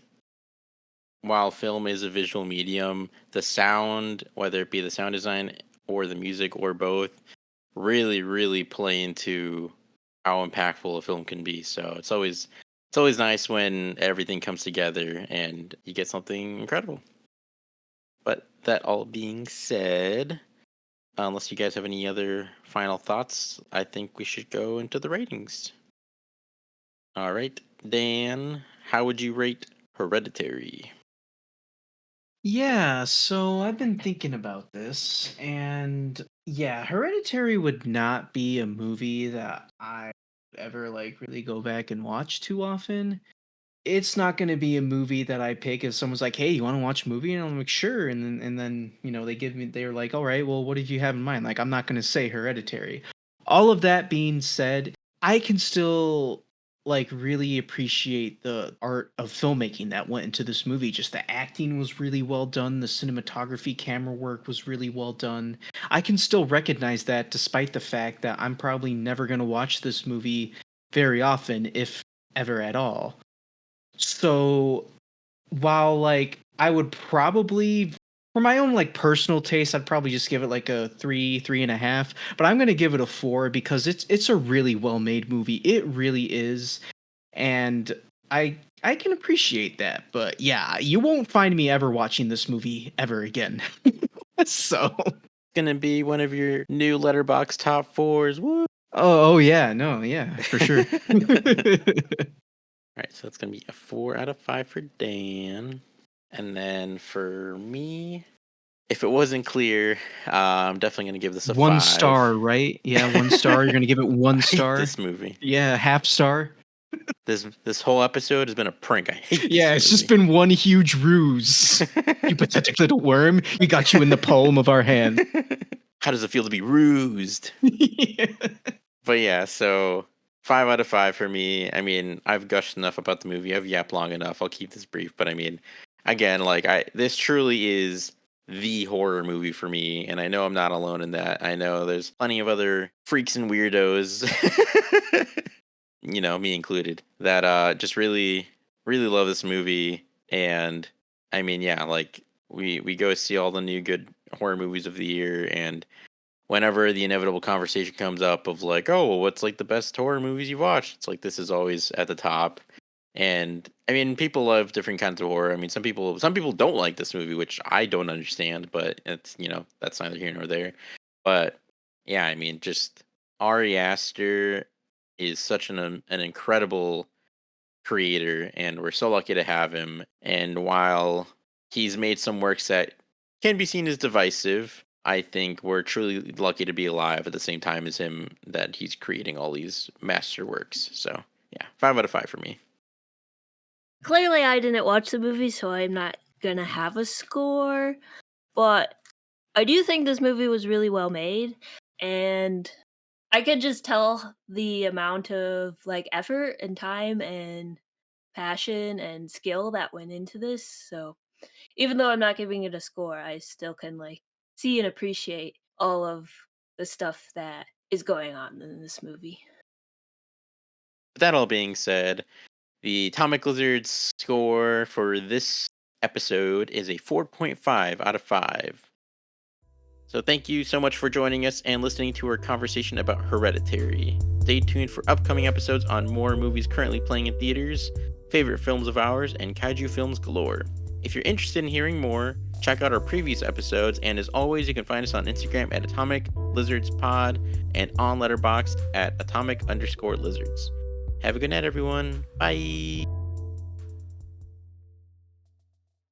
while film is a visual medium, the sound, whether it be the sound design or the music or both, really, really play into how impactful a film can be. So it's always nice when everything comes together and you get something incredible. But that all being said, unless you guys have any other final thoughts, I think we should go into the ratings. All right, Dan, how would you rate Hereditary? Yeah, so I've been thinking about this, and yeah, Hereditary would not be a movie that I ever like really go back and watch too often. It's not going to be a movie that I pick if someone's like, "Hey, you want to watch a movie?" And I'm like, "Sure." And then they're like, "All right, well, what did you have in mind?" Like, I'm not going to say Hereditary. All of that being said, I can still like really appreciate the art of filmmaking that went into this movie. Just the acting was really well done, the cinematography, camera work was really well done. I can still recognize that despite the fact that I'm probably never going to watch this movie very often, if ever at all. So while like I would probably For my own like personal taste, I'd probably just give it like a 3.5. But I'm gonna give it a 4 because it's a really well made movie. It really is, and I can appreciate that. But yeah, you won't find me ever watching this movie ever again. So. Gonna be one of your new Letterboxd top fours. Woo! Oh yeah, no, yeah, for sure. All right, so it's gonna be a 4 out of 5 for Dan, and then for me, if it wasn't clear, I'm definitely gonna give this a 1 5. star, right? Yeah, 1 star. You're gonna give it 1 I hate star. this movie. Yeah, half star. This whole episode has been a prank. I hate this Yeah, it's just been one huge ruse. You pathetic little worm. We got you in the palm of our hand. How does it feel to be rused? Yeah. But yeah, so 5 out of 5 for me. I mean, I've gushed enough about the movie. I've yapped long enough. I'll keep this brief. But I mean, again, like this truly is the horror movie for me, and I know I'm not alone in that. I know there's plenty of other freaks and weirdos, me included, that just really, really love this movie. And I mean, yeah, like we go see all the new good horror movies of the year, and whenever the inevitable conversation comes up of like, oh, well, what's like the best horror movies you've watched? It's like this is always at the top. And I mean, people love different kinds of horror. I mean, some people don't like this movie, which I don't understand, but it's that's neither here nor there. But yeah, I mean, just Ari Aster is such an incredible creator, and we're so lucky to have him. And while he's made some works that can be seen as divisive, I think we're truly lucky to be alive at the same time as him, that he's creating all these masterworks. So yeah, 5 out of 5 for me. Clearly, I didn't watch the movie, so I'm not gonna have a score. But I do think this movie was really well made, and I could just tell the amount of like effort and time and passion and skill that went into this. So even though I'm not giving it a score, I still can like see and appreciate all of the stuff that is going on in this movie. With that all being said, the Atomic Lizard score for this episode is a 4.5 out of 5. So thank you so much for joining us and listening to our conversation about Hereditary. Stay tuned for upcoming episodes on more movies currently playing in theaters, favorite films of ours, and kaiju films galore. If you're interested in hearing more, check out our previous episodes, and as always, you can find us on Instagram at atomiclizardspod and on Letterboxd at atomic_lizards. Have a good night, everyone. Bye.